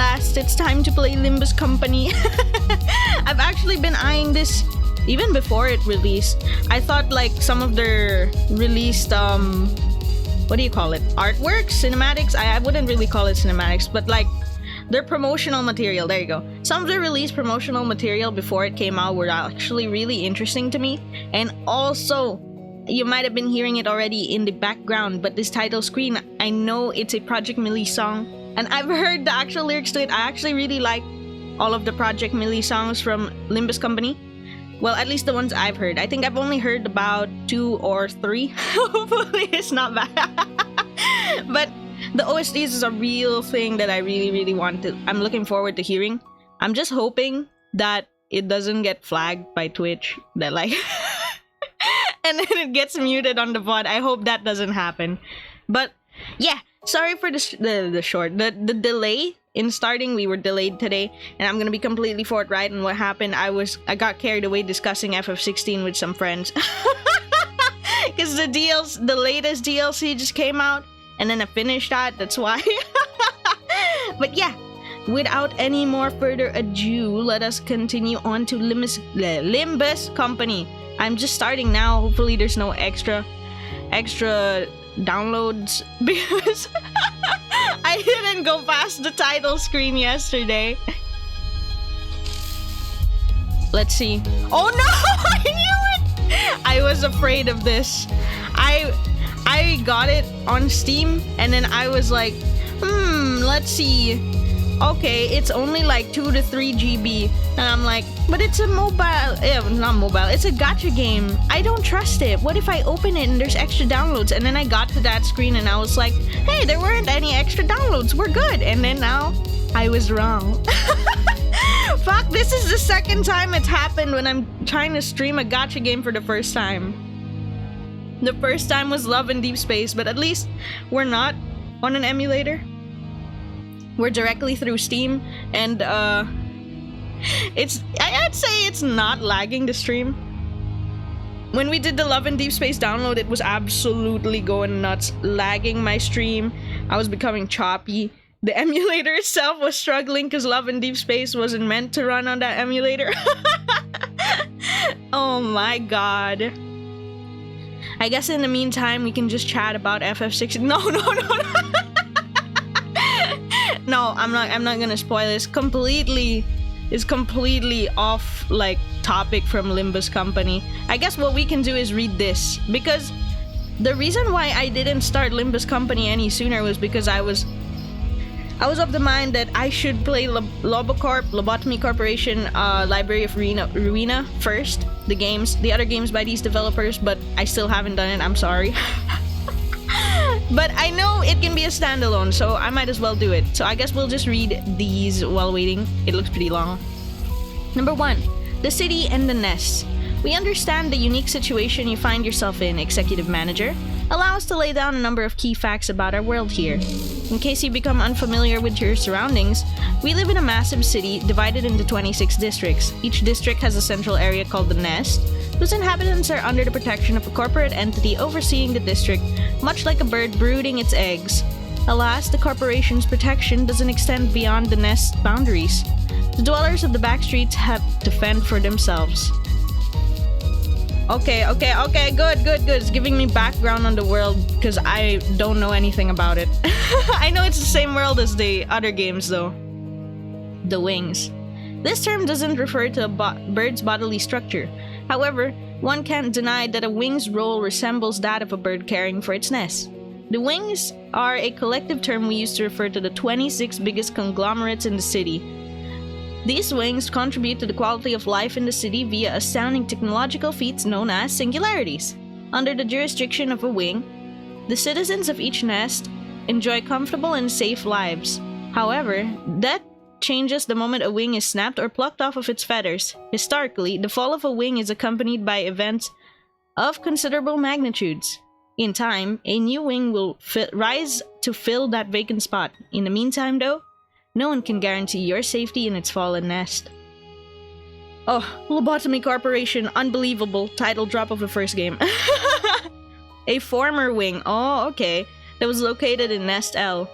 last, it's time to play Limbus Company. I've actually been eyeing this even before it released. I thought like some of their released what do you call it? Artworks? Cinematics? I wouldn't really call it cinematics, but like their promotional material. There you go. Some of their released promotional material before it came out were actually really interesting to me. And also, you might have been hearing it already in the background, but this title screen, I know it's a Project Millie song, and I've heard the actual lyrics to it. I actually really like all of the Project Millie songs from Limbus Company. Well, at least the ones I've heard. I think I've only heard about 2 or 3. Hopefully it's not bad. But the OSTs is a real thing that I really want to. I'm looking forward to hearing. I'm just hoping that it doesn't get flagged by Twitch. That like... and then it gets muted on the VOD. I hope that doesn't happen. But yeah, sorry for the delay in starting. We were delayed today, and I'm gonna be completely forthright on what happened. I got carried away discussing FF16 with some friends because the latest DLC just came out, and then I finished that. That's why. But yeah, without any more further ado, let us continue on to Limbus Company. I'm just starting now. Hopefully there's no extra downloads because I didn't go past the title screen yesterday. Let's see. Oh no! I knew it! I was afraid of this. I got it on Steam and then I was like, let's see. Okay, it's only like 2 to 3 GB. And I'm like, but it's a not mobile, it's a gacha game. I don't trust it. What if I open it and there's extra downloads? And then I got to that screen and I was like, hey, there weren't any extra downloads. We're good. And then now, I was wrong. Fuck, this is the second time it's happened when I'm trying to stream a gacha game for the first time. The first time was Love in Deep Space, but at least we're not on an emulator. We're directly through Steam, and I'd say it's not lagging the stream. When we did the Love in Deep Space download, it was absolutely going nuts, lagging my stream. I was becoming choppy. The emulator itself was struggling because Love in Deep Space wasn't meant to run on that emulator. Oh my god. I guess in the meantime, we can just chat about FF16. No. No, I'm not gonna spoil this. It's completely off like topic from Limbus Company. I guess what we can do is read this, because the reason why I didn't start Limbus Company any sooner was because I was of the mind that I should play Lobotomy Corporation, Library of Ruina first, the other games by these developers, but I still haven't done it. I'm sorry. But I know it can be a standalone, so I might as well do it. So I guess we'll just read these while waiting. It looks pretty long. Number 1. The City and the Nest. We understand the unique situation you find yourself in, Executive Manager. Allow us to lay down a number of key facts about our world here. In case you become unfamiliar with your surroundings, we live in a massive city divided into 26 districts. Each district has a central area called the Nest, whose inhabitants are under the protection of a corporate entity overseeing the district, much like a bird brooding its eggs. Alas, the corporation's protection doesn't extend beyond the nest's boundaries. The dwellers of the backstreets have to fend for themselves. Okay, good. It's giving me background on the world, because I don't know anything about it. I know it's the same world as the other games, though. The wings. This term doesn't refer to a bird's bodily structure. However, one can't deny that a wing's role resembles that of a bird caring for its nest. The wings are a collective term we use to refer to the 26 biggest conglomerates in the city. These wings contribute to the quality of life in the city via astounding technological feats known as singularities. Under the jurisdiction of a wing, the citizens of each nest enjoy comfortable and safe lives. However, that changes the moment a wing is snapped or plucked off of its feathers. Historically, the fall of a wing is accompanied by events of considerable magnitudes. In time, a new wing will rise to fill that vacant spot. In the meantime, though, no one can guarantee your safety in its fallen nest. Oh, Lobotomy Corporation, unbelievable. Title drop of the first game. A former wing, oh okay, that was located in Nest L.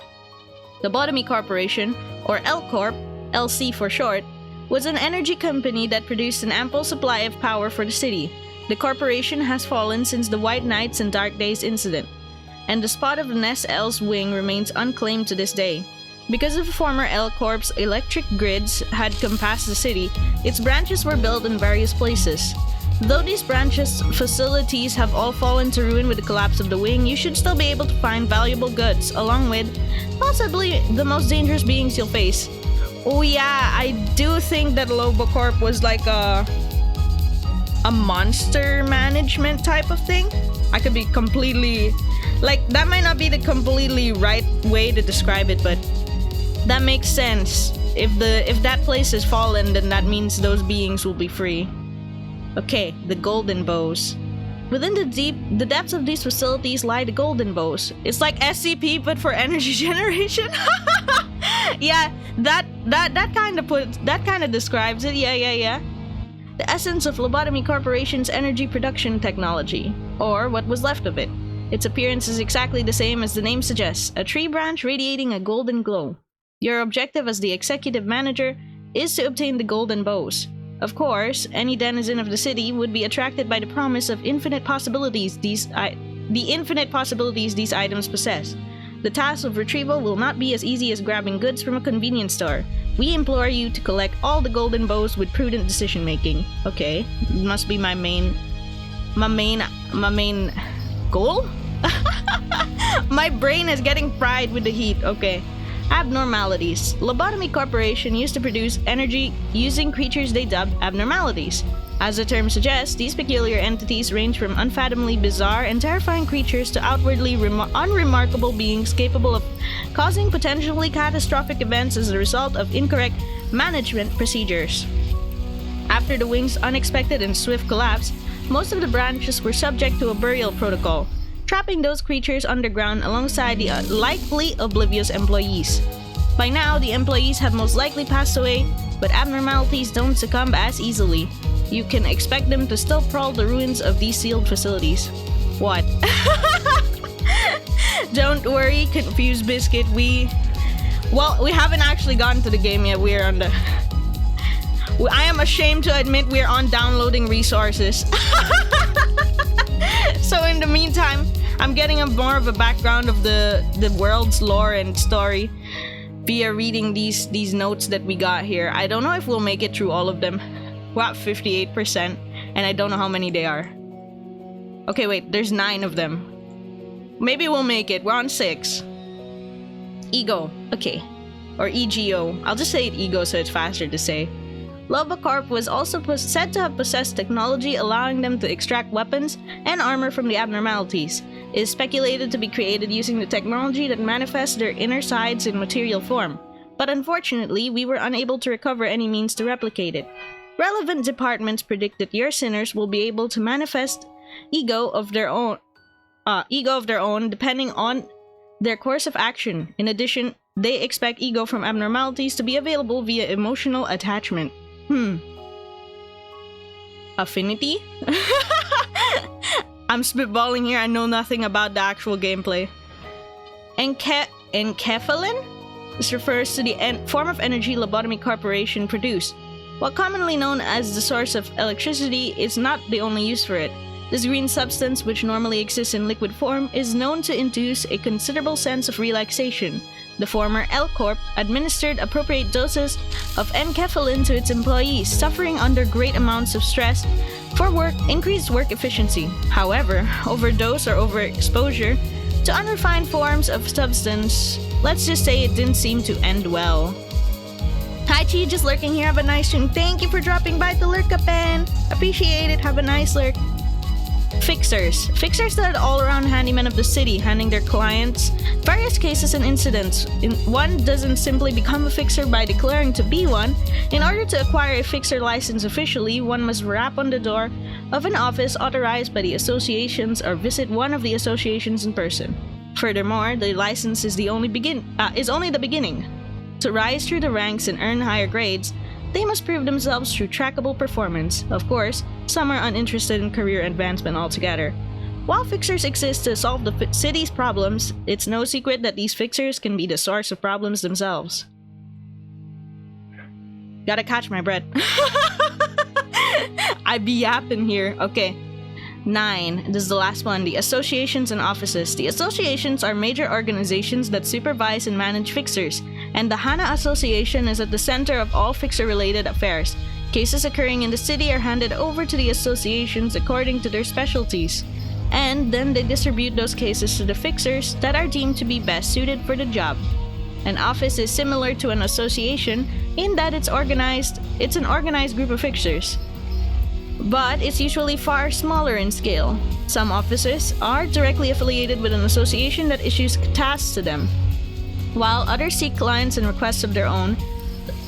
Lobotomy Corporation, or L Corp, LC for short, was an energy company that produced an ample supply of power for the city. The corporation has fallen since the White Nights and Dark Days incident, and the spot of the Ness-L's wing remains unclaimed to this day. Because of former L Corp's electric grids had compassed the city, its branches were built in various places. Though these branches' facilities have all fallen to ruin with the collapse of the wing, you should still be able to find valuable goods, along with possibly the most dangerous beings you'll face. Oh yeah, I do think that Lobo Corp was like a monster management type of thing. I could be completely... like, that might not be the completely right way to describe it, but that makes sense. If that place has fallen, then that means those beings will be free. Okay, the golden bows. Within the depths of these facilities lie the golden bows. It's like SCP but for energy generation. Yeah, that kind of describes it. Yeah. The essence of Lobotomy Corporation's energy production technology, or what was left of it. Its appearance is exactly the same as the name suggests, a tree branch radiating a golden glow. Your objective as the executive manager is to obtain the golden bows. Of course, any denizen of the city would be attracted by the promise of infinite possibilities these items possess. The task of retrieval will not be as easy as grabbing goods from a convenience store. We implore you to collect all the golden bows with prudent decision making. Okay, it must be my main goal? My brain is getting fried with the heat. Okay. Abnormalities. Lobotomy Corporation used to produce energy using creatures they dubbed abnormalities. As the term suggests, these peculiar entities range from unfathomably bizarre and terrifying creatures to outwardly unremarkable beings capable of causing potentially catastrophic events as a result of incorrect management procedures. After the wing's unexpected and swift collapse, most of the branches were subject to a burial protocol, trapping those creatures underground alongside the likely oblivious employees. By now, the employees have most likely passed away, but abnormalities don't succumb as easily. You can expect them to still prowl the ruins of these sealed facilities. What? Don't worry, Confused Biscuit, we haven't actually gotten to the game yet. We're on the... I am ashamed to admit we're on downloading resources. So in the meantime, I'm getting more of a background of the world's lore and story via reading these notes that we got here. I don't know if we'll make it through all of them. We're at 58%, and I don't know how many they are. Okay, wait, there's 9 of them. Maybe we'll make it. We're on 6. E.G.O. Okay. Or E.G.O. I'll just say it E.G.O. so it's faster to say. Lobocorp was also said to have possessed technology allowing them to extract weapons and armor from the abnormalities. It is speculated to be created using the technology that manifests their inner sides in material form, but unfortunately, we were unable to recover any means to replicate it. Relevant departments predict that your sinners will be able to manifest ego of their own depending on their course of action. In addition, they expect ego from abnormalities to be available via emotional attachment. Affinity? I'm spitballing here, I know nothing about the actual gameplay. Enkephalin? This refers to the form of energy Lobotomy Corporation produced. While commonly known as the source of electricity, is not the only use for it. This green substance, which normally exists in liquid form, is known to induce a considerable sense of relaxation. The former L Corp administered appropriate doses of enkephalin to its employees, suffering under great amounts of stress for increased work efficiency. However, overdose or overexposure to unrefined forms of substance, let's just say it didn't seem to end well. Hi Chi, just lurking here, have a nice stream. Thank you for dropping by to lurk, Kapen. Appreciate it, have a nice lurk. Fixers. Fixers are the all-around handymen of the city, handling their clients various cases and incidents. One doesn't simply become a fixer by declaring to be one. In order to acquire a fixer license officially, one must rap on the door of an office authorized by the associations or visit one of the associations in person. Furthermore, the license is only the beginning. To rise through the ranks and earn higher grades, they must prove themselves through trackable performance. Of course, some are uninterested in career advancement altogether. While fixers exist to solve the city's problems, it's no secret that these fixers can be the source of problems themselves. Gotta catch my breath. I be yapping here. Okay. 9. This is the last one. The associations and offices. The associations are major organizations that supervise and manage fixers, and the Hana Association is at the center of all fixer-related affairs. Cases occurring in the city are handed over to the associations according to their specialties, and then they distribute those cases to the fixers that are deemed to be best suited for the job. An office is similar to an association in that it's an organized group of fixers, but it's usually far smaller in scale. Some offices are directly affiliated with an association that issues tasks to them, while others seek clients and requests of their own.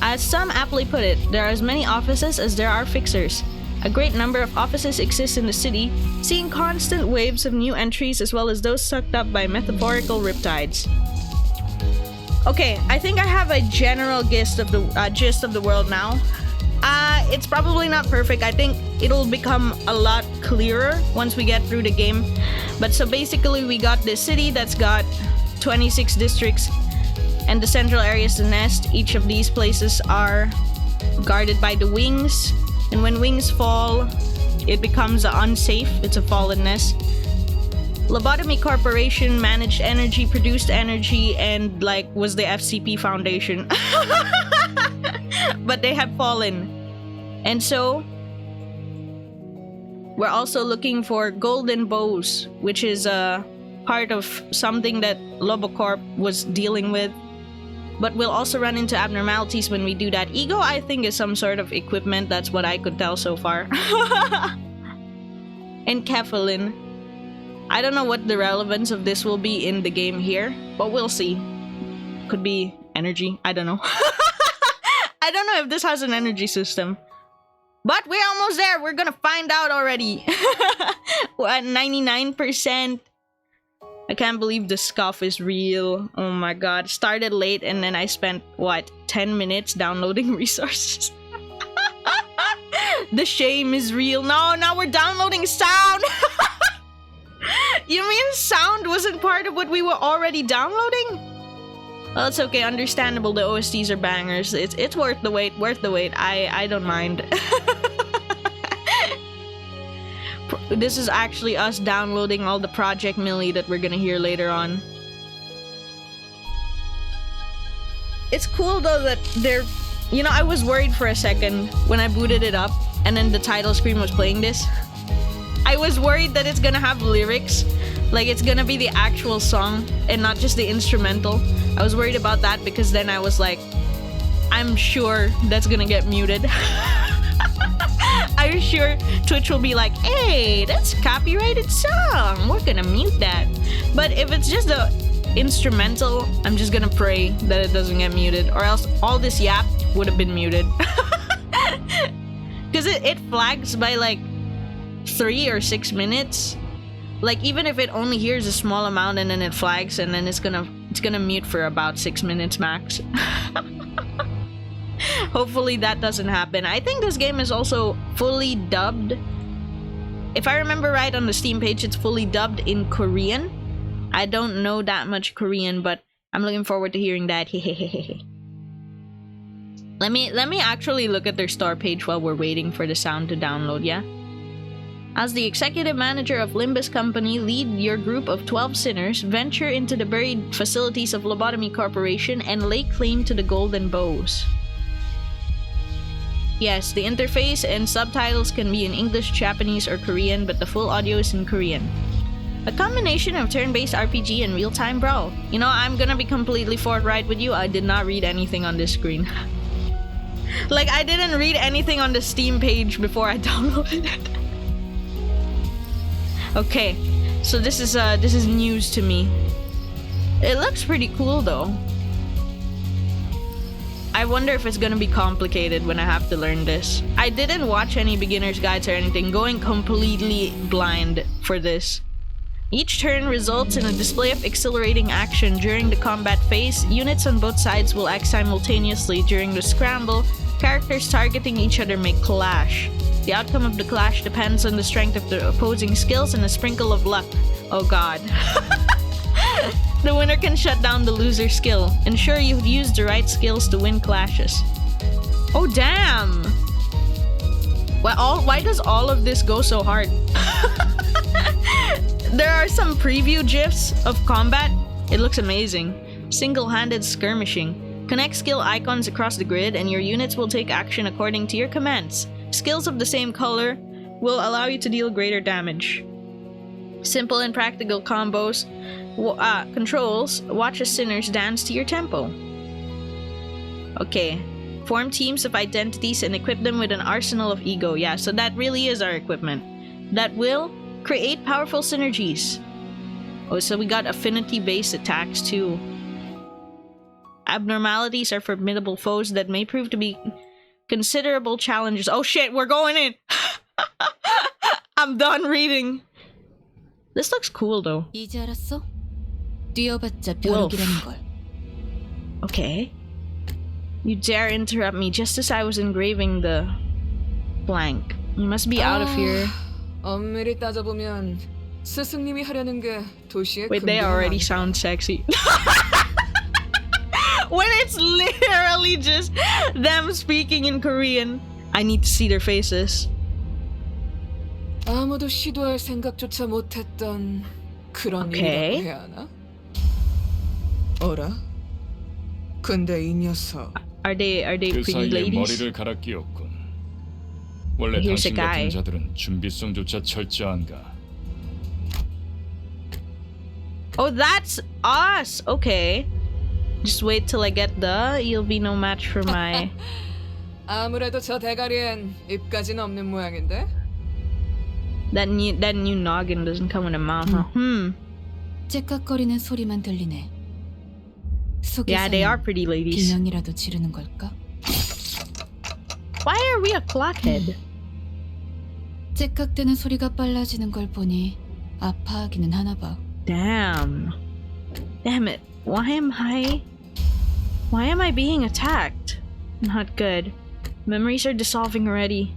As some aptly put it, there are as many offices as there are fixers. A great number of offices exist in the city, seeing constant waves of new entries as well as those sucked up by metaphorical riptides. Okay, I think I have a general gist of the world now. It's probably not perfect. I think it'll become a lot clearer once we get through the game. But so basically we got this city that's got 26 districts, and the central area is the nest. Each of these places are guarded by the wings, and when wings fall, it becomes unsafe. It's a fallen nest. Lobotomy Corporation managed energy, produced energy, and was the FCP Foundation. But they have fallen. And so we're also looking for golden bows, which is a part of something that Lobocorp was dealing with. But we'll also run into abnormalities when we do that. E.G.O, I think, is some sort of equipment. That's what I could tell so far. And Kefalin. I don't know what the relevance of this will be in the game here, but we'll see. Could be energy. I don't know. I don't know if this has an energy system. But we're almost there. We're gonna find out already. We're at 99%. I can't believe the scuff is real. Oh my god. Started late and then I spent, 10 minutes downloading resources. The shame is real. No, now we're downloading sound. You mean sound wasn't part of what we were already downloading? Well, it's okay. Understandable. The OSTs are bangers. It's worth the wait. Worth the wait. I don't mind. This is actually us downloading all the Project Millie that we're gonna hear later on. It's cool though that they're... You know, I was worried for a second when I booted it up and then the title screen was playing this. I was worried that it's gonna have lyrics. Like, it's gonna be the actual song and not just the instrumental. I was worried about that because then I was like, I'm sure that's gonna get muted. I'm sure Twitch will be like, hey, that's a copyrighted song. We're gonna mute that. But if it's just the instrumental, I'm just gonna pray that it doesn't get muted, or else all this yap would have been muted. Because it flags by like 3 or 6 minutes. Like, even if it only hears a small amount and then it flags, and then it's gonna mute for about 6 minutes max. Hopefully that doesn't happen. I think this game is also fully dubbed. If I remember right, on the Steam page, it's fully dubbed in Korean. I don't know that much Korean, but I'm looking forward to hearing that. Let me actually look at their store page while we're waiting for the sound to download, yeah? As the executive manager of Limbus Company, lead your group of 12 sinners, venture into the buried facilities of Lobotomy Corporation, and lay claim to the golden bows. Yes, the interface and subtitles can be in English, Japanese, or Korean, but the full audio is in Korean. A combination of turn-based RPG and real-time brawl. You know, I'm gonna be completely forthright with you, I did not read anything on this screen. Like, I didn't read anything on the Steam page before I downloaded it. Okay, so this is news to me. It looks pretty cool though. I wonder if it's gonna be complicated when I have to learn this. I didn't watch any beginner's guides or anything, going completely blind for this. Each turn results in a display of exhilarating action. During the combat phase, units on both sides will act simultaneously. During the scramble, characters targeting each other may clash. The outcome of the clash depends on the strength of the opposing skills and a sprinkle of luck. Oh god. The winner can shut down the loser's skill. Ensure you've used the right skills to win clashes. Oh, damn! Why does all of this go so hard? There are some preview gifs of combat. It looks amazing. Single-handed skirmishing. Connect skill icons across the grid and your units will take action according to your commands. Skills of the same color will allow you to deal greater damage. Simple and practical combos. Controls. Watch as sinners dance to your tempo. Okay. Form teams of identities and equip them with an arsenal of E.G.O. Yeah, so that really is our equipment. That will create powerful synergies. Oh, so we got affinity-based attacks too. Abnormalities are formidable foes that may prove to be considerable challenges. Oh shit, we're going in! I'm done reading. This looks cool though. Wolf. Okay. You dare interrupt me just as I was engraving the blank. You must be out of here. 엄밀히 따져보면 스승님이 하려는 게 도시의 Wait, they already sound sexy. When it's literally just them speaking in Korean. I need to see their faces. 아무도 시도할 생각조차 못했던 그런 일이라고 해야 하나? 어라? 근데 이 녀석 Are they 그 pretty 사이에 ladies? 머리를 갈아 끼웠군. 원래 Here's a 당신 guy. 같은 자들은 준비성조차 철저한가? Oh, that's us. Okay. Just wait till I get the. You'll be no match for my. 아무래도 저 대가리엔 입까지는 없는 모양인데? That new noggin doesn't come with a mouth. Huh? 째깍거리는 소리만 들리네. Yeah, they are 속에서는 pretty ladies. 비명이라도 지르는 걸까? Why are we a clockhead? 째깍대는 소리가 빨라지는 걸 보니 아파하기는 하나 봐. Damn it. Why am I being attacked? Not good. Memories are dissolving already.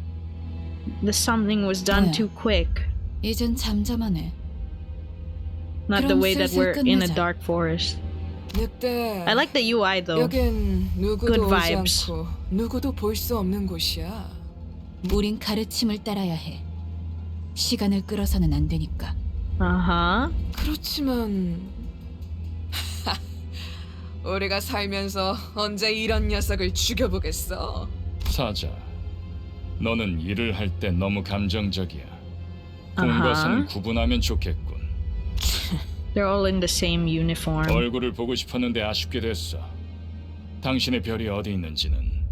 The something was done Yeah. too quick. 이젠 잠잠하네. Not the 그럼 way that 슬슬 we're in a 끝내자. dark forest. 늑대 I like the UI though. 여긴 누구도 Good 오지 vibes. 않고 누구도 볼 수 없는 곳이야. 우린 가르침을 따라야 해. 시간을 끌어서는 안 되니까. Uh-huh. 그렇지만 우리가 살면서 언제 이런 녀석을 죽여보겠어? 사자, 너는 일을 할 때 너무 감정적이야. 꿈과 사는 구분하면 좋겠군. They're all in the same uniform. 얼굴을 보고 싶었는데 아쉽게 됐어. 당신의 별이 어디 있는지는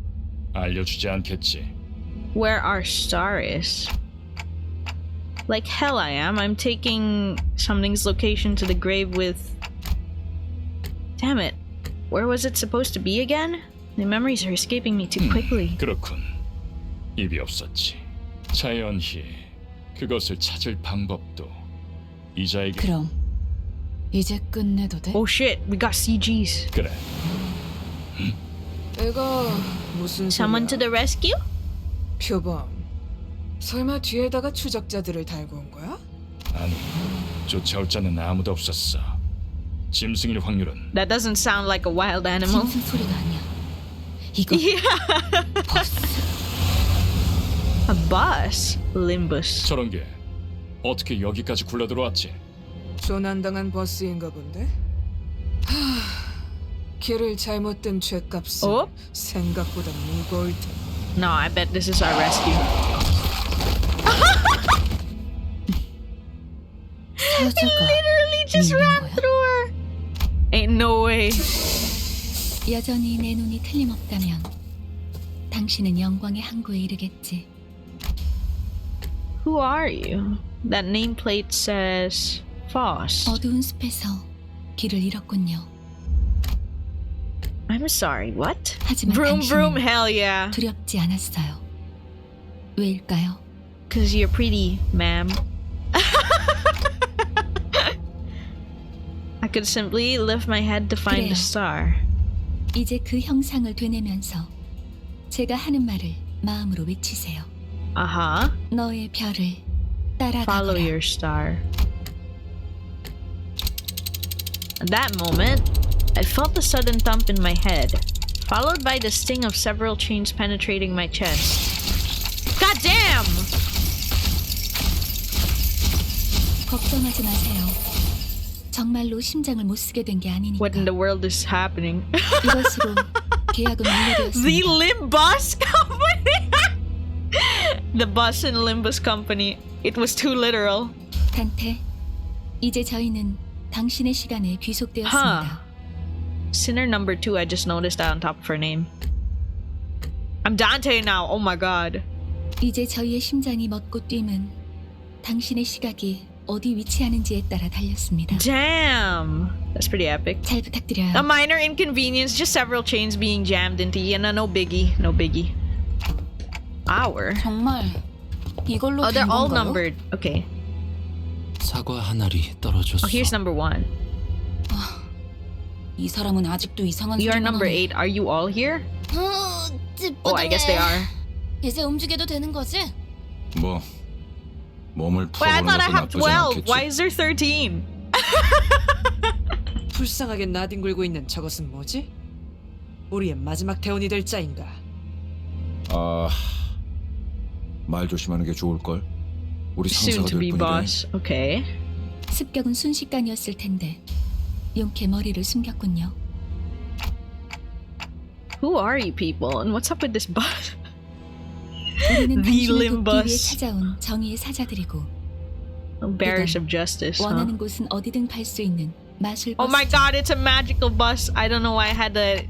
알려주지 않겠지. Where our star is. Like hell I am. I'm taking something's location to the grave with... Damn it. Where was it supposed to be again? The memories are escaping me too quickly. 그렇군. 입이 없었지. 자연히 그것을 찾을 방법도 이자에게. 그럼 이제 끝내도 돼? Oh shit, we got CGs. 그래. 이거 무슨 Someone to 소리야? the rescue? 표범 설마 뒤에다가 추적자들을 달고 온 거야? 아니, 쫓아올 자는 아무도 없었어. 짐승일 확률은 That doesn't sound like a wild animal. 짐승 소리가 아니야. 이거 Yeah. 버스. A bus? Limbus. 저런 게 어떻게 여기까지 굴러 들어왔지? 조난당한 버스인가 본데? 길을 잘못 든 죄값은 어? 생각보다 무거울 텐데. No, I bet this is our rescue. 사자가 Literally just 믿는 ran 거야? through her. Ain't no way. 여전히 내 눈이 틀림없다면 당신은 영광의 항구에 이르겠지. Who are you? That nameplate says Foss. 어두운 숲에서 길을 잃었군요. I'm sorry, what? 하지만 Vroom vroom, 당신은 hell yeah. 두렵지 않았어요. 왜일까요? Cause you're pretty, ma'am. I could simply lift my head to find the 그래요. star. 이제 그 형상을 되뇌면서 제가 하는 말을 마음으로 외치세요. Uh-huh. 너의 별을 Follow 따라가거라. your star. At that moment, I felt a sudden thump in my head. Followed by the sting of several chains penetrating my chest. God damn! 걱정하지 마세요. 정말로 심장을 못 쓰게 된 게 아니니까. What in the world is happening? 이것으로 계약은 완료되었습니다. The Limbus Company! The bus in Limbus Company. It was too literal. 단테, 이제 저희는 당신의 시간에 귀속되었습니다. Sinner number 2, I just noticed that on top of her name. I'm Dante now, oh my god. 이제 저희의 심장이 멎고 뛰면 당신의 시각이 어디 위치하는지에 따라 달렸습니다. Damn! That's pretty epic. 잘 부탁드려요. A minor inconvenience, just several chains being jammed into you. No biggie, no biggie. Hour? 정말 이걸로 Oh, they're 된 all 건가요? numbered. Okay. 사과 한 알이 떨어졌어. Oh, here's number 1. 이 사람은 아직도 이상한 You are 소리만 number 하네. 8. Are you all here? Oh, I guess they are. 이제 움직여도 되는 거지? 뭐 몸을 Wait, I 풀어보는 thought I 것도 have 나쁘진 12. 않겠지. Why is there 13? 불쌍하게 나뒹굴고 있는 저것은 뭐지? 우리의 마지막 대원이 될 자인가? 말 조심하는 게 좋을 걸. 우리 Soon 상사가 to 될 be 뿐이래. boss. Okay. 습격은 순식간이었을 텐데 용케 머리를 숨겼군요. Who are you people? And what's up with this bus? 우리는 The 당신을 돕기 위해 Limbus. 찾아온 정의의 사자들이고 Bearers of justice, huh? 원하는 곳은 어디든 갈 수 있는 마술 Oh my 버스죠. god, it's a magical bus. I don't know why I had a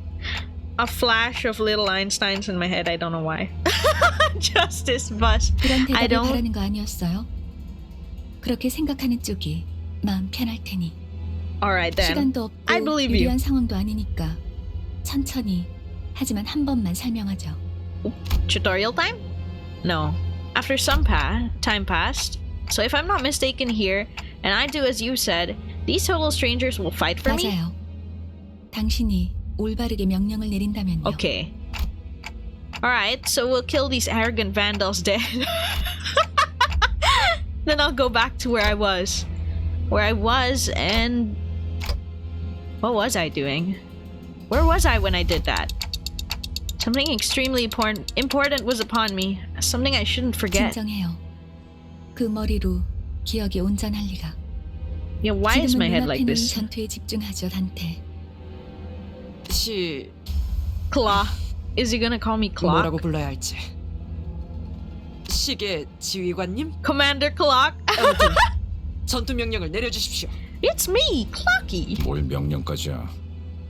flash of little Einsteins in my head. I don't know why. Justice bus. 그런 I 대답을 don't. 바라는 거 아니었어요? 그렇게 생각하는 쪽이 마음 편할 테니 Alright then. 시간도 I 없고 believe you. 유리한 상황도 아니니까 천천히 하지만 한 번만 설명하죠. Tutorial time? No. After some time passed, so if I'm not mistaken here, and I do as you said, these total strangers will fight for me? 맞아요. 당신이 올바르게 명령을 내린다면요. Okay. Alright, so we'll kill these arrogant vandals dead. Then I'll go back to where I was. And... What was I doing? Where was I when I did that? Something extremely important was upon me. Something I shouldn't forget. 진정해요. 그 머리로 기억이 온전할 리가. Yeah, why is my head like 눈앞에 있는 this? 전투에 집중하죠, 단테. Claw. Is he gonna call me Clock? 뭐라고 불러야 할지. 시계 지휘관님? Commander Clock? 아무튼 전투 명령을 내려주십시오. It's me, Clocky. 뭘 명령까지야.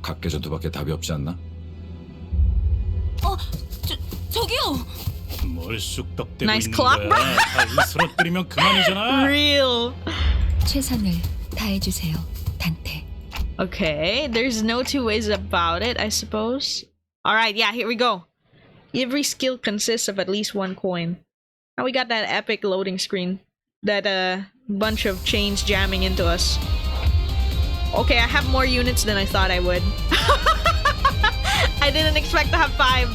각계전투밖에 답이 없지 않나? 저기요. 뭘 쑥덕대고 Nice 있는 clock, 거야? 다 으스러뜨리면 그만이잖아. Real. 최선을 다해주세요, 단테. Okay, there's no two ways about it, I suppose. Alright, yeah, here we go. Every skill consists of at least one coin. Now we got that epic loading screen. That bunch of chains jamming into us. Okay, I have more units than I thought I would. I didn't expect to have 5.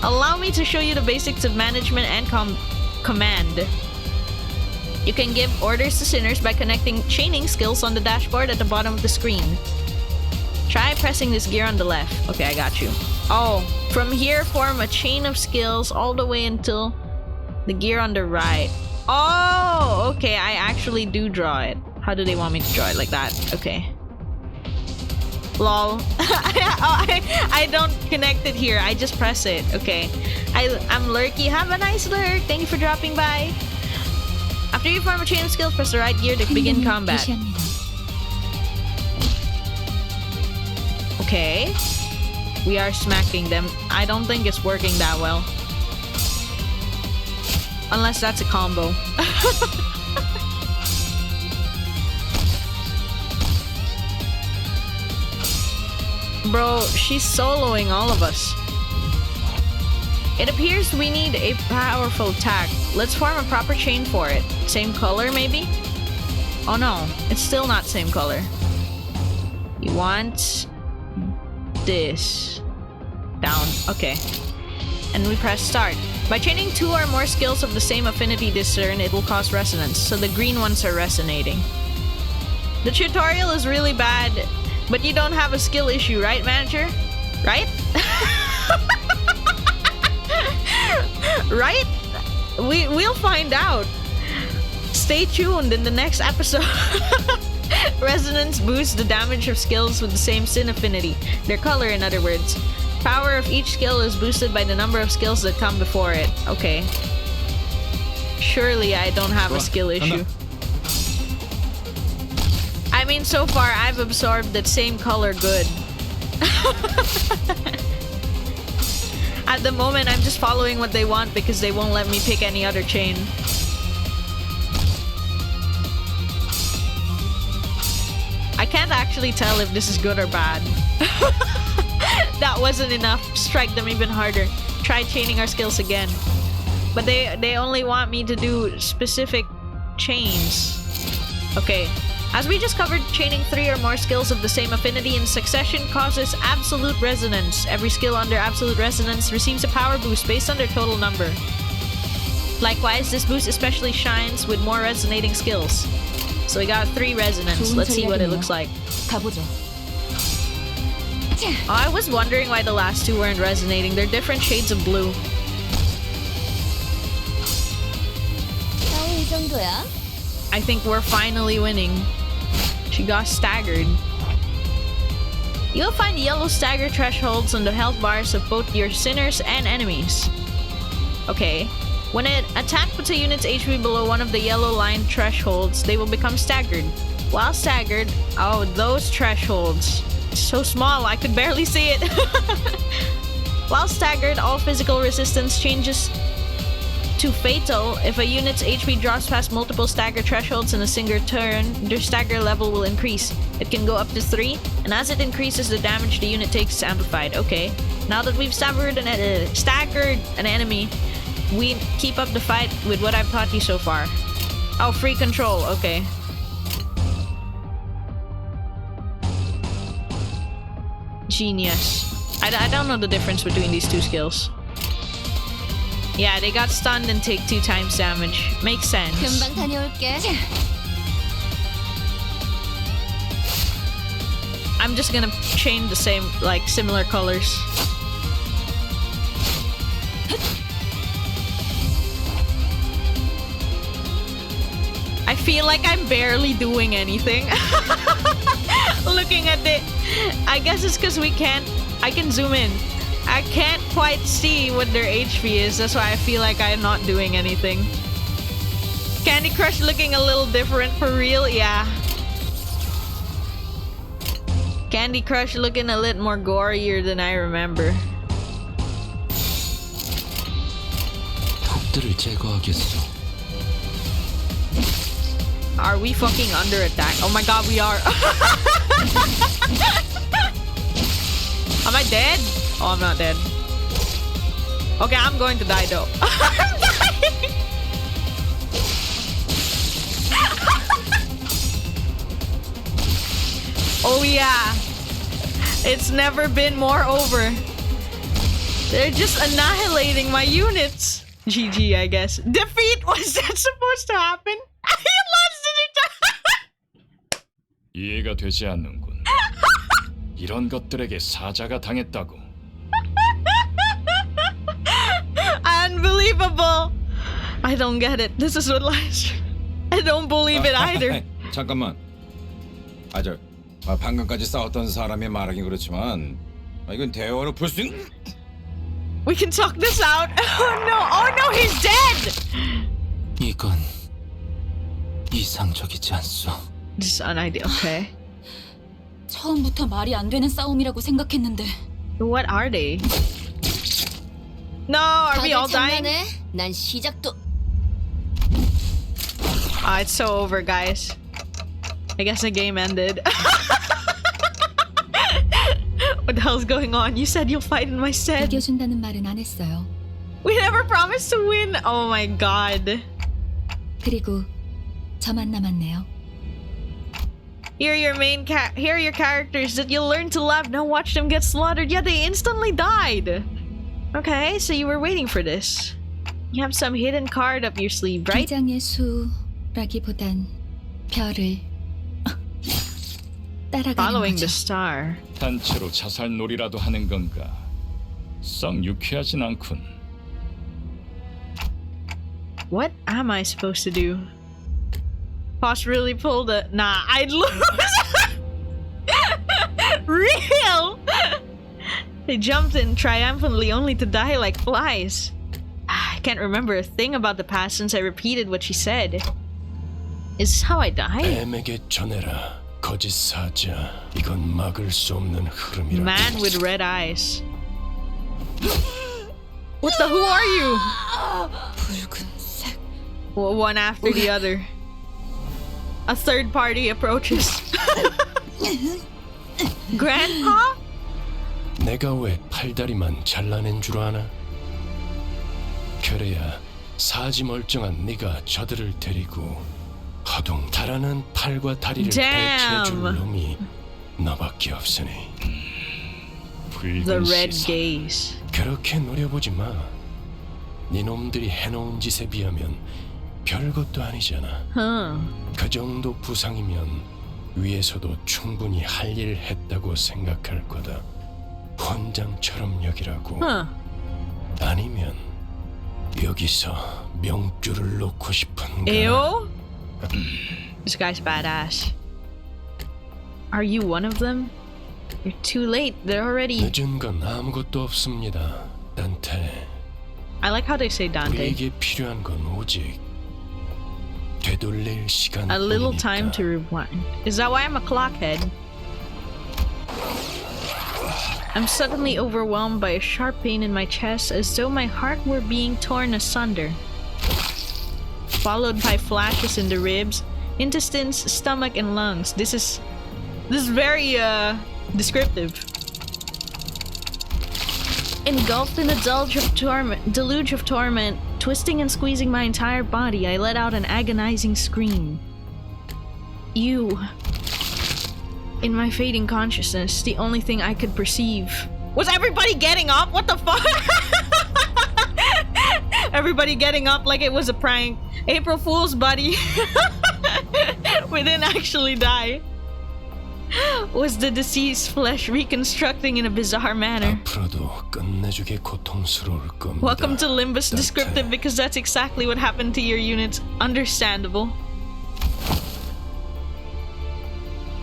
Allow me to show you the basics of management and command. You can give orders to sinners by connecting chaining skills on the dashboard at the bottom of the screen. Try pressing this gear on the left. Okay, I got you. Oh, from here form a chain of skills all the way until the gear on the right. Oh, okay, I actually do draw it. How do they want me to draw it? Like that? Okay. Lol. I don't connect it here. I just press it. Okay. I'm Lurky. Have a nice lurk. Thank you for dropping by. After you form a chain of skills, press the right gear to begin 행동을 combat. 개시합니다. Okay. We are smacking them. I don't think it's working that well. Unless that's a combo. Bro, she's soloing all of us. It appears we need a powerful attack. Let's form a proper chain for it. Same color, maybe? Oh no, it's still not same color. You want this. Down. Okay. And we press start. By chaining 2 or more skills of the same affinity this turn, it will cause resonance, so the green ones are resonating. The tutorial is really bad, but you don't have a skill issue, right, manager? Right? Right? We'll find out. Stay tuned in the next episode. Resonance boosts the damage of skills with the same sin affinity. Their color, in other words. Power of each skill is boosted by the number of skills that come before it. Okay. Surely I don't have a skill issue. I mean, so far I've absorbed that same color good. At the moment, I'm just following what they want because they won't let me pick any other chain. I can't actually tell if this is good or bad. That wasn't enough. Strike them even harder. Try chaining our skills again. But they only want me to do specific chains. Okay. As we just covered, chaining 3 or more skills of the same affinity in succession causes absolute resonance. Every skill under absolute resonance receives a power boost based on their total number. Likewise, this boost especially shines with more resonating skills. So we got 3 resonance. Let's see what it looks like. 가보죠. Oh, I was wondering why the last 2 weren't resonating. They're different shades of blue. 이 정도야? I think we're finally winning. She got staggered. You'll find yellow stagger thresholds on the health bars of both your sinners and enemies. Okay. When an attack puts a unit's HP below one of the yellow line thresholds, they will become staggered. While staggered, oh, those thresholds. So small, I could barely see it. While staggered, all physical resistance changes to fatal. If a unit's HP drops past multiple stagger thresholds in a single turn, their stagger level will increase. It can go up to 3, and as it increases, the damage the unit takes is amplified. Okay, now that we've staggered an enemy, we keep up the fight with what I've taught you so far. Oh, free control, okay. Genius. I don't know the difference between these 2 skills. Yeah, they got stunned and take 2 times damage. Makes sense. 금방 다녀올게. I'm just gonna chain the same, like, similar colors. I feel like I'm barely doing anything. Looking at it, I guess it's because I can zoom in. I can't quite see what their HP is. That's why I feel like I'm not doing anything. Candy Crush looking a little different for real? Yeah. Candy Crush looking a little more gorier than I remember. 적들을 제거하겠어. Are we fucking under attack? Oh my god, we are. Am I dead? Oh, I'm not dead. Okay, I'm going to die though. I'm dying! Oh yeah. It's never been more over. They're just annihilating my units. GG, I guess. Defeat? Was that supposed to happen? I lost it. 이해가 되지 않는군. 이런 것들에게 사자가 당했다고. Unbelievable. I don't get it. This is what lies. I don't believe it either. 잠깐만. 방금까지 싸웠던 사람이 말하긴 그렇지만 이건 대화로 풀 수 있는... We can talk this out. Oh no. Oh no, he's dead. 이건 이상적이지 않소. This is unideal. Okay. 처음부터 말이 안 되는 싸움이라고 생각했는데. What are they? No, are we all dying? 난 시작도. Ah, it's so over, guys. I guess the game ended. What the hell's going on? You said you'll fight in my stead. 이겨준다는 말은 안 했어요. We never promised to win. Oh my god. 그리고 저만 남았네요. Here are your characters that you'll learn to love. Now watch them get slaughtered. Yeah, they instantly died. Okay, so you were waiting for this. You have some hidden card up your sleeve, right? 비장의 수라기보단 별을 따라가는 Following 거죠. the star. 단체로 자살놀이라도 하는 건가? 썩 유쾌하진 않군. What am I supposed to do? Boss really pulled a... Nah, I'd lose. Real! They jumped in triumphantly only to die like flies. I can't remember a thing about the past since I repeated what she said. Is this how I die? 뱀에게 전해라. 거짓 사자. 이건 막을 수 없는 흐름이라. Man with red eyes. What the? Who are you? 붉은색. One after the other. A third party approaches. Grandpa? 내가 왜 팔다리만 잘라낸 줄 아나? 그래야 사지 멀쩡한 네가 저들을 데리고 허둥 달아난 팔과 다리를 배치해줄 놈이 너밖에 없으니. The red gaze. 그렇게 노려보지 마. 네 놈들이 해놓은 짓에 비하면 별것도 아니잖아. 그 정도 부상이면 위에서도 충분히 할 일 했다고 생각할 거다. 혼장처럼 여기라고. 아니면 여기서 명줄을 놓고 싶은가? Ew? This guy's badass. Are you one of them? You're too late. They're already... 늦은 건 아무것도 없습니다, 단테. I like how they say Dante. 우리에게 필요한 건 오직 되돌릴 시간. A little time to rewind. Is that why I'm a clockhead? I'm suddenly overwhelmed by a sharp pain in my chest as though my heart were being torn asunder. Followed by flashes in the ribs, intestines, stomach, and lungs. This is very descriptive. Engulfed in a deluge of torment, twisting and squeezing my entire body, I let out an agonizing scream. You. In my fading consciousness, the only thing I could perceive was everybody getting up. What the fuck? Everybody getting up like it was a prank. April Fool's, buddy. We didn't actually die. Was the deceased flesh reconstructing in a bizarre manner? 앞으로도 끝내주게 고통스러울 겁니다. Welcome to Limbus Descriptive, because that's exactly what happened to your units. Understandable.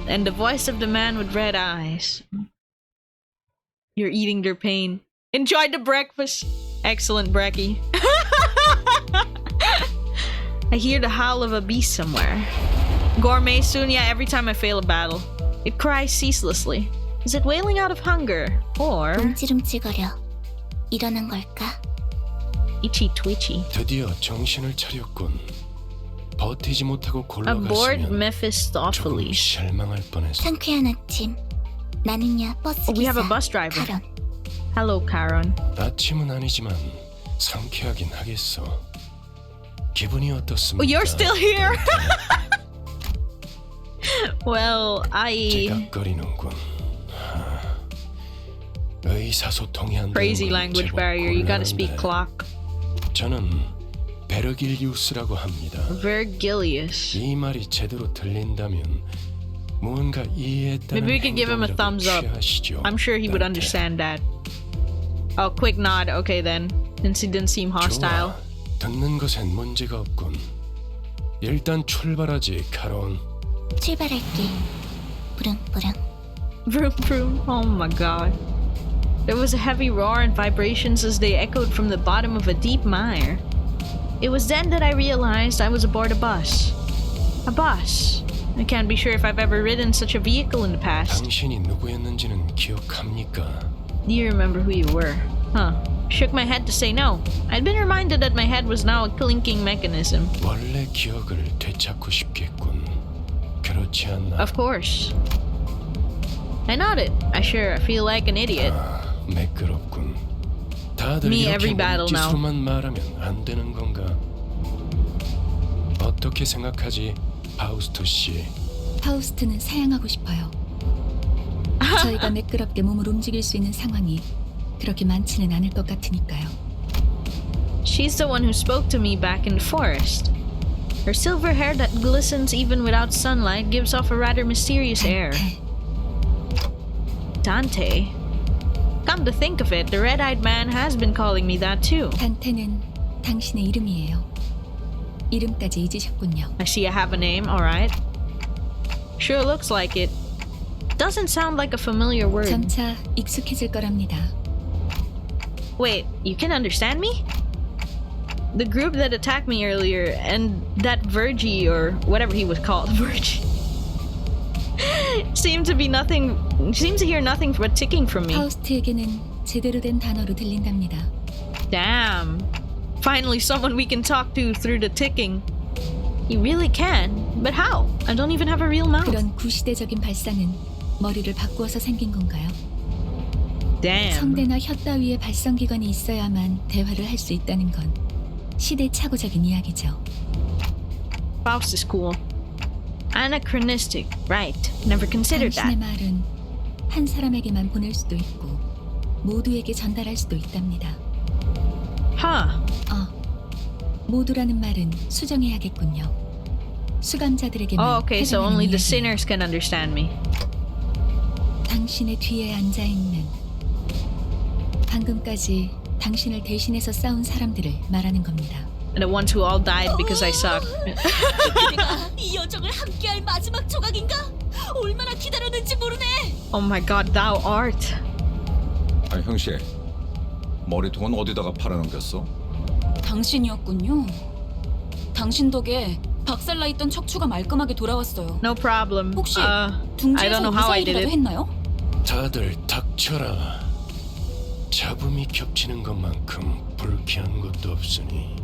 And the voice of the man with red eyes. You're eating their pain. Enjoy the breakfast. Excellent, Brecky. I hear the howl of a beast somewhere. Gourmet soon, yeah, every time I fail a battle. It cries ceaselessly. Is it wailing out of hunger? Or... 움찔움찔거려. 일어난 걸까? Itchy twitchy. 드디어 정신을 차렸군. 버티지 못하고 Aboard 골러갔으면 조금 Mephistopheles. 실망할 뻔했어. 상쾌한 아침. 나는야 버스 Oh, we have a 기사 bus driver. 카런. Hello, Charon. 아침은 아니지만 상쾌하긴 하겠어. 기분이 어떻습니까? Oh, you're still here? Well, I... 지각거리는군. 의사소통이 안 되는 Crazy 건 language 제법 barrier. You gotta speak 곤란한데. clock. 저는 베르길리우스라고 합니다. Vergilius. 이 말이 제대로 들린다면 무언가 이해했다는 Maybe we could give him a 행동이라도 thumbs up. 취하시죠, I'm sure he would 단테. understand that. Oh, quick nod. Okay then. Since he didn't seem hostile. 좋아. 듣는 것엔 문제가 없군. 일단 출발하지, 카론. 출발할게. 부릉부릉. Vroom vroom. Oh my god. There was a heavy roar and vibrations as they echoed from the bottom of a deep mire. It was then that I realized I was aboard a bus. A bus. I can't be sure if I've ever ridden such a vehicle in the past. 당신이 누구였는지는 기억합니까? Do you remember who you were? Huh. Shook my head to say no. I'd been reminded that my head was now a clinking mechanism. 원래 기억을 되찾고 싶겠군. 그렇지 않나? Of course. I nodded. I sure feel like an idiot. 매끄럽군. 다들 Me 이렇게 every battle now. 몸짓으로만 말하면 안 되는 건가? 어떻게 생각하지, 파우스트 씨? 파우스트는 사양하고 싶어요. 저희가 매끄럽게 몸을 움직일 수 있는 상황이 그렇게 많지는 않을 것 같으니까요. She's the one who spoke to me back in the forest. Her silver hair that glistens even without sunlight gives off a rather mysterious air. 단테. Dante? Come to think of it, the red-eyed man has been calling me that too. 단테는 당신의 이름이에요. 이름까지 잊으셨군요. I see I have a name, alright. Sure looks like it. Doesn't sound like a familiar word. 점차 익숙해질 거랍니다. Wait, you can understand me? The group that attacked me earlier, and that Virgie, or whatever he was called, Virgie, seemed to hear nothing but ticking from me. 파우스트에게는 제대로 된 단어로 들린답니다. Damn. Finally someone we can talk to through the ticking. You really can, but how? I don't even have a real mouth. 그런 구시대적인 발상은 머리를 바꾸어서 생긴 건가요? Damn. 성대나 혀 따위의 발성기관이 있어야만 대화를 할 수 있다는 건 시대착오적인 이야기죠. Faust is cool. Anachronistic, right. Never considered 당신의 that. 말은 한 사람에게만 보낼 수도 있고 모두에게 전달할 수도 있답니다. Huh. 모두라는 말은 수정해야겠군요. 수감자들에게만 Oh, okay, so only the 해당하는 sinners can understand me. 이야기예요. 당신의 뒤에 앉아있는 방금까지 당신을 대신해서 싸운 사람들을 말하는 겁니다. And the ones who all died because I suck. 내가 이 여정을 함께할 마지막 조각인가? 얼마나 기다렸는지 모르네. Oh my god, thou art. 아 형씨, 머리통은 어디다가 팔아넘겼어? 당신이었군요. 당신 덕에 박살나 있던 척추가 말끔하게 돌아왔어요. No problem. 혹시 I 둥지에서 don't know how I did 무사일이라도 it. 했나요? 다들 닥쳐라. 잡음이 겹치는 것만큼 불쾌한 것도 없으니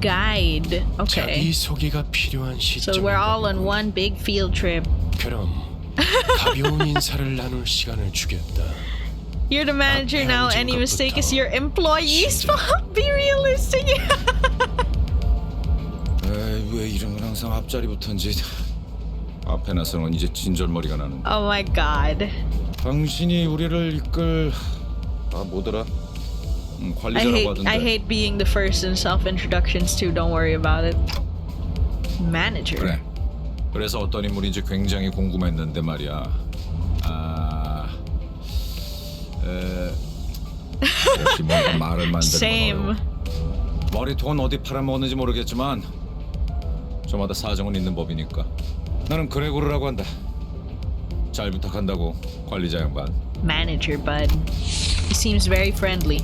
Guide. 자기 Okay. 소개가 필요한 So 시점을 we're all on 가지고 one big field trip. 그럼 가벼운 인사를 나눌 시간을 주겠다. You're the manager now. Any mistake is your employee's fault. Be realistic. 에이, 왜 이런 건 항상 앞자리부터인지. 앞에 나서는 이제 진절머리가 나는데. Oh my god. 당신이 우리를 이끌 뭐더라? 관리자라고 하던데. I hate being the first in self-introductions too. Don't worry about it. Manager. 그래. 그래서 어떤 인물인지 굉장히 궁금했는데 말이야. 역시 뭔가 말을 만드는 Same. 건 어려워. 머리통은 어디 팔아먹었는지 모르겠지만 저마다 사정은 있는 법이니까. 나는 그레고르라고 한다. 잘 부탁한다고 관리자 양반. Manager, bud. He seems very friendly.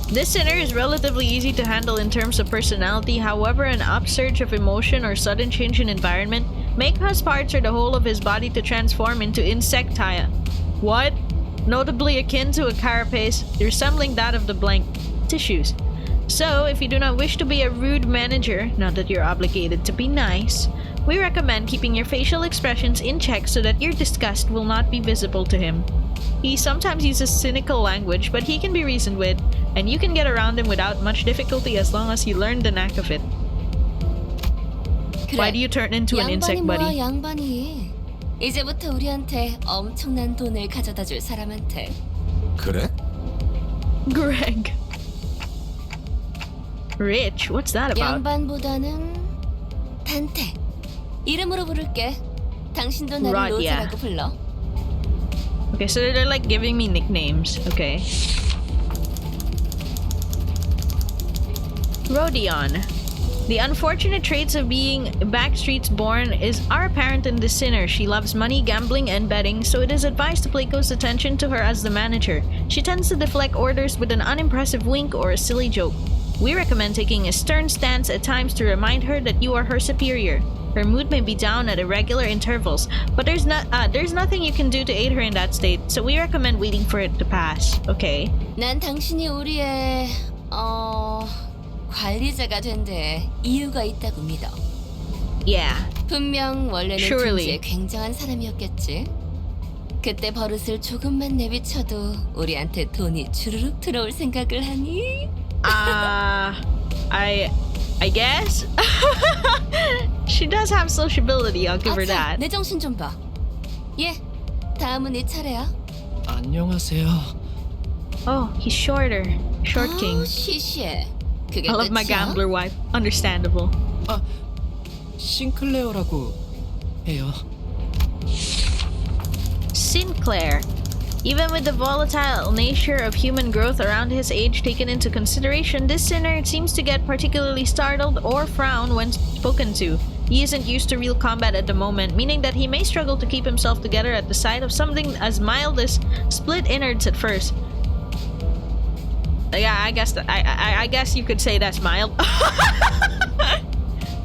This sinner is relatively easy to handle in terms of personality. However, an upsurge of emotion or sudden change in environment may cause parts or the whole of his body to transform into insectia. What? Notably akin to a carapace, resembling that of the blank tissues. So, if you do not wish to be a rude manager, not that you're obligated to be nice, we recommend keeping your facial expressions in check so that your disgust will not be visible to him. He sometimes uses cynical language, but he can be reasoned with, and you can get around him without much difficulty as long as you learn the knack of it. Why do you turn into an insect, buddy? 양반이 이제부터 우리한테 엄청난 돈을 가져다 줄 사람한테. 그래? Greg. Rich? What's that about? 양반보다는 단테. 이름으로 부를게. 당신도 나를 Right, 로즈라고 불러. Okay, so they're like giving me nicknames. Okay. Rodion. The unfortunate traits of being backstreets born are apparent in this sinner. She loves money, gambling, and betting, so it is advised to pay close attention to her as the manager. She tends to deflect orders with an unimpressive wink or a silly joke. We recommend taking a stern stance at times to remind her that you are her superior. Her mood may be down at irregular intervals, but there's nothing you can do to aid her in that state, so we recommend waiting for it to pass. Okay. 난 당신이 우리의 관리자가 된 데 이유가 있다고 믿어. Yeah. 분명 원래는 Surely. 둥지에 굉장한 사람이었겠지. 그때 버릇을 조금만 내비쳐도 우리한테 돈이 주르륵 들어올 생각을 하니? I guess. She does have sociability, I'll give her 아차, that. 내 정신 좀 봐. 예, 다음은 네 차례야. 안녕하세요. Oh, he's shorter. Short king. 시시해. 그게 I love my 끝이야? gambler wife. Understandable. 싱클레어라고 해요. Sinclair. Even with the volatile nature of human growth around his age taken into consideration, this sinner seems to get particularly startled or frown when spoken to. He isn't used to real combat at the moment, meaning that he may struggle to keep himself together at the sight of something as mild as split innards at first. Yeah, I guess you could say that's mild.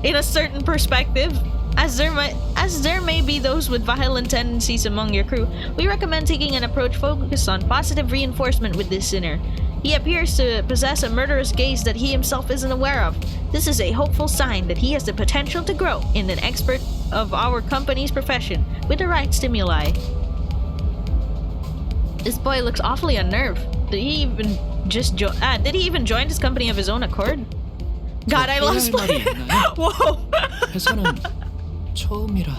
In a certain perspective. As there may be those with violent tendencies among your crew, we recommend taking an approach focused on positive reinforcement with this sinner. He appears to possess a murderous gaze that he himself isn't aware of. This is a hopeful sign that he has the potential to grow in an expert of our company's profession with the right stimuli. This boy looks awfully unnerved. Did he even join this company of his own accord? God, I lost play. Whoa. 회사는 처음이라.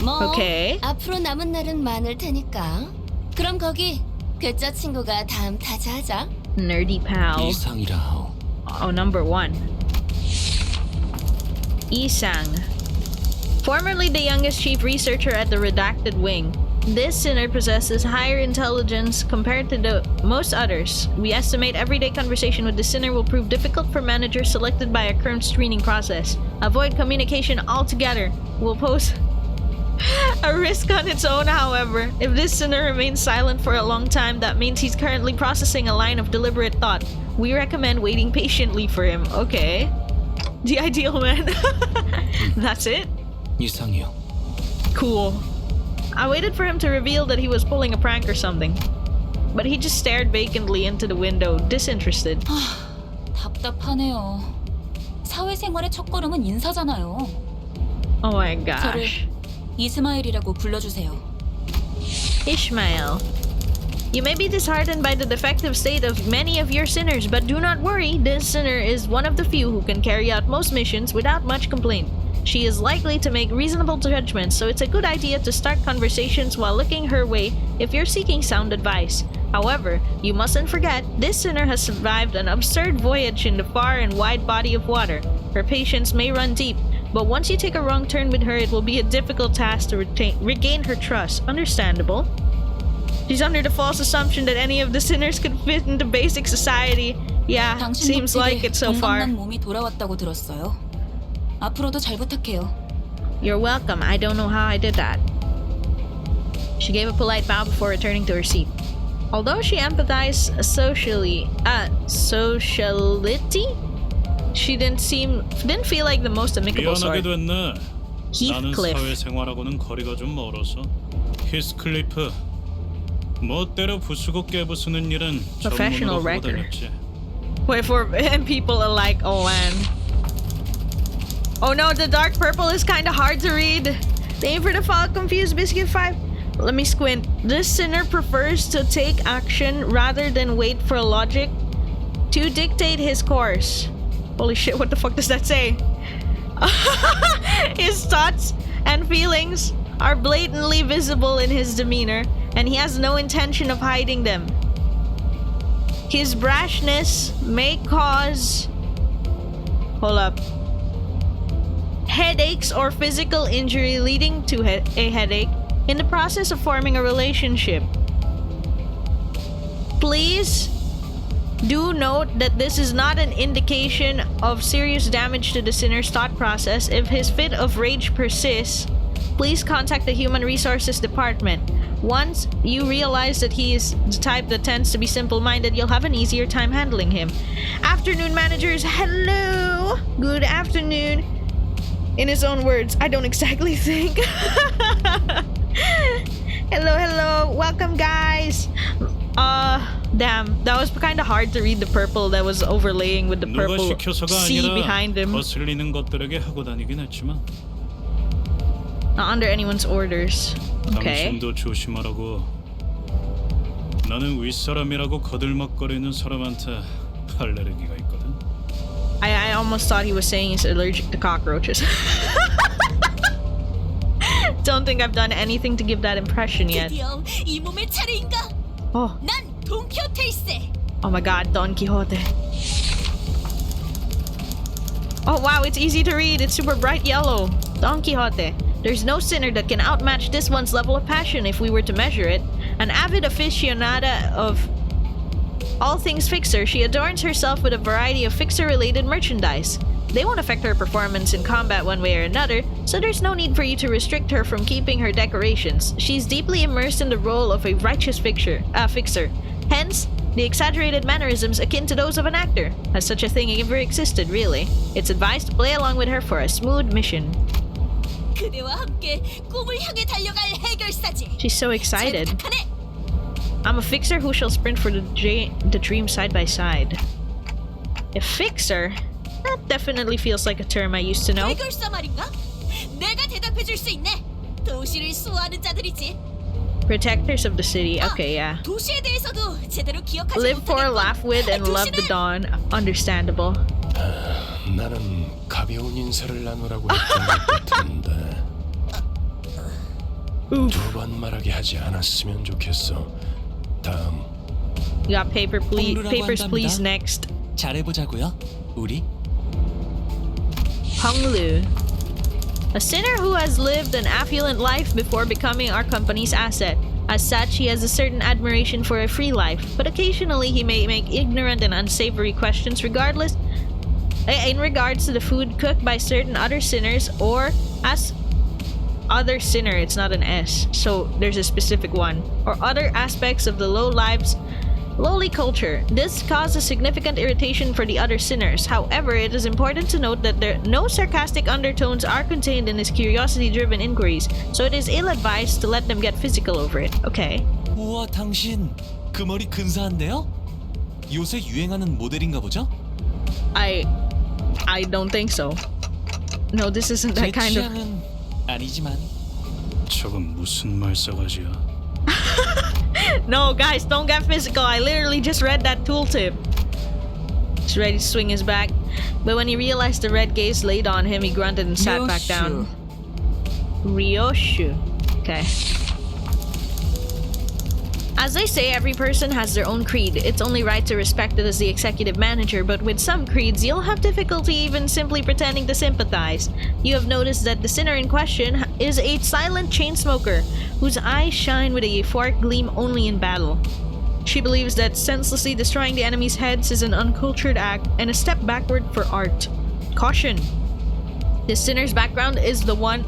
뭐 Okay. 앞으로 남은 날은 많을 테니까. 그럼 거기 괴짜 친구가 다음 타자하자. Nerdy pal. 이상이라. Oh, number 1. Isang. Formerly the youngest chief researcher at the Redacted Wing. This sinner possesses higher intelligence compared to most others. We estimate everyday conversation with the sinner will prove difficult for managers selected by a current screening process. Avoid communication altogether. Will pose a risk on its own, however. If this sinner remains silent for a long time, that means he's currently processing a line of deliberate thought. We recommend waiting patiently for him. Okay. The ideal man. That's it? 이상이요. Cool. I waited for him to reveal that he was pulling a prank or something. But he just stared vacantly into the window, disinterested. 답답하네요. 사회생활의 첫걸음은 인사잖아요. Oh my 저를 gosh. 이스마일이라고 불러주세요. Ishmael. You may be disheartened by the defective state of many of your sinners, but do not worry. This sinner is one of the few who can carry out most missions without much complaint. She is likely to make reasonable judgments, so it's a good idea to start conversations while looking her way if you're seeking sound advice. However, you mustn't forget, this sinner has survived an absurd voyage in the far and wide body of water. Her patience may run deep, but once you take a wrong turn with her, it will be a difficult task to regain her trust. Understandable. She's under the false assumption that any of the sinners could fit into basic society. Yeah, seems like it so far. 건강한 몸이 돌아왔다고 들었어요. 앞으로도 잘 부탁해요. You're welcome. I don't know how I did that. She gave a polite bow before returning to her seat. Although she empathized sociality, she didn't feel like the most amicable sort. 미안하게 됐네. 나는 Heathcliff. 사회생활하고는 거리가 좀 멀어서. 히스클리프. 멋대로 부수고 깨부수는 일은 Professional 전문으로 하고 wrecker. 다녔지. Wait for and people alike. Oh man. Oh no, the dark purple is kind of hard to read. Aim for the fall confused biscuit 5. Let me squint. This sinner prefers to take action rather than wait for logic to dictate his course. Holy shit, what the fuck does that say? His thoughts and feelings are blatantly visible in his demeanor, and he has no intention of hiding them. His brashness may cause... Hold up. Headaches or physical injury leading to a headache in the process of forming a relationship. Please do note that this is not an indication of serious damage to the sinner's thought process. If his fit of rage persists, please contact the Human Resources Department. Once you realize that he is the type that tends to be simple-minded, you'll have an easier time handling him. Afternoon managers, hello! Good afternoon. In his own words, I don't exactly think. Hello. Welcome, guys. Damn. That was kind of hard to read the purple that was overlaying with the 누가 purple 시켜서가 sea 아니라 behind him. 거슬리는 것들에게 하고 다니긴 했지만 Not under anyone's orders. Okay. 당신도 조심하라고. 나는 윗사람이라고 거들먹거리는 사람한테 알레르기가 있거든. I almost thought he was saying he's allergic to cockroaches. Don't think I've done anything to give that impression yet. 드디어 이 몸의 차례인가? Oh. 난 돈키호테일세. Oh my god, Don Quixote. Oh wow, it's easy to read. It's super bright yellow. Don Quixote. There's no sinner that can outmatch this one's level of passion if we were to measure it. An avid aficionada of all things Fixer, she adorns herself with a variety of Fixer-related merchandise. They won't affect her performance in combat one way or another, so there's no need for you to restrict her from keeping her decorations. She's deeply immersed in the role of a righteous fixer. Hence, the exaggerated mannerisms akin to those of an actor. Has such a thing ever existed, really? It's advised to play along with her for a smooth mission. 그대와 함께 꿈을 향해 달려갈 해결사지. She's so excited. 잘 부탁하네. I'm a fixer who shall sprint for the dream side by side. A fixer? That definitely feels like a term I used to know. 해결사 말인가? 내가 대답해줄 수 있네. 도시를 수호하는 자들이지. Protectors of the city. Okay, yeah. 도시에 대해서도 제대로 기억하지 Live for, laugh with, and love the dawn. Understandable. 나는 가벼운 인사를 나누라고 했던 것 같은데 두 번 말하게 하지 않았으면 좋겠어. 다음. You got papers, please. Next. 잘해보자고요, 우리. Honglu. A sinner who has lived an affluent life before becoming our company's asset. As such, he has a certain admiration for a free life, but occasionally he may make ignorant and unsavory questions in regards to the food cooked by certain other sinners, or as other sinner, it's not an S, so there's a specific one, or other aspects of the lowly culture. This causes significant irritation for the other sinners. However, it is important to note that no sarcastic undertones are contained in his curiosity-driven inquiries, so it is ill-advised to let them get physical over it. Okay. 우와, 당신 그 머리 근사한데요? 요새 유행하는 모델인가 보죠? I don't think so. No, this isn't that 제 kind of... 취향은 아니지만. 저건 무슨 말싸가지야? No, guys, don't get physical. I literally just read that tooltip. He's ready to swing his back, but when he realized the red gaze laid on him, he grunted and sat back down. Ryoshu. Okay. As they say, every person has their own creed. It's only right to respect it as the executive manager, but with some creeds, you'll have difficulty even simply pretending to sympathize. You have noticed that the sinner in question is a silent chain smoker, whose eyes shine with a euphoric gleam only in battle. She believes that senselessly destroying the enemy's heads is an uncultured act and a step backward for art. Caution! This sinner's background is one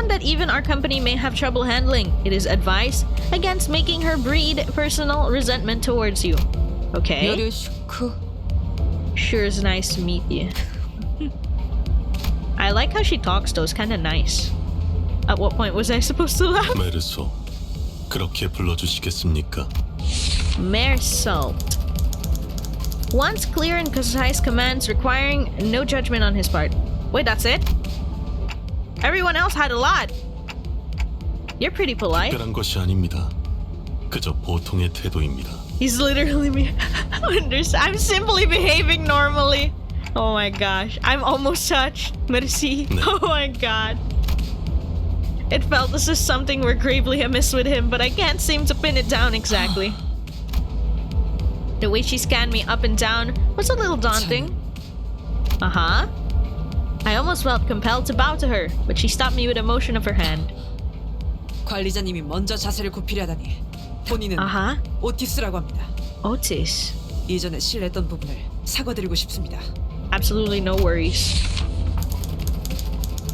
that even our company may have trouble handling. It is advice against making her breed personal resentment towards you. Okay? Sure is nice to meet you. I like how she talks though, it's kinda nice. At what point was I supposed to laugh? 메르소, 그렇게 불러주시겠습니까? Mersalt. Wants clear and concise commands requiring no judgment on his part. Wait, that's it? Everyone else had a lot. You're pretty polite. 특별한 것이 아닙니다. 그저 보통의 태도입니다. He's literally me. I'm simply behaving normally. Oh my gosh. I'm almost touched. Merci. Oh my god. It felt as if something were gravely amiss with him, but I can't seem to pin it down exactly. The way she scanned me up and down was a little daunting. Uh-huh. I almost felt compelled to bow to her, but she stopped me with a motion of her hand. 관리자님이 먼저 자세를 굽히려다니 본인은 오티스라고 합니다. Otis. 이전에 실례했던 부분을 사과드리고 싶습니다. Absolutely no worries.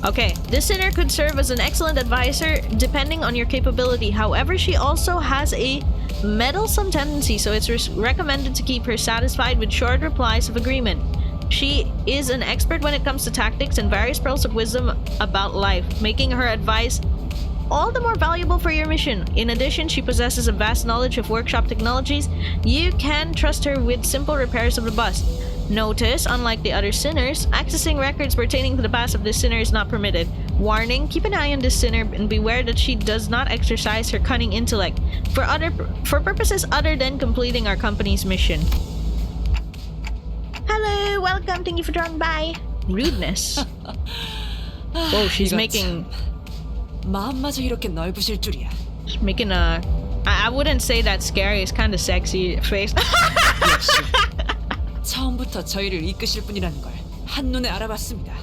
Okay, this sinner could serve as an excellent advisor depending on your capability. However, she also has a meddlesome tendency, so it's recommended to keep her satisfied with short replies of agreement. She is an expert when it comes to tactics and various pearls of wisdom about life, making her advice all the more valuable for your mission. In addition, she possesses a vast knowledge of workshop technologies. You can trust her with simple repairs of the bus. Notice, unlike the other sinners, accessing records pertaining to the past of this sinner is not permitted. Warning, keep an eye on this sinner and beware that she does not exercise her cunning intellect for purposes other than completing our company's mission. Hello, welcome, thank you for dropping by. Rudeness. Whoa, she's making... 마음마저 이렇게 넓으실 줄이야. She's making a... I wouldn't say that's scary, it's kind of sexy face. 역시 처음부터 저희를 이끄실 분이라는 걸 한눈에 알아봤습니다.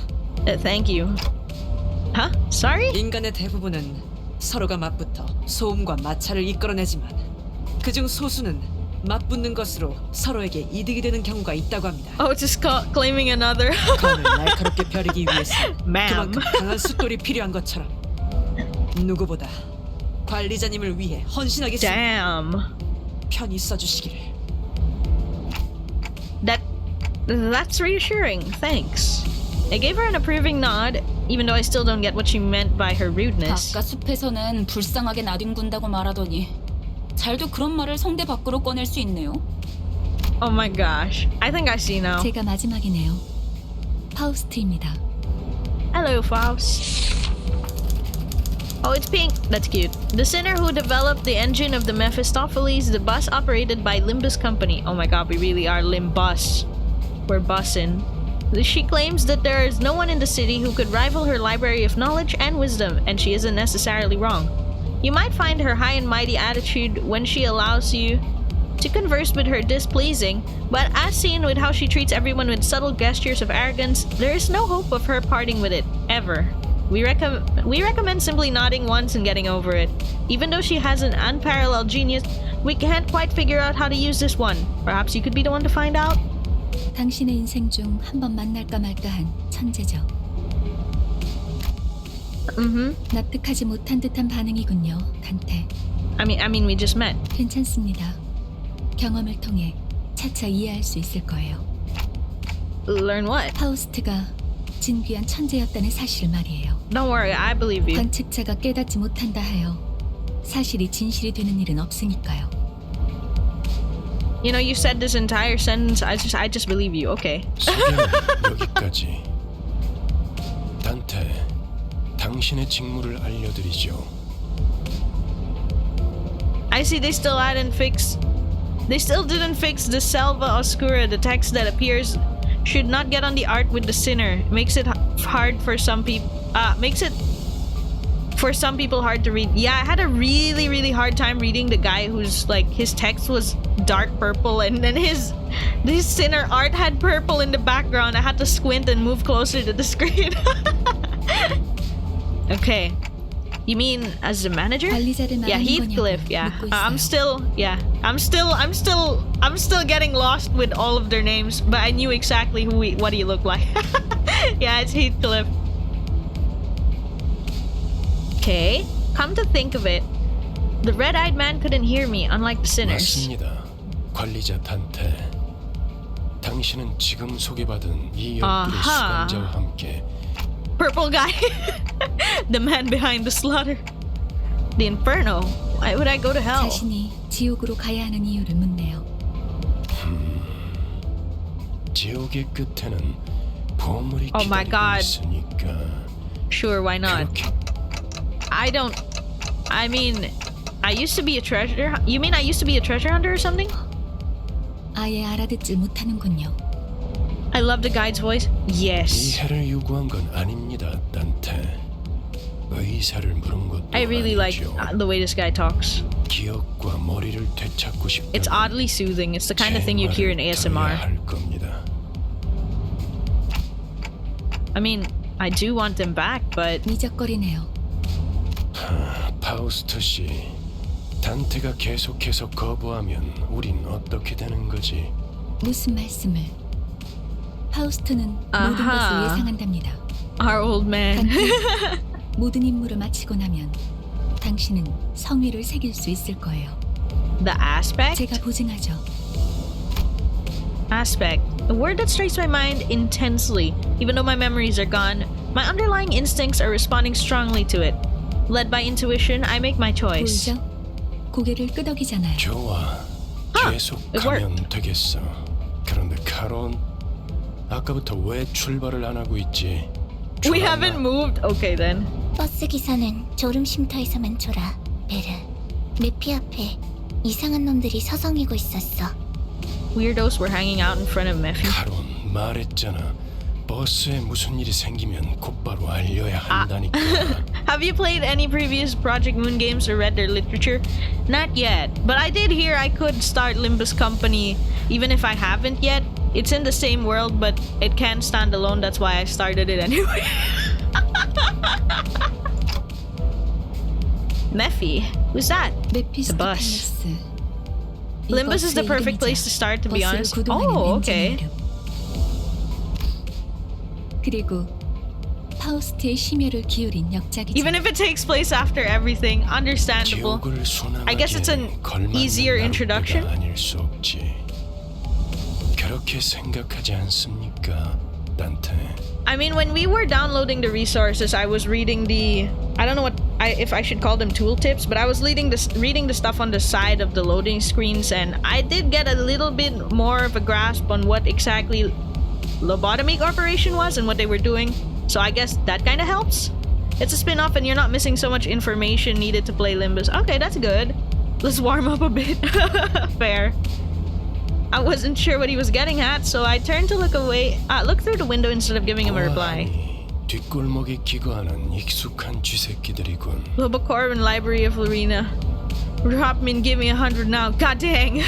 Thank you. Huh? Sorry? 인간의 대부분은 서로가 맞붙어 소음과 마찰을 이끌어내지만 그중 소수는 맞붙는 것으로 서로에게 이득이 되는 경우가 있다고 합니다. Oh, just claiming another. 건을 날카롭게 벼리기 위해서 Ma'am. 그만큼 강한 숫돌이 필요한 것처럼 누구보다 관리자님을 위해 헌신하겠습니다. Damn. 편히 써주시기를. That's reassuring. Thanks. I gave her an approving nod, even though I still don't get what she meant by her rudeness. 바깥 숲에서는 불쌍하게 나뒹군다고 말하더니 잘도 그런 말을 성대 밖으로 꺼낼 수 있네요. Oh my gosh. I think I see now. 제가 마지막이네요. 파우스트입니다. Hello, Faust. Oh, it's pink. That's cute. The sinner who developed the engine of the Mephistopheles, the bus operated by Limbus Company. Oh my god, we really are Limbus. We're bussin'. She claims that there is no one in the city who could rival her library of knowledge and wisdom, and she isn't necessarily wrong. You might find her high and mighty attitude when she allows you to converse with her displeasing, but as seen with how she treats everyone with subtle gestures of arrogance, there is no hope of her parting with it, ever. We recommend simply nodding once and getting over it. Even though she has an unparalleled genius, we can't quite figure out how to use this one. Perhaps you could be the one to find out? 당신의 인생 중 한 번 만날까 말까한 천재죠. 납득하지 못한 듯한 반응이군요, 단테. I mean, we just met. 괜찮습니다. 경험을 통해 차차 이해할 수 있을 거예요. Learn what? 파우스트가 진귀한 천재였다는 사실 말이에요. Don't worry, I believe you. 관측자가 깨닫지 못한다 하여 사실이 진실이 되는 일은 없으니까요. You know, you said this entire sentence. I just believe you. Okay. 소개는 여기까지. 단테, 당신의 직무를 알려드리죠. I see they still didn't fix the Selva Oscura, the text that appears should not get on the art with the sinner. Makes it hard for some people. For some people hard to read. Yeah, I had a really hard time reading the guy who's like his text was dark purple and then his sinner art had purple in the background. I had to squint and move closer to the screen. Okay. You mean as the manager? Yeah, Heathcliff. Yeah, I'm still getting lost with all of their names, but I knew exactly what he looked like. Yeah, it's Heathcliff. Okay, come to think of it, the red-eyed man couldn't hear me, unlike the sinners. 맞습니다. 관리자 단테. 당신은 지금 소개받은 이 연구의 수감자와 함께 Purple guy. The man behind the slaughter. The Inferno. Why would I go to hell? 자신이 지옥으로 가야 하는 이유를 묻네요. 지옥의 끝에는 보물이 Oh my 기다리고 God. 있으니까. Sure, why not? I mean, I used to be a treasure. You mean I used to be a treasure hunter or something? 아예 알아듣질 못하는군요. I love the guide's voice. Yes. 이해를 요구한 건 아닙니다, 단테. 의사를 물은 것도 I really like 아니죠. the way this guy talks. 기억과 머리를 되찾고 싶다면 It's oddly soothing. It's the kind of thing you'd hear in ASMR. 할 겁니다. I mean, I do want them back, but 미적거리네요. 파우스트 씨, 단테가 계속해서 거부하면 우린 어떻게 되는 거지? 무슨 말씀을? 파우스트는 모든 것을 예상한답니다. our old man. 모든 임무를 마치고 나면 당신은 성위를 새길 수 있을 거예요. The aspect? 제가 보증하죠. Aspect. A word that strikes my mind intensely. Even though my memories are gone, my underlying instincts are responding strongly to it. Led by intuition, I make my choice. 보이죠? 고개를 끄덕이잖아요. 좋아. 계속 it 가면 되겠어. 그런데 카론, 아까부터 왜 출발을 안 하고 있지? We haven't moved? Okay then. 버스 기사는 졸음 쉼터에서만 졸아. 베르. 메피 앞에 이상한 놈들이 서성이고 있었어. Weirdos were hanging out in front of Mephi. 카론, 말했잖아. 버스에 무슨 일이 생기면 곧바로 알려야 한다니까. Have you played any previous Project Moon games or read their literature? Not yet, but I did hear I could start Limbus Company even if I haven't yet. It's in the same world, but it can't stand alone. That's why I started it anyway. Mephi? Who's that? 메피스토 The bus. Limbus is the perfect place to start, to be honest. Oh, okay. 그리고 파우스트의 심혈을 기울인 역작이죠. Even if it takes place after everything, understandable. I guess it's an easier introduction. 아닐 수 없지. 그렇게 생각하지 않습니까, Dante? I mean, when we were downloading the resources, I was reading the... I don't know if I should call them tooltips, but I was reading the stuff on the side of the loading screens, and I did get a little bit more of a grasp on what exactly lobotomy operation was and what they were doing. So I guess that kind of helps. It's a spin-off and you're not missing so much information needed to play Limbus. Okay, that's good. Let's warm up a bit. Fair. I wasn't sure what he was getting at, so I turned to look through the window instead of giving him a reply. 뒷골목에 기거하는 익숙한 쥐새끼들이군. Lobocorp and Library of Lorena. Drop me and give me 100 now. God dang.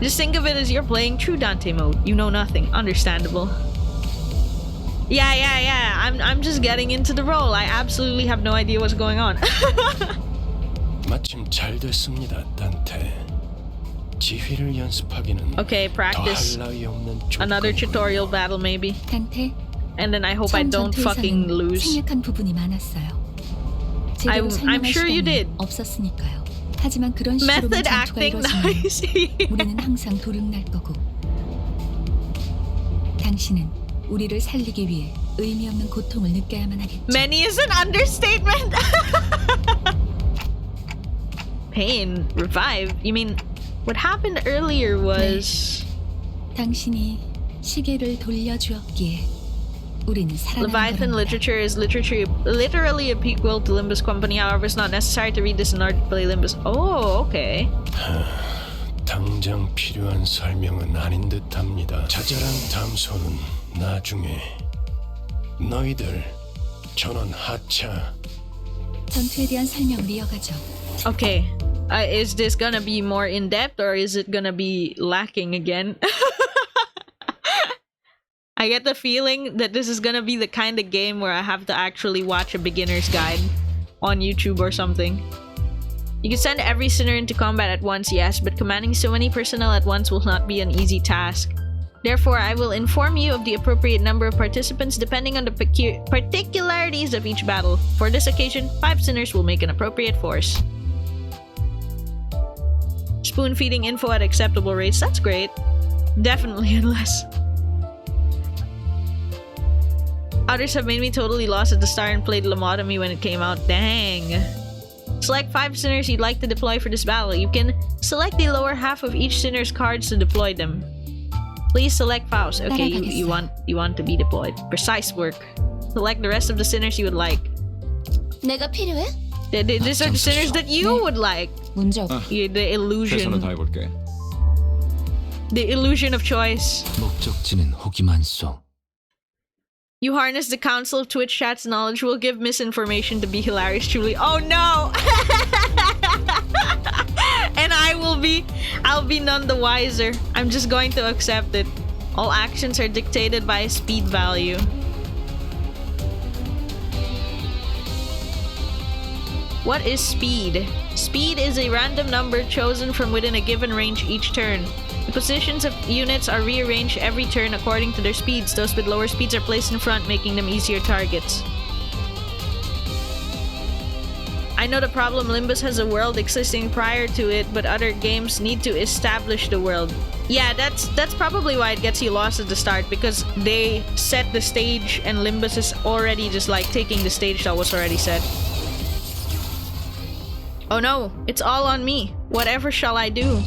Just think of it as you're playing true Dante mode. You know nothing. Understandable. Yeah. I'm just getting into the role. I absolutely have no idea what's going on. 마침 잘 됐습니다, Dante. 지휘를 연습하기는 Okay, practice. 더 할 나위 없는 Another tutorial battle maybe. 단테. And then I hope I don't fucking lose. 생략한 부분이 많았어요. 제대로 I'm sure you did. 없었으니까요. 하지만 그런 식으로만 Method 전투가 acting, 이루어지면 nice. 우리는 항상 도륙날 거고 당신은 우리를 살리기 위해 의미 없는 고통을 느껴야만 하겠죠. Many is an understatement. Pain, revive. You mean what happened earlier was 당신이 시계를 돌려주었기에 우리는 살아나는 Leviathan 거랍니다. literature is literally a prequel to Limbus Company. However, it's not necessary to read this in order to play Limbus. Oh, okay. 당장 필요한 설명은 아닌 듯합니다. 자잘한 담소는 나중에. 너희들 전원 하차. 전투에 대한 설명을 이어가죠. Okay. Is this gonna be more in-depth or is it gonna be lacking again? I get the feeling that this is gonna be the kind of game where I have to actually watch a beginner's guide on YouTube or something. You can send every sinner into combat at once, yes, but commanding so many personnel at once will not be an easy task. Therefore, I will inform you of the appropriate number of participants depending on the particularities of each battle. For this occasion, 5 sinners will make an appropriate force. Spoon feeding info at acceptable rates, that's great. Definitely unless... Others have made me totally lost at the start and played Lobotomy when it came out. Dang. Select 5 sinners you'd like to deploy for this battle. You can select the lower half of each sinner's cards to deploy them. Please select Faust. Okay, you want to be deployed. Precise work. Select the rest of the sinners you would like. 내가 필요해? These are the sinners that you would like. 문제 없어. The illusion. 최선을 다해볼게. The illusion of choice. 목적지는 호기만소. You harness the Council of Twitch Chat's knowledge will give misinformation to be hilarious truly. Oh no! And I'll be none the wiser. I'm just going to accept it. All actions are dictated by a speed value. What is speed? Speed is a random number chosen from within a given range each turn. The positions of units are rearranged every turn according to their speeds. Those with lower speeds are placed in front, making them easier targets. I know the problem, Limbus has a world existing prior to it, but other games need to establish the world. Yeah, that's probably why it gets you lost at the start, because they set the stage and Limbus is already just like taking the stage that was already set. Oh no, it's all on me. Whatever shall I do?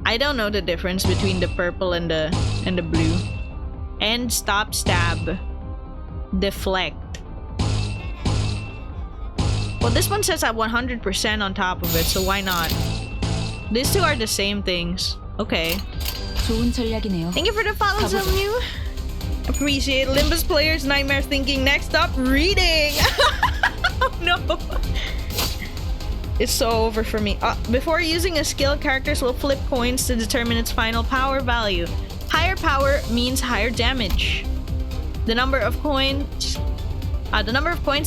I don't know the difference between the purple and the blue. End, stop, stab, deflect. Well, this one says at 100% on top of it, so why not? These two are the same things. Okay. 좋은 전략이네요. Thank you for the follow, Zomnu. Appreciate Limbus players' nightmare thinking. Next up, reading. Oh no. It's so over for me. Before using a skill, characters will flip coins to determine its final power value. Higher power means higher damage. The number of coins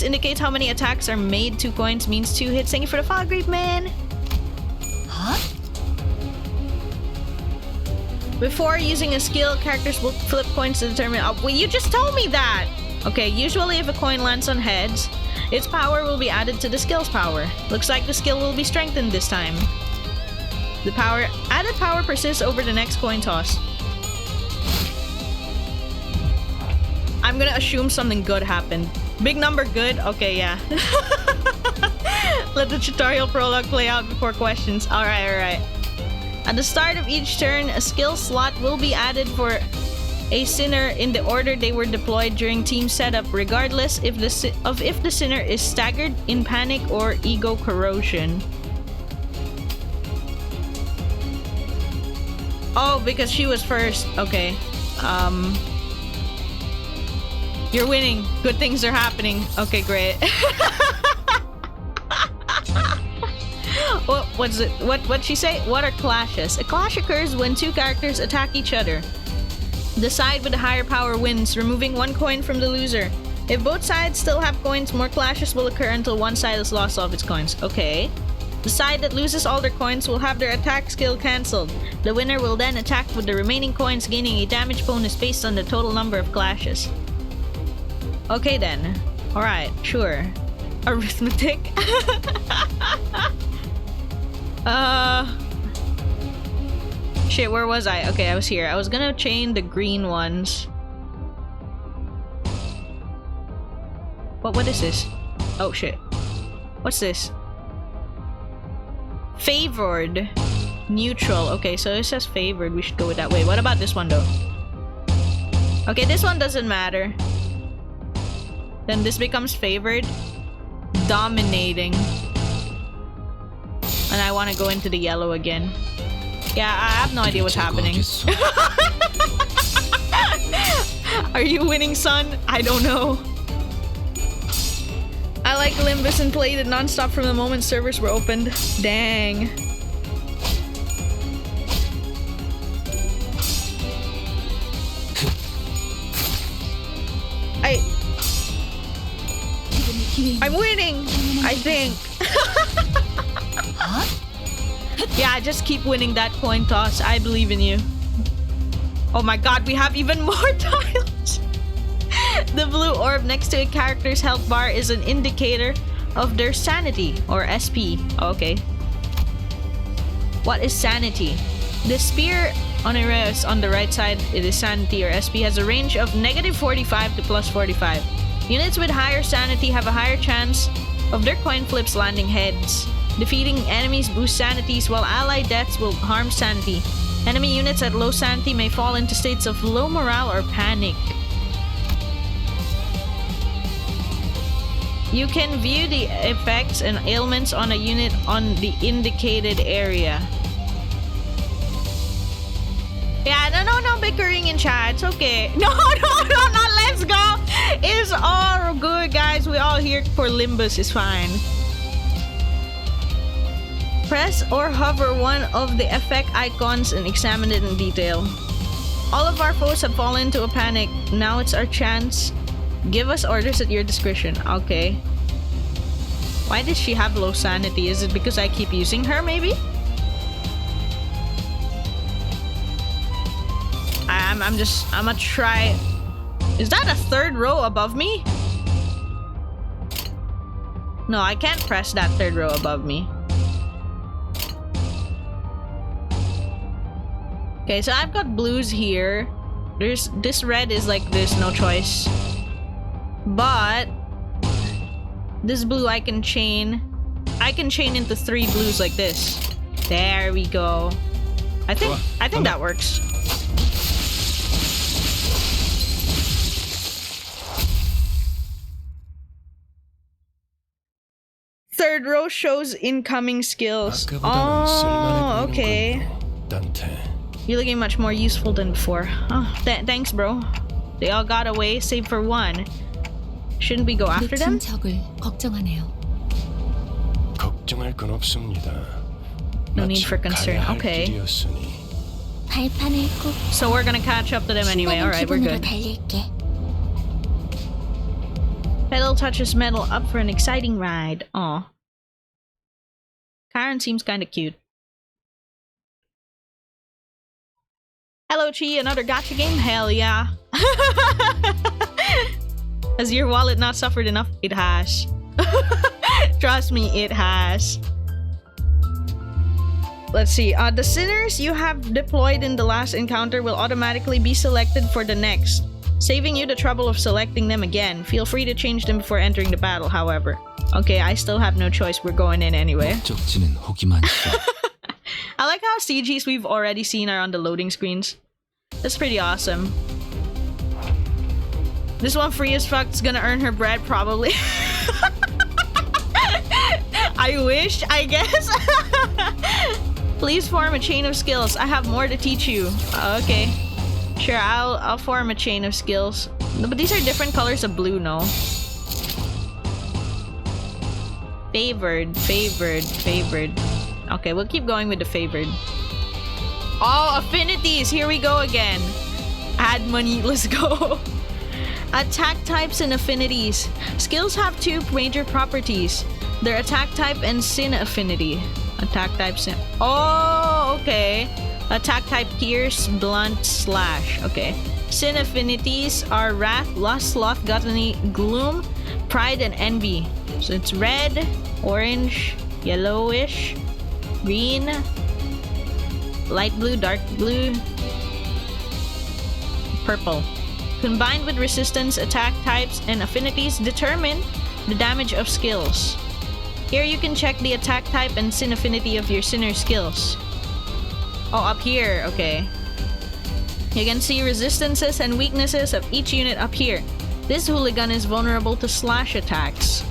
indicates how many attacks are made. 2 coins means 2 hits. Thank you for the follow, great man. Huh? Before using a skill, characters will flip coins to determine... Oh, well, you just told me that! Okay, usually if a coin lands on heads, its power will be added to the skill's power. Looks like the skill will be strengthened this time. The added power persists over the next coin toss. I'm gonna assume something good happened. Big number good? Okay, yeah. Let the tutorial prologue play out before questions. Alright. At the start of each turn, a skill slot will be added for a sinner in the order they were deployed during team setup, regardless if the sinner is staggered, in panic, or ego corrosion. Oh, because she was first. Okay. You're winning. Good things are happening. Okay, great. What's it? What'd she say? What are clashes? A clash occurs when 2 characters attack each other. The side with the higher power wins, removing 1 coin from the loser. If both sides still have coins, more clashes will occur until one side has lost all of its coins. Okay. The side that loses all their coins will have their attack skill cancelled. The winner will then attack with the remaining coins, gaining a damage bonus based on the total number of clashes. Okay then. Alright, sure. Arithmetic? Shit, where was I? Okay, I was here. I was gonna chain the green ones. What is this? Oh shit. What's this? Favored. Neutral. Okay, so it says favored. We should go with that way. What about this one though? Okay, this one doesn't matter. Then this becomes favored. Dominating. And I want to go into the yellow again. Yeah, I have no idea what's happening. Are you winning, son? I don't know. I like Limbus and played it non-stop from the moment servers were opened. Dang. I'm winning, I think. Huh? Yeah, just keep winning that coin toss. I believe in you. Oh my god, we have even more tiles. The blue orb next to a character's health bar is an indicator of their sanity, or SP. Okay. What is sanity? The spear on a race on the right side, it is sanity, or SP, has a range of -45 to +45. Units with higher sanity have a higher chance of their coin flips landing heads. Defeating enemies boosts sanities, while allied deaths will harm sanity. Enemy units at low sanity may fall into states of low morale or panic. You can view the effects and ailments on a unit on the indicated area. Yeah, no bickering in chat. It's okay. No, not let's go. It's all good, guys. We're all here for Limbus. It's fine. Press or hover one of the effect icons and examine it in detail. All of our foes have fallen into a panic. Now it's our chance. Give us orders at your discretion. Okay. Why does she have low sanity? Is it because I keep using her, maybe? I'm gonna try. Is that a third row above me? No, I can't press that third row above me. Okay, so I've got blues here. This red is like this, no choice. But this blue I can chain into 3 blues like this. There we go. I think that works. Third row shows incoming skills. Oh, okay. Dante. You're looking much more useful than before. Oh, thanks, bro. They all got away, save for one. Shouldn't we go after them? 적을 걱정하네요. 걱정할 건 없습니다. No need for concern. Okay. 발판을 꼭 So we're gonna catch up to them anyway. 신나는 Alright, we're 기분으로 good. 달릴게. Pedal touches metal up for an exciting ride. Aw. Karen seems kinda cute. Hello, Chi, another gacha game? Hell yeah. Has your wallet not suffered enough? It has. Trust me, it has. Let's see. The sinners you have deployed in the last encounter will automatically be selected for the next, saving you the trouble of selecting them again. Feel free to change them before entering the battle, however. Okay, I still have no choice. We're going in anyway. 목적지는 호기만 있어. I like how CGs we've already seen are on the loading screens. That's pretty awesome. This one free as fuck is gonna earn her bread, probably. I wish, I guess. Please form a chain of skills. I have more to teach you. Okay. Sure, I'll form a chain of skills. No, but these are different colors of blue, no? Favored, favored, favored. Okay, we'll keep going with the favored. Oh, affinities! Here we go again. Add money, let's go. Attack types and affinities. Skills have two major properties. Their attack type and sin affinity. Attack type sin. Oh, okay. Attack type pierce, blunt, slash. Okay. Sin affinities are wrath, lust, sloth, gluttony, gloom, pride, and envy. So it's red, orange, yellowish, green, light blue, dark blue, purple. Combined with resistance, attack types, and affinities determine the damage of skills. Here you can check the attack type and sin affinity of your sinner skills. Oh, up here, okay. You can see resistances and weaknesses of each unit up here. This hooligan is vulnerable to slash attacks.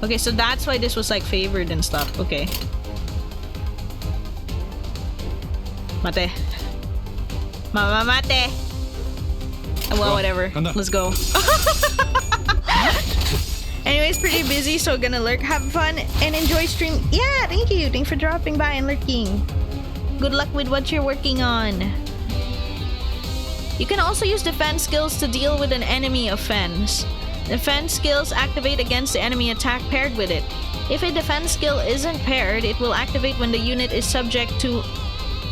Okay, so that's why this was like favored and stuff. Okay. Mate. Mate. Well, whatever. Let's go. Anyways, pretty busy, so gonna lurk. Have fun and enjoy stream. Yeah, thank you. Thanks for dropping by and lurking. Good luck with what you're working on. You can also use defense skills to deal with an enemy offense. Defense skills activate against the enemy attack paired with it. If a defense skill isn't paired, it will activate when the unit is subject to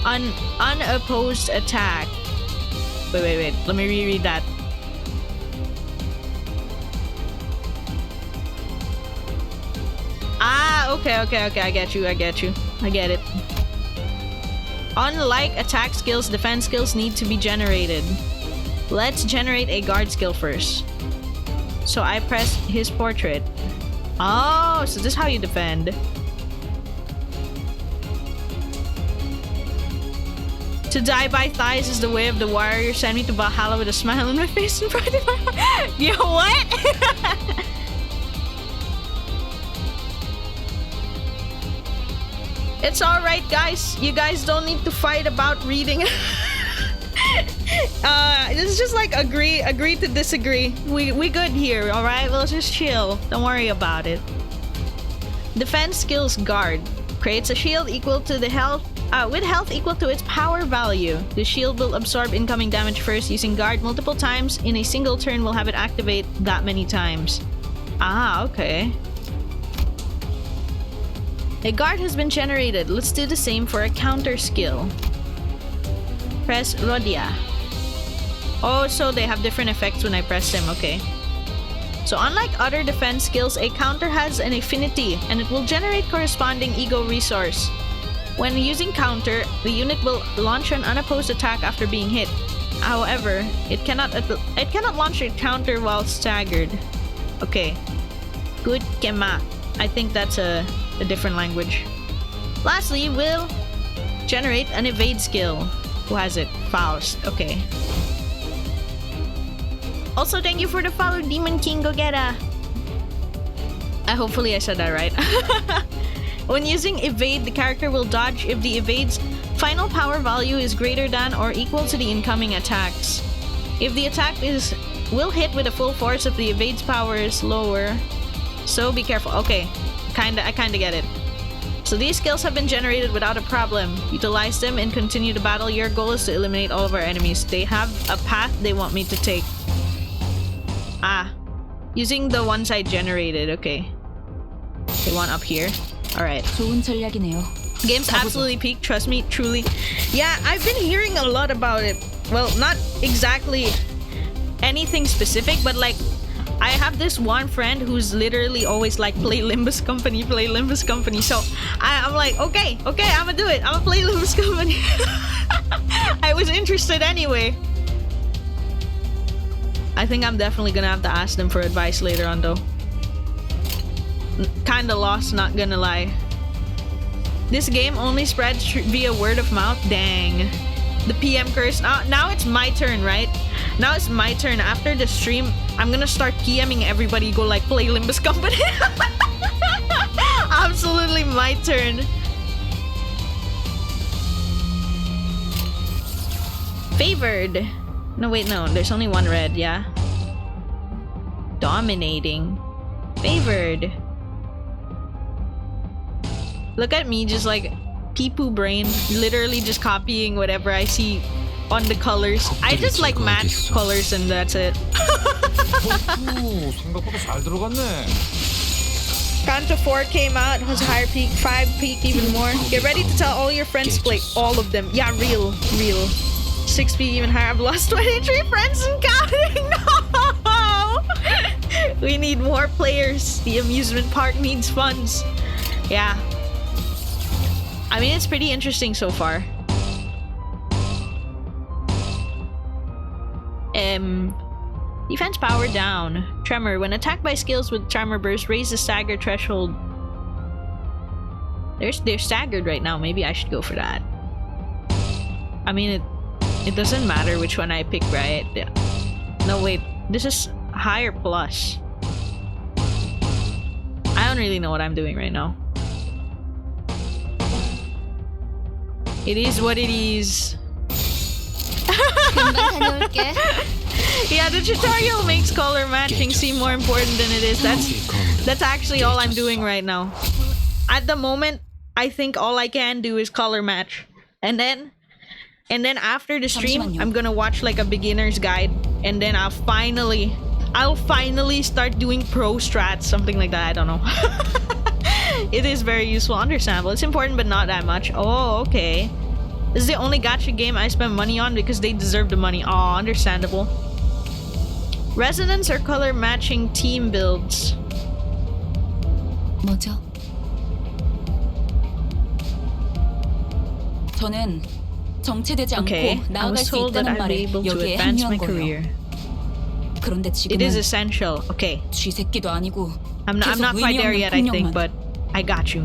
an unopposed attack. Wait. Let me reread that. Ah, okay. I get you. I get it. Unlike attack skills, defense skills need to be generated. Let's generate a guard skill first. So I press his portrait. Oh, so this is how you defend. To die by thighs is the way of the warrior. Send me to Valhalla with a smile on my face and pride in my heart. Yo, what? It's alright, guys. You guys don't need to fight about reading. It's just like agree to disagree. We good here, alright? We'll just chill. Don't worry about it. Defense skills guard. Creates a shield equal to the health with health equal to its power value. The shield will absorb incoming damage first. Using guard multiple times in a single turn will have it activate that many times. Ah, okay. A guard has been generated. Let's do the same for a counter skill. Press Rodia. Oh, so they have different effects when I press them. Okay. So unlike other defense skills, a counter has an affinity and it will generate corresponding E.G.O resource. When using counter, the unit will launch an unopposed attack after being hit. However, it cannot launch a counter while staggered. Okay. Good Kema. I think that's a different language. Lastly, we'll generate an evade skill. Who has it? Faust. Okay. Also, thank you for the follow, Demon King Gogeta. Hopefully I said that right. When using evade, the character will dodge if the evade's final power value is greater than or equal to the incoming attacks. If the attack will hit with the full force if the evade's power is lower. So be careful. Okay. I kinda get it. So these skills have been generated without a problem. Utilize them and continue to battle. Your goal is to eliminate all of our enemies. They have a path they want me to take. Ah. Using the ones I generated. Okay. They want up here. Alright. 좋은 전략이네요. Game's absolutely peak, trust me, truly. Yeah, I've been hearing a lot about it. Well, not exactly anything specific, but like, I have this one friend who's literally always like, play Limbus Company, play Limbus Company. So I'm like, okay, I'ma do it. I'ma play Limbus Company. I was interested anyway. I think I'm definitely gonna have to ask them for advice later on though. Kinda lost, not gonna lie. This game only spreads via word of mouth. Dang. The PM curse. Now it's my turn, right? Now it's my turn. After the stream, I'm gonna start PMing everybody. Go like, play Limbus Company. Absolutely my turn. Favored. No, wait, no. There's only one red, yeah. Dominating. Favored. Look at me, just like pee-poo brain, literally just copying whatever I see on the colors. I just like match colors and that's it. 생각보다 잘 들어갔네. Kanto 4 came out, has a higher peak, 5 peak even more. Get ready to tell all your friends to play all of them. Yeah, real. 6 peak even higher. I've lost 23 friends and counting. No! We need more players. The amusement park needs funds. Yeah. I mean, it's pretty interesting so far. Defense power down. Tremor. When attacked by skills with Tremor Burst, raise the stagger threshold. They're staggered right now. Maybe I should go for that. I mean, it doesn't matter which one I pick, right? Yeah. No, wait. This is higher plus. I don't really know what I'm doing right now. It is what it is. Yeah, the tutorial makes color matching seem more important than it is. That's actually all I'm doing right now. At the moment, I think all I can do is color match. And then after the stream, I'm gonna watch like a beginner's guide, and then I'll finally start doing pro strats, something like that. I don't know. It is very useful, understandable. It's important, but not that much. Oh, okay. This is the only gacha game I spend money on because they deserve the money. Aw, understandable. Resonance or color matching team builds? 뭐죠? 저는 정체되지 Okay, 않고 I 나아갈 was 수 told that 있다는 I'd be 말에 able to 여기에 advance my 합류한 거예요. career. 그런데 It is 지금은 essential. Okay. 쥐새끼도 아니고 I'm 계속 not quite 의미 there 없는 yet, I think, 폭력만. but I got you.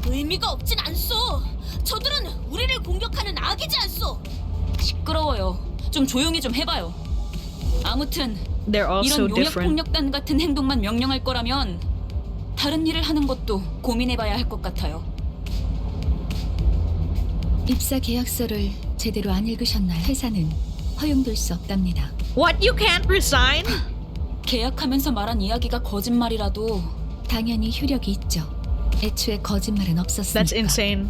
의미가 없진 않소. 저들은 우리를 공격하는 악이지 않소. 시끄러워요. 좀 조용히 좀 해봐요. 아무튼 They're all so 이런 용역 different. 폭력단 같은 행동만 명령할 거라면 다른 일을 하는 것도 고민해봐야 할 것 같아요. 입사 계약서를 제대로 안 읽으셨나요? 회사는 허용될 수 없답니다. What? You can't resign? 계약하면서 말한 이야기가 거짓말이라도 당연히 효력이 있죠. 애초에 거짓말은 없었으니까. That's insane.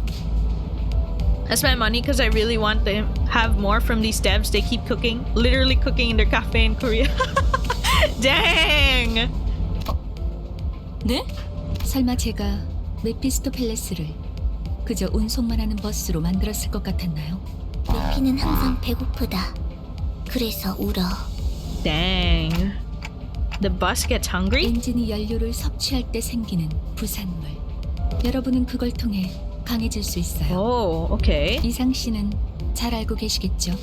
I spent money because I really want to have more from these devs. They keep cooking, literally cooking in their cafe in Korea. Dang! 네? 설마 제가 메피스토 팰레스를 그저 운송만 하는 버스로 만들었을 것 같았나요? 메피는 항상 배고프다. 그래서 울어. Dang. The bus gets hungry? 엔진이 연료를 섭취할 때 생기는 부산물. 여러분은 그걸 통해 강해질 수 있어요. Oh, okay. 이상 씨는 잘 알고 계시겠죠?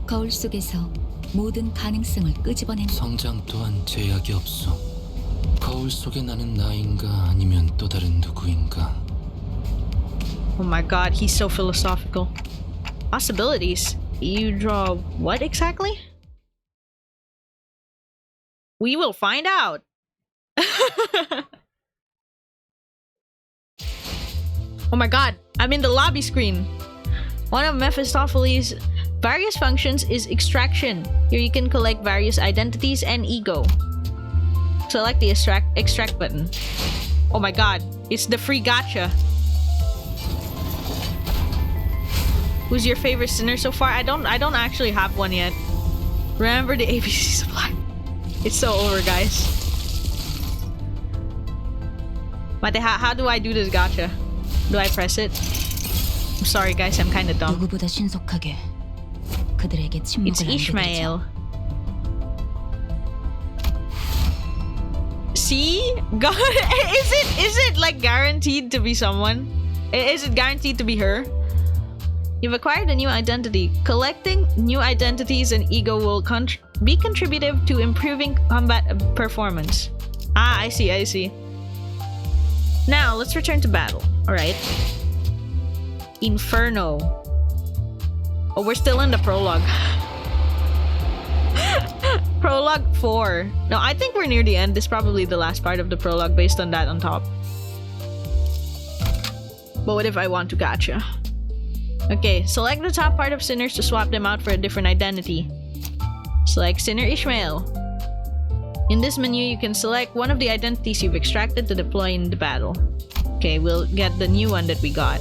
거울 속에서 모든 가능성을 끄집어낸 성장 또한 제약이 없어. 거울 속에 나는 나인가 아니면 또 다른 누구인가. Oh my god, he's so philosophical. Possibilities. You draw what exactly? We will find out. Oh my god, I'm in the lobby screen. One of Mephistopheles' various functions is extraction. Here you can collect various identities and E.G.O. Select the extract button. Oh my god, it's the free gacha. Who's your favorite sinner so far? I don't actually have one yet. Remember the ABC supply. It's so over, guys. But how do I do this gacha? Do I press it? I'm sorry guys, I'm kinda dumb. 누구보다 신속하게 그들에게 침묵을 It's Ishmael. See? God, is it like guaranteed to be someone? Is it guaranteed to be her? You've acquired a new identity. Collecting new identities and E.G.O will be contributive to improving combat performance. Ah, I see. Now, let's return to battle. Alright. Inferno. Oh, we're still in the prologue. Prologue 4. No, I think we're near the end. This is probably the last part of the prologue based on that on top. But what if I want to gacha? Okay, select the top part of sinners to swap them out for a different identity. Select Sinner Ishmael. In this menu, you can select one of the identities you've extracted to deploy in the battle. Okay, we'll get the new one that we got.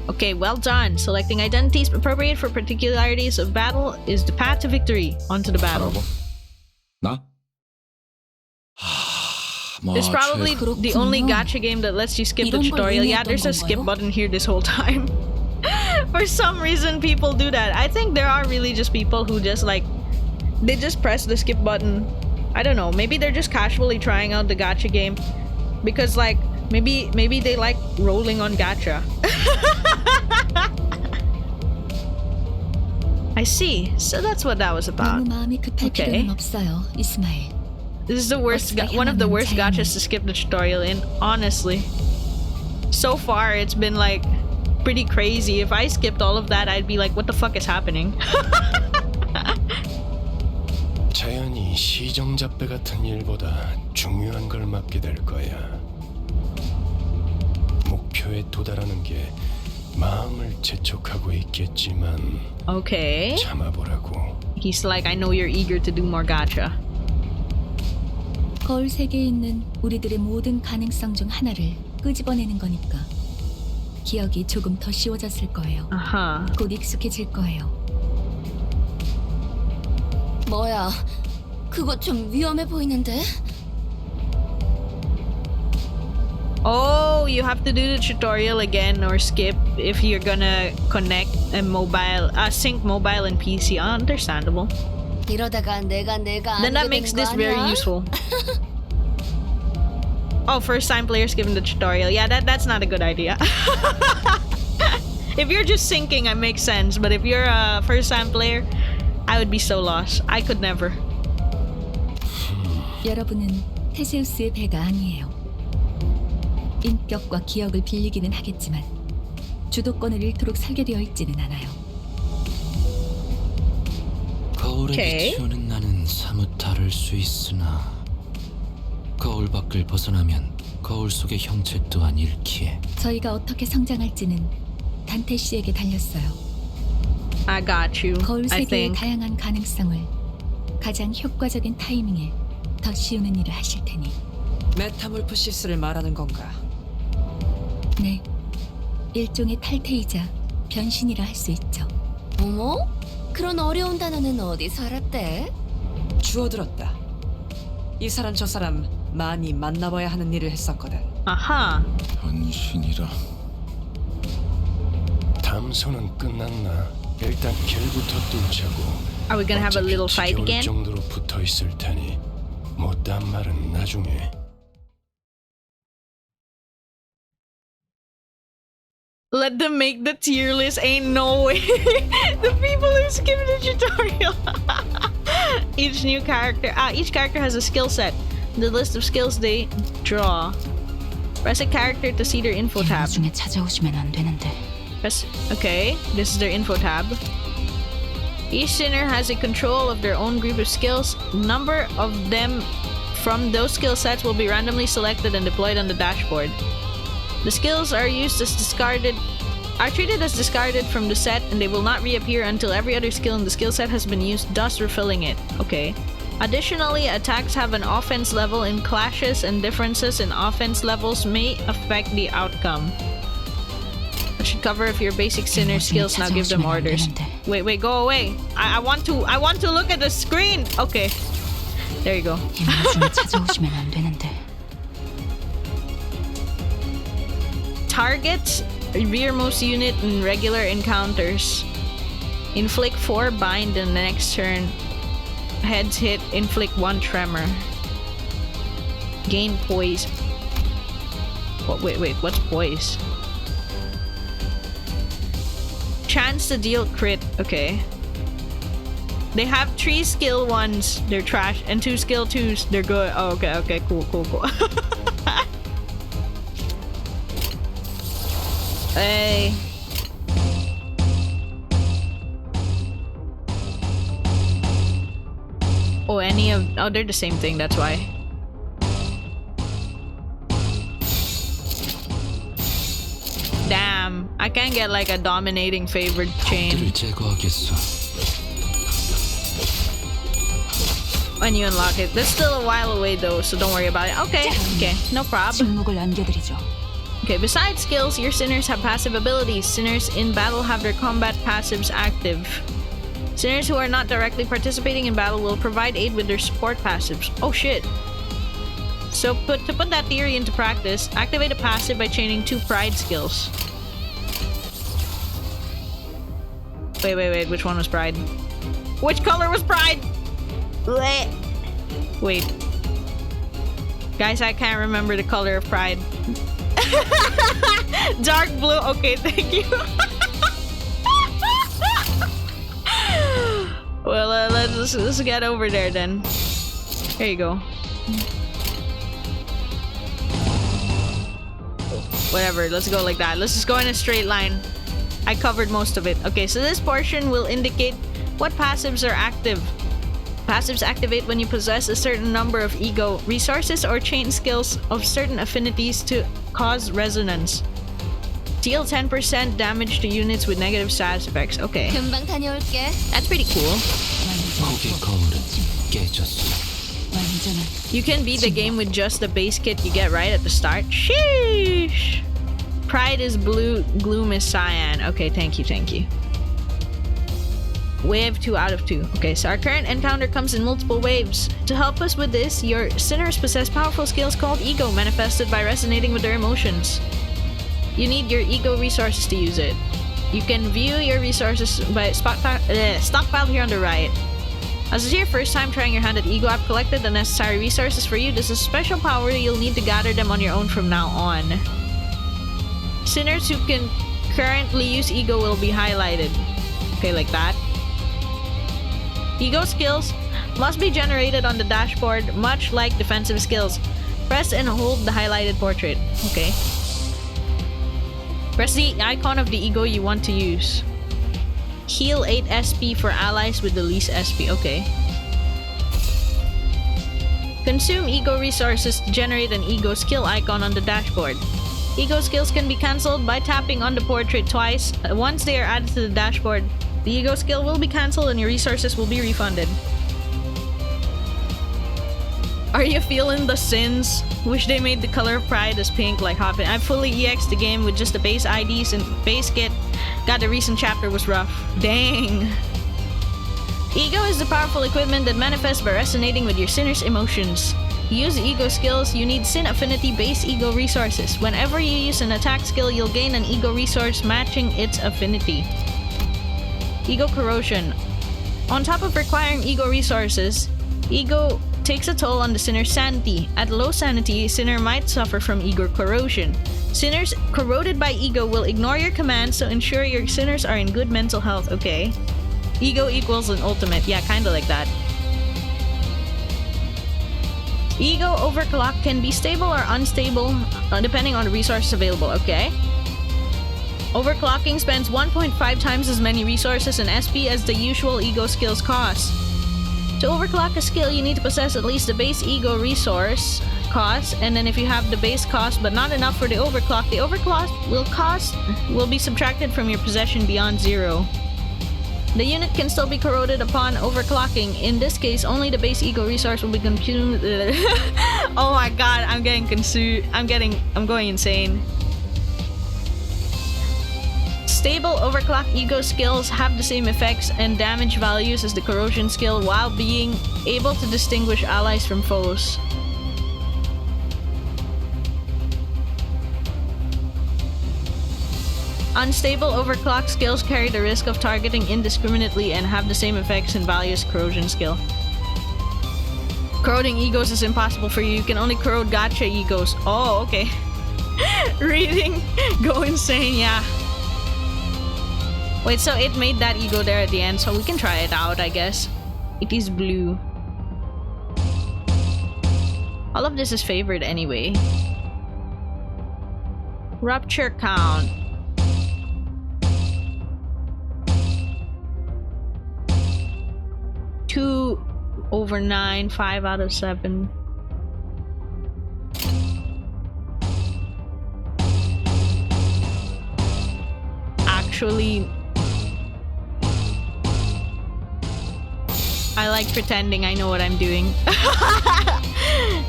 Okay, well done. Selecting identities appropriate for particularities of battle is the path to victory. Onto the battle. 나? It's probably the only gacha game that lets you skip the tutorial. Yeah, there's a skip button here this whole time. For some reason, people do that. I think there are really just people who just like... they just press the skip button. I don't know. Maybe they're just casually trying out the gacha game. Because like, maybe they like rolling on gacha. I see. So that's what that was about. Okay. This is the worst, one of the worst gachas to skip the tutorial in, honestly. So far, it's been like pretty crazy. If I skipped all of that, I'd be like, what the fuck is happening? 자연히 시정잡배 같은 일보다 중요한 걸 맡게 될 거야. 목표에 도달하는 게 마음을 재촉하고 있겠지만. Okay. 참아보라고. He's like, I know you're eager to do more gacha. 거울 세계에 있는 우리들의 모든 가능성 중 하나를 끄집어내는 거니까 기억이 조금 더 쉬워졌을 거예요. 곧 익숙해질 거예요. 뭐야? 그거 좀 위험해 보이는데? Oh, you have to do the tutorial again or skip if you're gonna connect a mobile, sync mobile and PC. Understandable. 이러다가 내가 Then that makes this very useful. Oh, first time players given the tutorial. Yeah, that's not a good idea. If you're just syncing, it makes sense. But if you're a first time player, I would be so lost. I could never. 여러분은 테세우스의 배가 아니에요. 인격과 기억을 빌리기는 하겠지만 주도권을 잃도록 설계되어 있지는 않아요. 거울에 비추는 나는 사뭇 다를 수 있으나 거울 밖을 벗어나면 거울 속의 형체 또한 잃기에. 저희가 어떻게 성장할지는 단테 씨에게 달렸어요. I got you. 거울 I 세계의 think. 다양한 가능성을 가장 효과적인 타이밍에 더 씌우는 일을 하실 테니. 메타몰프시스를 말하는 건가? 네, 일종의 탈퇴이자 변신이라 할 수 있죠. 어머? 그런 어려운 단어는 어디서 알았대? 주워들었다. 이 사람 저 사람 많이 만나봐야 하는 일을 했었거든. 아하. 변신이라. 담소는 끝났나? 일단 길부터 뚫자고. Are we gonna have a little fight 지겨울 again? 정도로 붙어 있을 테니 못한 말은 나중에. Let them make the tier list. Ain't no way. The people who skip the tutorial. Each character has a skill set. The list of skills they draw. Press a character to see their info tab. 나중에 찾아오시면 안 되는데. Okay, this is their info tab. Each sinner has a control of their own group of skills. Number of them from those skill sets will be randomly selected and deployed on the dashboard. The skills are treated as discarded from the set, and they will not reappear until every other skill in the skill set has been used, thus refilling it. Okay. Additionally, attacks have an offense level in clashes, and differences in offense levels may affect the outcome. That should cover if your basic sinner skills. Now give them orders. Wait, go away. I want to look at the screen. Okay. There you go. Targets rearmost unit in regular encounters. Inflict 4 bind in the next turn. Heads hit, inflict 1 tremor. Gain poise. Oh, wait, what's poise? Chance to deal crit. Okay. They have 3 skill 1s, they're trash, and 2 skill 2s, they're good. Oh, okay, cool. Hey. Oh, they're the same thing, that's why. Damn, I can't get like a dominating favored chain. When you unlock it. That's still a while away though, so don't worry about it. Okay, no problem. Okay, besides skills, your sinners have passive abilities. Sinners in battle have their combat passives active. Sinners who are not directly participating in battle will provide aid with their support passives. Oh shit. So to put that theory into practice, activate a passive by chaining 2 pride skills. Wait, which one was pride? Which color was pride? Wait. Guys, I can't remember the color of pride. Dark blue. Okay, thank you. Well, let's get over there then. There you go. Whatever, let's go like that. Let's just go in a straight line. I covered most of it. Okay, so this portion will indicate what passives are active. Passives activate when you possess a certain number of E.G.O resources or chain skills of certain affinities to cause resonance. Deal 10% damage to units with negative status effects. Okay. That's pretty cool. You can beat the game with just the base kit you get right at the start. Sheesh! Pride is blue, Gloom is cyan. Okay, thank you. Wave 2 out of 2. Okay, so our current encounter comes in multiple waves. To help us with this, your sinners possess powerful skills called E.G.O, manifested by resonating with their emotions. You need your E.G.O resources to use it. You can view your resources by stockpile here on the right. As this is your first time trying your hand at E.G.O, I've collected the necessary resources for you. This is a special power, you'll need to gather them on your own from now on. Sinners who can currently use E.G.O will be highlighted. Okay, like that. E.G.O skills must be generated on the dashboard, much like defensive skills. Press and hold the highlighted portrait. Okay. Press the icon of the E.G.O you want to use. Heal 8 SP for allies with the least SP. Okay. Consume E.G.O resources to generate an E.G.O skill icon on the dashboard. E.G.O skills can be cancelled by tapping on the portrait twice. Once they are added to the dashboard, the E.G.O skill will be cancelled and your resources will be refunded. Are you feeling the sins? Wish they made the color of pride as pink like Hoppin. I fully EX'd the game with just the base IDs and base kit. God, the recent chapter was rough. Dang. E.G.O is the powerful equipment that manifests by resonating with your sinner's emotions. To use E.G.O skills, you need Sin Affinity base E.G.O resources. Whenever you use an attack skill, you'll gain an E.G.O resource matching its affinity. E.G.O Corrosion. On top of requiring E.G.O resources, E.G.O takes a toll on the sinner's sanity. At low sanity, sinner might suffer from E.G.O corrosion. Sinners corroded by E.G.O will ignore your commands, so ensure your sinners are in good mental health. Okay. E.G.O equals an ultimate. Yeah, kinda like that. E.G.O overclock can be stable or unstable depending on the resources available. Okay. Overclocking spends 1.5 times as many resources and SP as the usual E.G.O skills cost. To overclock a skill, you need to possess at least the base E.G.O resource cost, and then if you have the base cost but not enough for the overclock will be subtracted from your possession beyond 0. The unit can still be corroded upon overclocking. In this case, only the base ego resource will be consumed. Oh my god, I'm getting consumed. I'm going insane. Stable overclock ego skills have the same effects and damage values as the corrosion skill while being able to distinguish allies from foes. Unstable overclock skills carry the risk of targeting indiscriminately and have the same effects and values as corrosion skill. Corroding egos is impossible for you. You can only corrode gacha egos. Oh, okay. Reading. Go insane, yeah. Wait, so it made that ego there at the end, so we can try it out, I guess. It is blue. All of this is favored anyway. Rupture count. 2/9, 5 out of 7. Actually, I like pretending I know what I'm doing.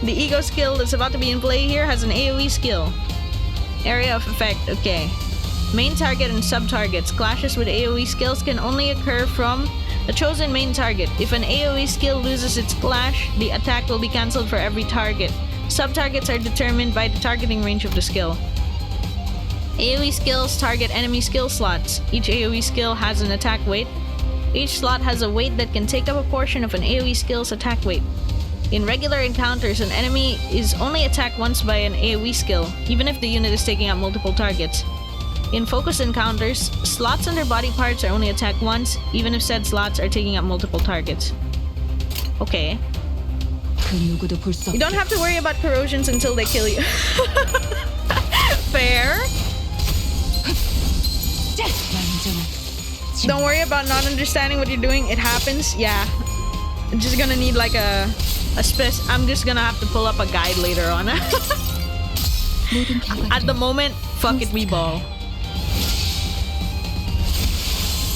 The ego skill that's about to be in play here has an AoE skill. Area of effect, okay. Main target and sub-targets. Clashes with AoE skills can only occur from a chosen main target. If an AoE skill loses its clash, the attack will be cancelled for every target. Sub-targets are determined by the targeting range of the skill. AoE skills target enemy skill slots. Each AoE skill has an attack weight. Each slot has a weight that can take up a portion of an AoE skill's attack weight. In regular encounters, an enemy is only attacked once by an AoE skill, even if the unit is taking up multiple targets. In focus encounters, slots and their body parts are only attacked once, even if said slots are taking up multiple targets. Okay. You don't have to worry about corrosions until they kill you. Fair. Don't worry about not understanding what you're doing. It happens. Yeah. I'm just gonna need like a I'm just gonna have to pull up a guide later on. At the moment, fuck it, we ball.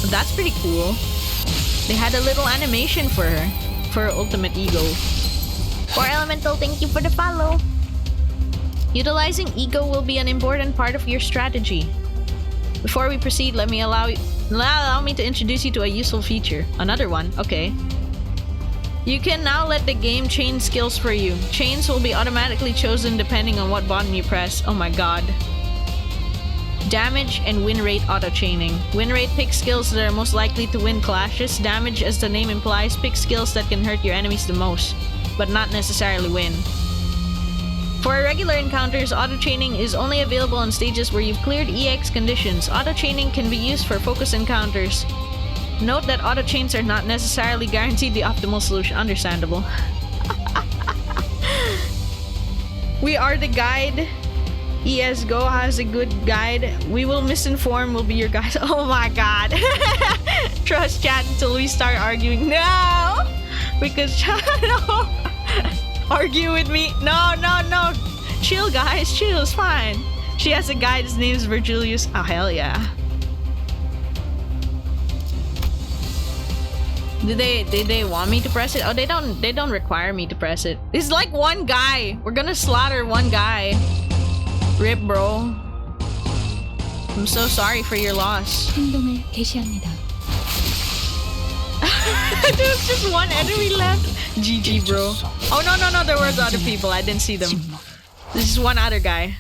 That's pretty cool. They had a little animation for her, for her ultimate ego. For Elemental, thank you for the follow. Utilizing ego will be an important part of your strategy. Before we proceed, allow me to introduce you to a useful feature. Another one, okay. You can now let the game chain skills for you. Chains will be automatically chosen depending on what button you press. Oh my god. Damage and win rate auto-chaining. Win rate picks skills that are most likely to win clashes. Damage, as the name implies, picks skills that can hurt your enemies the most, but not necessarily win. For irregular encounters, auto-chaining is only available on stages where you've cleared EX conditions. Auto-chaining can be used for focus encounters. Note that auto-chains are not necessarily guaranteed the optimal solution. Understandable. We are the guide. E.G.O has a good guide. We will misinform will be your guide. Oh my god. Trust chat until we start arguing. No! Because chat, no. Argue with me. No. Chill, guys. Chill. It's fine. She has a guide. His name is Virgilius. Oh, hell yeah. Did they want me to press it? Oh, they don't require me to press it. It's like one guy. We're gonna slaughter one guy. Rip, bro. I'm so sorry for your loss. 행동을 개시합니다. There's just one enemy left. GG, bro. Oh, no. There was other people. I didn't see them. This is one other guy.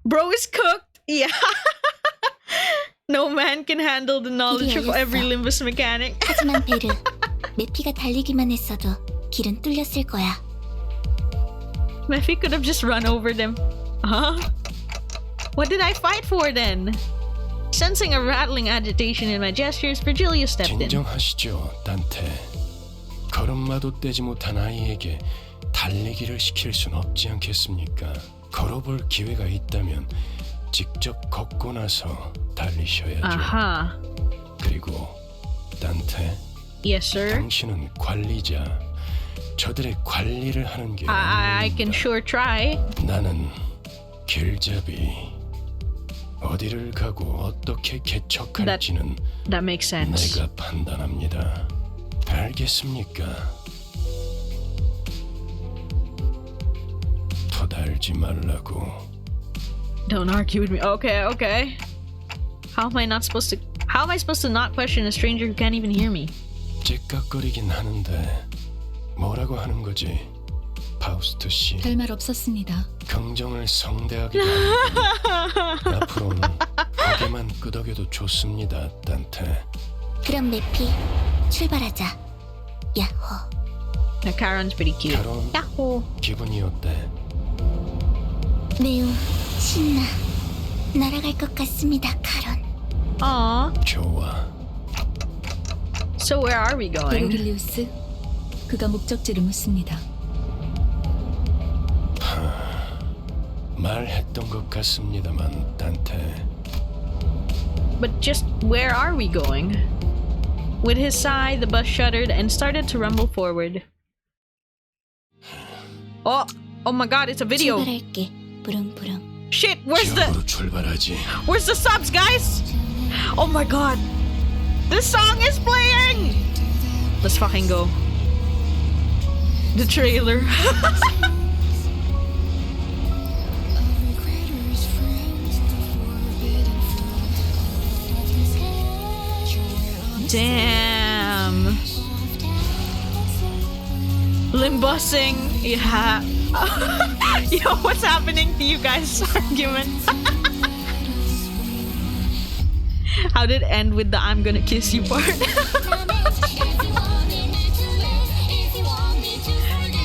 Bro is cooked. Yeah. No man can handle the knowledge of every Limbus mechanic. 하지만 베르, 메피가 달리기만 했어도 길은 뚫렸을 거야. Mephie could have just run over them. Huh? What did I fight for then? Sensing a rattling agitation in my gestures, Virgilius stepped in. 진정하시죠, 단테. 걸음마도 떼지 못한 아이에게 달리기를 시킬 순 없지 않겠습니까? 걸어볼 기회가 있다면 직접 걷고 나서 달리셔야죠. 아하. 그리고 단테. Yes, sir. 당신은 관리자. 저들의 관리를 하는 게 I can sure try. 나는 길잡이. 어디를 가고 어떻게 개척할지는 That makes sense. 내가 판단합니다. 알겠습니까? 토달지 말라고. Don't argue with me. Okay, okay. How am I supposed to not question a stranger who can't even hear me? 찌깍거리긴 하는데 뭐라고 하는 거지? 파우스트 씨. 별말 없었습니다. 긍정을 성대하게 앞으로는 고개만 끄덕여도 좋습니다, 단테. 그럼 메피 출발하자. 야호. That Charon's pretty cute. 결혼 Yahoo. 기분이 어때? 매우 신나. 날아갈 것 같습니다, 카론. Aww. 좋아. So where are we going? 베르길리우스, 그가 목적지를 묻습니다. 말했던 것 같습니다만, 단테. But just where are we going? With his sigh, the bus shuddered and started to rumble forward. Oh my god, it's a video. 출발할게. 부릉부릉. Shit, where's 출발하지. the subs, guys? Oh my god. This song is playing. Let's fucking go. The trailer. Damn. Limbusing. Yeah. Yo, what's happening to you guys' argument? How did it end with the I'm gonna kiss you part?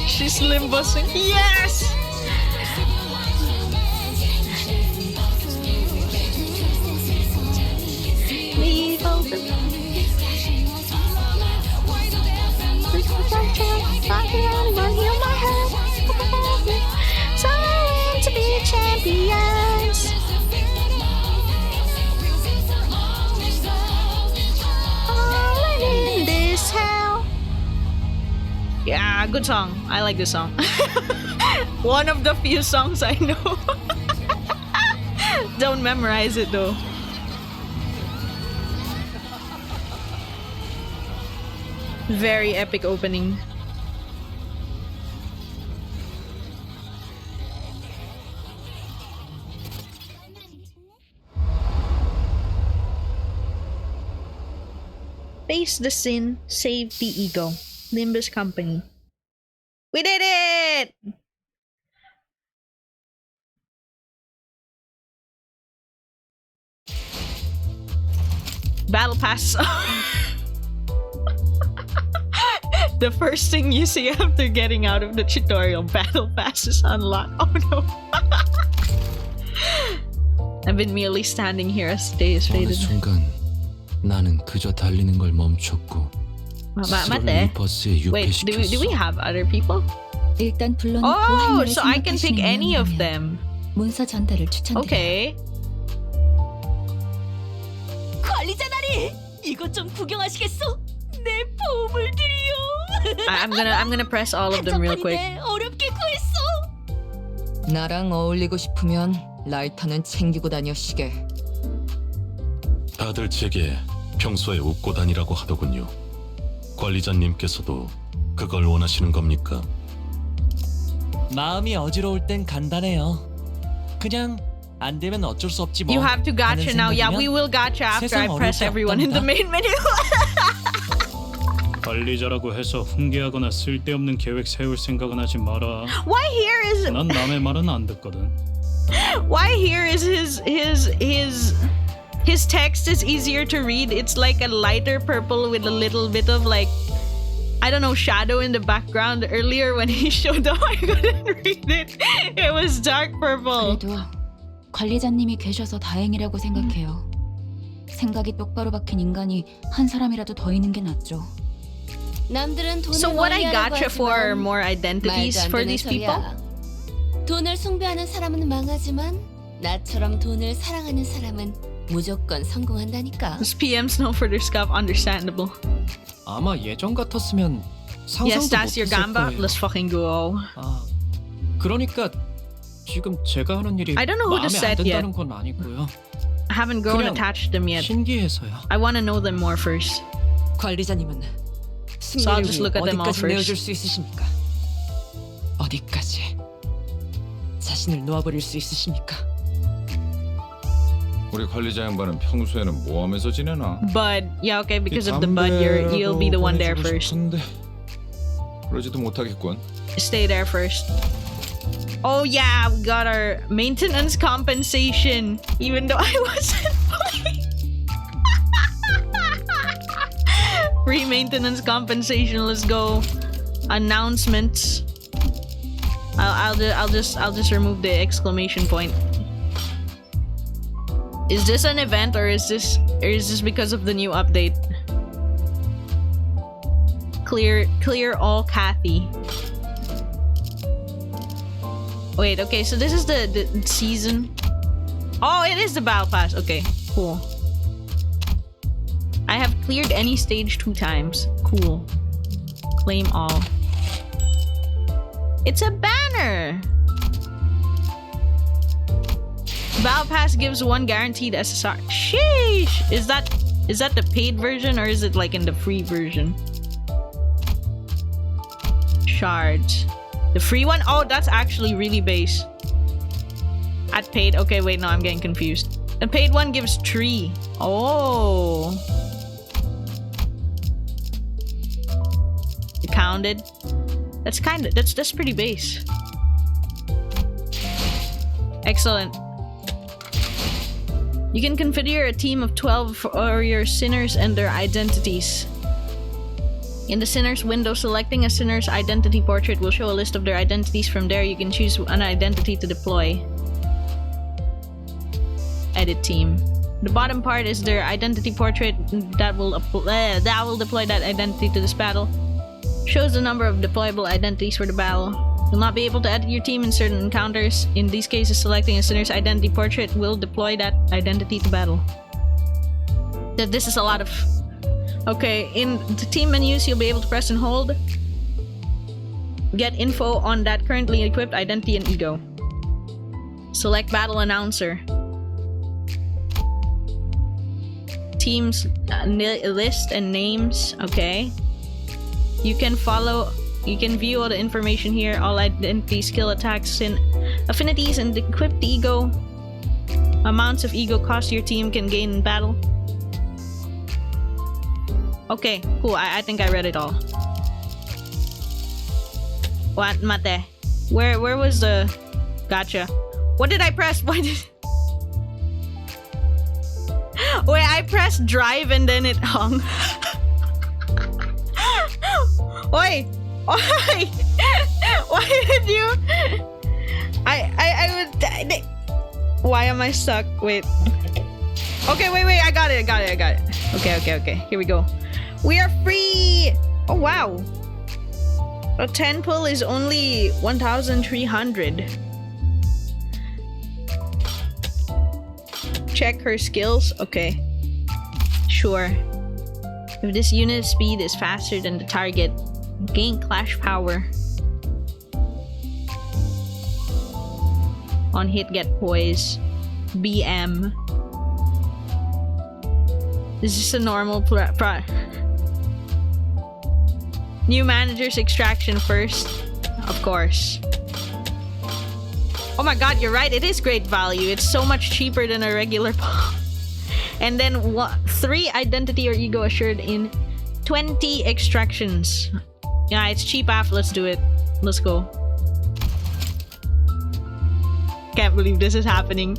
She's limbusing. Yes! Leave open. Trying to be champions. All in this hell. Yeah, good song. I like this song. One of the few songs I know. Don't memorize it though. Very epic opening. Face the sin, save the E.G.O. Limbus Company. We did it! Battle pass. The first thing you see after getting out of the tutorial, battle pass is unlocked. Oh no. I've been merely standing here as the day is 어느 faded. 순간 나는 그저 달리는 걸 멈췄고 스스로를 이 버스에 Wait, do we 유폐시켰어. have other people? 일단 불러놓고 Oh, 할 일을 so I can pick 생각하시는 any of 분이라면 them. 문서 전달을 추천드려요. Okay. 관리자 나리, 이것 좀 구경하시겠어? 내 보물 드리요. I'm gonna press all of them real quick. 한정판인데 어렵게 구했어. 나랑 어울리고 싶으면 라이터는 챙기고 다녀시게. 다들 제게 평소에 웃고 다니라고 하더군요. 관리자님께서도 그걸 원하시는 겁니까? 마음이 어지러울 땐 간단해요. 그냥 안 되면 어쩔 수 없지 뭐. You have to gacha 하는 now. Yeah, 생각이면 we will gacha after 세상 I press 어렵지 everyone in the 않답니다. main menu. 관리자라고 해서 훈계하거나 쓸데없는 계획 세울 생각은 하지 마라. Why here is 난 남의 말은 안 듣거든. why here is his text is easier to read. It's like a lighter purple with a little bit of like, I don't know, shadow in the background. Earlier when he showed up, I couldn't read it. It was dark purple. 그래도 관리자님이 계셔서 다행이라고 생각해요. 생각이 똑바로 박힌 인간이 한 사람이라도 더 있는 게 낫죠. 남들은 돈을 So what I 멀리하라고 gacha for 하지만 more identities 말도 안 for 되는 these people? 소리야. 돈을 숭배하는 사람은 망하지만 나처럼 돈을 사랑하는 사람은 무조건 성공한다니까. These PMs know for their stuff. Understandable. 아마 예전 같았으면 상상도 Yes, that's your 못했을 gamba. 거예요. Let's fucking go. 아, 그러니까 지금 제가 하는 일이 I don't know who 마음에 just 안 said 든다는 건 아니고요. haven't grown attached to them yet. 신기해서요. I want to know them more first. 관리자님은 So I'll just 승리를 look 위해 at them all 어디까지 내어줄 first. 수 있으십니까? 어디까지 자신을 놓아버릴 수 있으십니까? 우리 관리자 양반은 평소에는 뭐 하면서 지내나? Bud. Yeah, okay, because of the bud, you'll be the one there first. 싶은데 그러지도 못하겠군. Stay there first. Oh yeah, we got our maintenance compensation, even though I wasn't playing. Free maintenance compensation. Let's go. Announcements. I'll just remove the exclamation point. Is this an event or is this because of the new update? Clear all Kathy. Wait, okay, so this is the season. Oh, it is the battle pass. Okay, cool. I have cleared any stage 2 times. Cool. Claim all. It's a banner. Battle pass gives 1 guaranteed SSR. Sheesh! Is that the paid version or is it like in the free version? Shards. The free one? Oh, that's actually really base. At paid. Okay, wait, no, I'm getting confused. The paid one gives 3. Oh. You counted. That's pretty base. Excellent. You can configure a team of 12 or your sinners and their identities. In the Sinners window, selecting a Sinner's identity portrait will show a list of their identities. From there, you can choose an identity to deploy. Edit team. The bottom part is their identity portrait that will deploy that identity to this battle. Shows the number of deployable identities for the battle. You'll not be able to edit your team in certain encounters. In these cases, selecting a Sinner's identity portrait will deploy that identity to battle. This is a lot of... Okay, in the team menus, you'll be able to press and hold. Get info on that currently equipped identity and E.G.O. Select Battle Announcer. Teams list and names. Okay. You can view all the information here. All identity, skill, attacks, and affinities, and equip the E.G.O. Amounts of E.G.O cost your team can gain in battle. Okay, cool. I think I read it all. What, mate? Where was the gacha? What did I press? Why did... Wait, I pressed drive and then it hung. Oi! Oi! Why did you... I would... Why am I stuck? Wait. Okay, wait. I got it. Okay. Here we go. We are free! Oh, wow. A 10 pull is only 1,300. Check her skills. Okay. Sure. If this unit speed is faster than the target, gain clash power. On hit, get poise. BM. This is a normal New manager's extraction first. Of course. Oh my god, you're right. It is great value. It's so much cheaper than a regular pop. And then 3 identity or E.G.O assured in 20 extractions. Yeah, it's cheap AF. Let's do it. Let's go. Can't believe this is happening.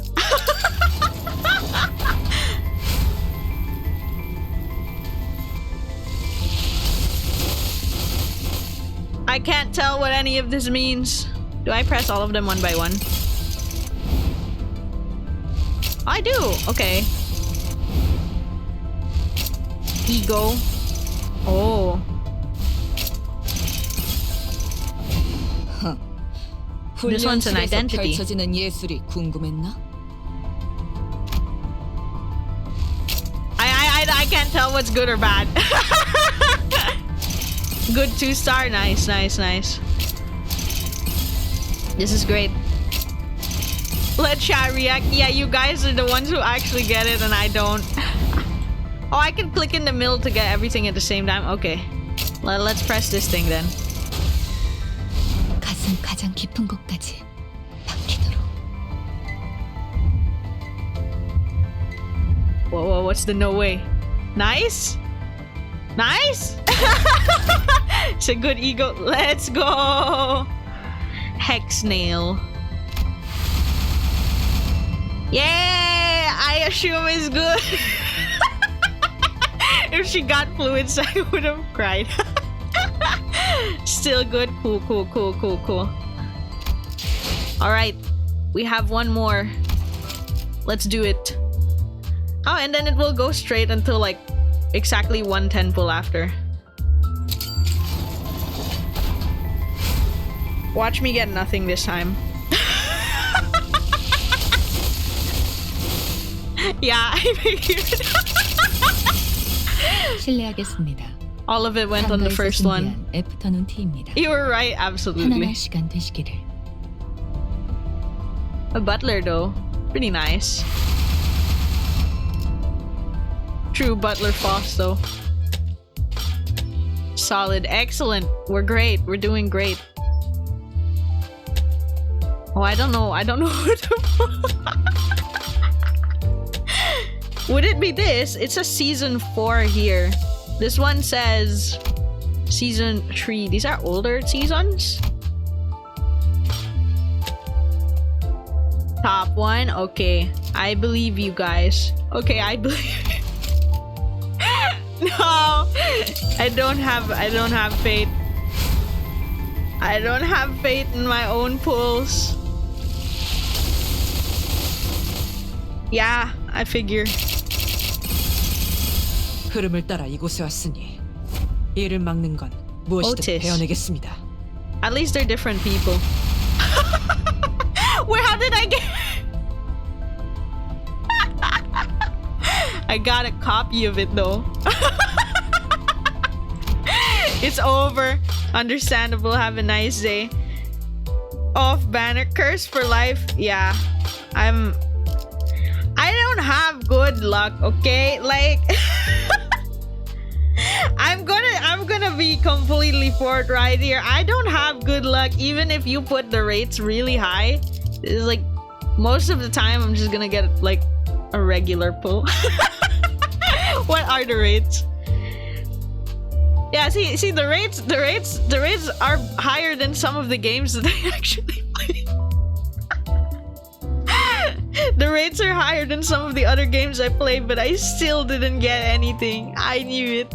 I can't tell what any of this means. Do I press all of them one by one? I do. Okay. E.G.O. Oh. This one's an identity. 펼쳐지는 예술이 궁금했나? I can't tell what's good or bad. Good 2-star. Nice. This is great. Let chat react. Yeah, you guys are the ones who actually get it and I don't. Oh, I can click in the middle to get everything at the same time. Okay. Let's press this thing then. 가슴 가장 깊은 곳까지 박히도록. Whoa, what's the no way? Nice? Nice? It's a good ego. Let's go! Hex nail. Yeah! I assume it's good. If she got fluids, I would have cried. Still good. Cool. Alright. We have one more. Let's do it. Oh, and then it will go straight until like exactly 110 pull after. Watch me get nothing this time. Yeah, I figured. 실례하겠습니다. All of it went on the first one. 애프터눈 티입니다. You were right, absolutely. 편안한 시간 되시기를. A butler though, pretty nice. True butler Foss though. Solid, excellent. We're great. We're doing great. Oh, I don't know what the Would it be this? It says season 4 here. This one says season 3. These are older seasons? Top 1? Okay. I believe you guys. Okay, I believe you. No! I don't have faith. I don't have faith in my own pulls. Yeah, I figure. 흐름을 따라 이곳에 왔으니 이를 막는 건 무엇이든 Otis. 베어내겠습니다. At least they're different people. Where? How did I get? I got a copy of it though. It's over. Understandable. Have a nice day. Off banner. Curse for life. Yeah. I don't have good luck, okay? Like I'm gonna be completely forthright here. I don't have good luck even if you put the rates really high. It's like most of the time I'm just gonna get like a regular pull. What are the rates? Yeah, see the rates are higher than some of the games that I actually play. The rates are higher than some of the other games I played, but I still didn't get anything. I knew it.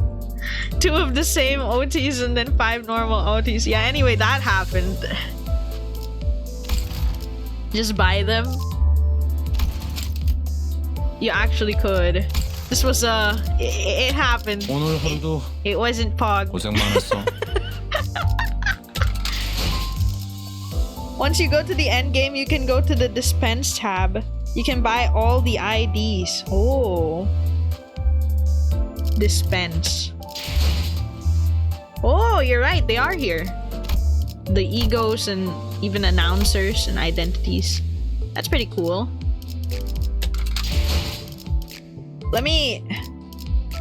2 of the same OTs and then 5 normal OTs. Yeah, anyway, that happened. Just buy them. You actually could. This was it happened. 오늘 하루도 It wasn't Pog. 고생 많았어. Once you go to the end game, you can go to the dispense tab. You can buy all the IDs. Oh. Dispense. Oh, you're right. They are here. The E.G.Os and even announcers and identities. That's pretty cool. Let me...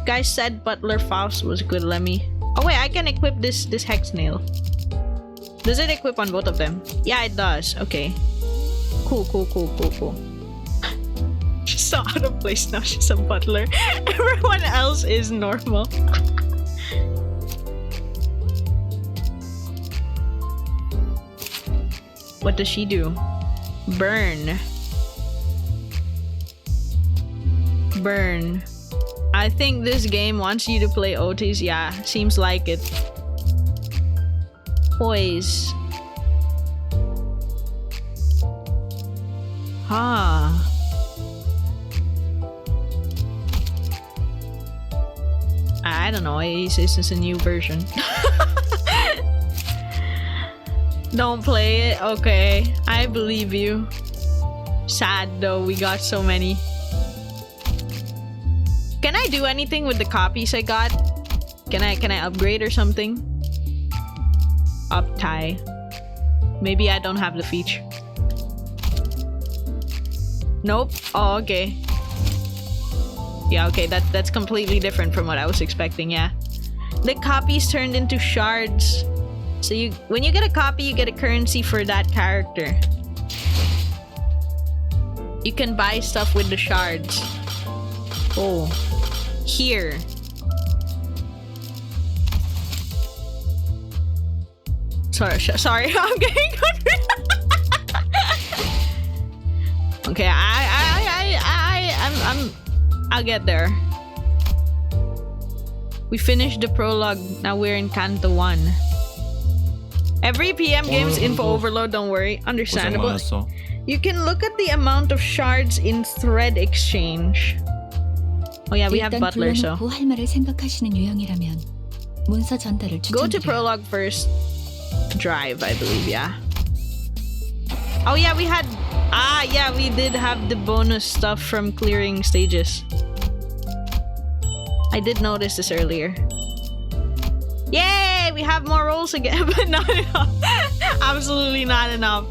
Guys said Butler Faust was good. Let me... Oh wait, I can equip this hex nail. Does it equip on both of them? Yeah, it does. Okay. Cool. She's so out of place now. She's a butler. Everyone else is normal. What does she do? Burn. I think this game wants you to play Otis. Yeah, seems like it. Poise. Huh. I don't know. This is a new version. Don't play it? Okay. I believe you. Sad though, we got so many. Can I do anything with the copies I got? Can I upgrade or something? Up tie. Maybe I don't have the feature. Nope. Oh, okay. Yeah, okay, that's completely different from what I was expecting, yeah. The copies turned into shards. So when you get a copy, you get a currency for that character. You can buy stuff with the shards. Oh. Here. Sorry, I'm getting confused. Okay, I'll get there. We finished the prologue. Now we're in Canto 1. Every PM game's info overload, don't worry. Understandable. You can look at the amount of shards in thread exchange. Oh yeah, we have Butler, so. 할 말을 생각하시는 유형이라면 문서 전달을 Go to 추천드려요. Prologue first. Drive, I believe, yeah. Oh yeah, we had... Ah, yeah, we did have the bonus stuff from clearing stages. I did notice this earlier. Yay! We have more rolls again, but not enough. Absolutely not enough.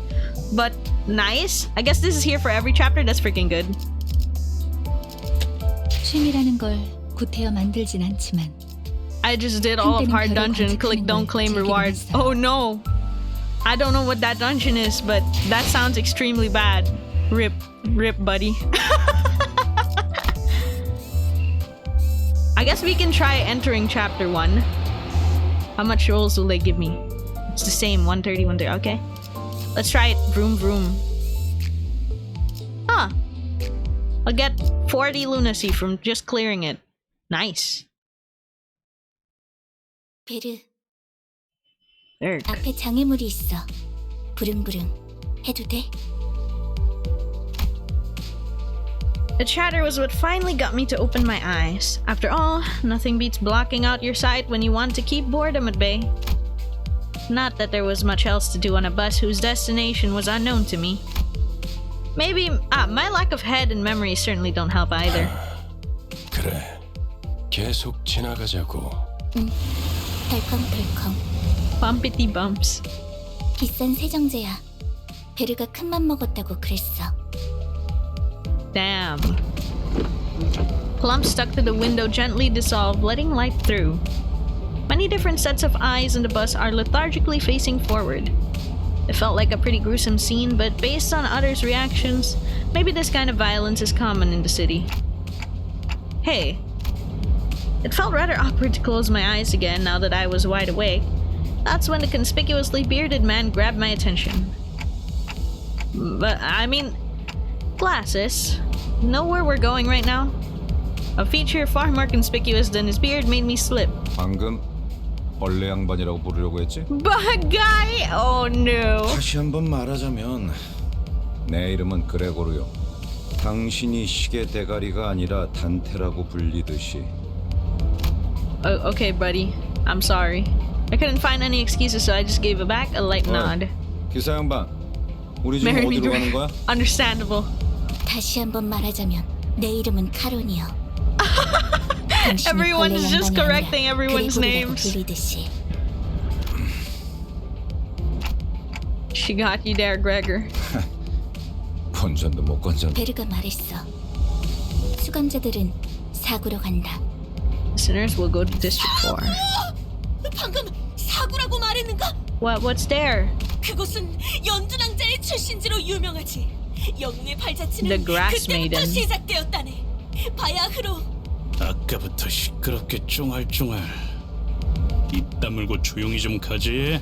But nice. I guess this is here for every chapter. That's freaking good. 취미라는 걸 구태여 만들진 않지만 I just did all of hard dungeon. Click don't claim rewards. Oh no. I don't know what that dungeon is, but that sounds extremely bad. Rip, buddy. I guess we can try entering chapter 1. How much rolls will they give me? It's the same, 130, 130. Okay. Let's try it. Vroom, vroom. Huh. I'll get 40 lunacy from just clearing it. Nice. 베르. Eric. 앞에 장애물이 있어. 부릉부릉. 해도 돼? The chatter was what finally got me to open my eyes. After all, nothing beats blocking out your sight when you want to keep boredom at bay. Not that there was much else to do on a bus whose destination was unknown to me. Maybe, my lack of head and memory certainly don't help either. 그래, 계속 지나가자고. 응, 덜컹덜컹. Bumpity bumps. 비싼 세정제야. 베르가 큰맘 먹었다고 그랬어. Damn. Clumps stuck to the window gently dissolve, letting light through. Many different sets of eyes in the bus are lethargically facing forward. It felt like a pretty gruesome scene, but based on others' reactions, maybe this kind of violence is common in the city. Hey. It felt rather awkward to close my eyes again now that I was wide awake. That's when the conspicuously bearded man grabbed my attention. But, I mean, glasses. Know where we're going right now? A feature far more conspicuous than his beard made me slip. 방금 벌레 양반이라고 부르려고 했지? Bug guy? Oh no. 다시 한번 말하자면 내 이름은 그레고르요. 당신이 시계 대가리가 아니라 단테라고 불리듯이. Okay, buddy. I'm sorry. I couldn't find any excuses, so I just gave back a light nod. 기사 양반, 우리 지금 어디로 가는 거야? Understandable. 다시 한번 말하자면 내 이름은 카론이요. Everyone's just correcting everyone's names. She got you there, Gregor. 본전도 못 건졌네. 베르가 말했어. 수감자들은 사구로 간다. Sinners will go to District 4. 방금 사구라고 말했는가? What's there? 그곳은 연두낭자의 출신지로 유명하지. 영웅의 발자취는 The Grass 그때부터 Maiden. 시작되었다네. 바야흐로. 아까부터 시끄럽게 쫑알쫑알. 입 다물고 조용히 좀 가지.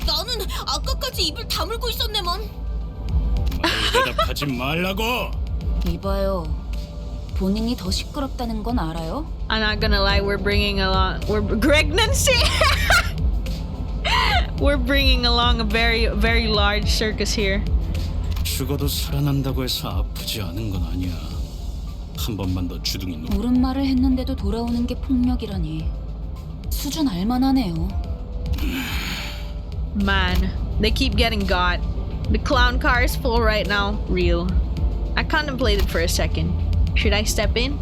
나는 아까까지 입을 다물고 있었네만. 말 대답하지 말라고. 이봐요. 본인이 더 시끄럽다는 건 알아요? I'm not gonna lie, we're bringing along... Pregnancy! We're bringing along a very, very large circus here. 죽어도 살아난다고 해서 아프지 않은 건 아니야. 한 번만 더 주둥이 놓고. 옳은 말을 했는데도 돌아오는 게 폭력이라니. 수준 알만하네요. Man, they keep getting got. The clown car is full right now. Real. I contemplated for a second. Should I step in?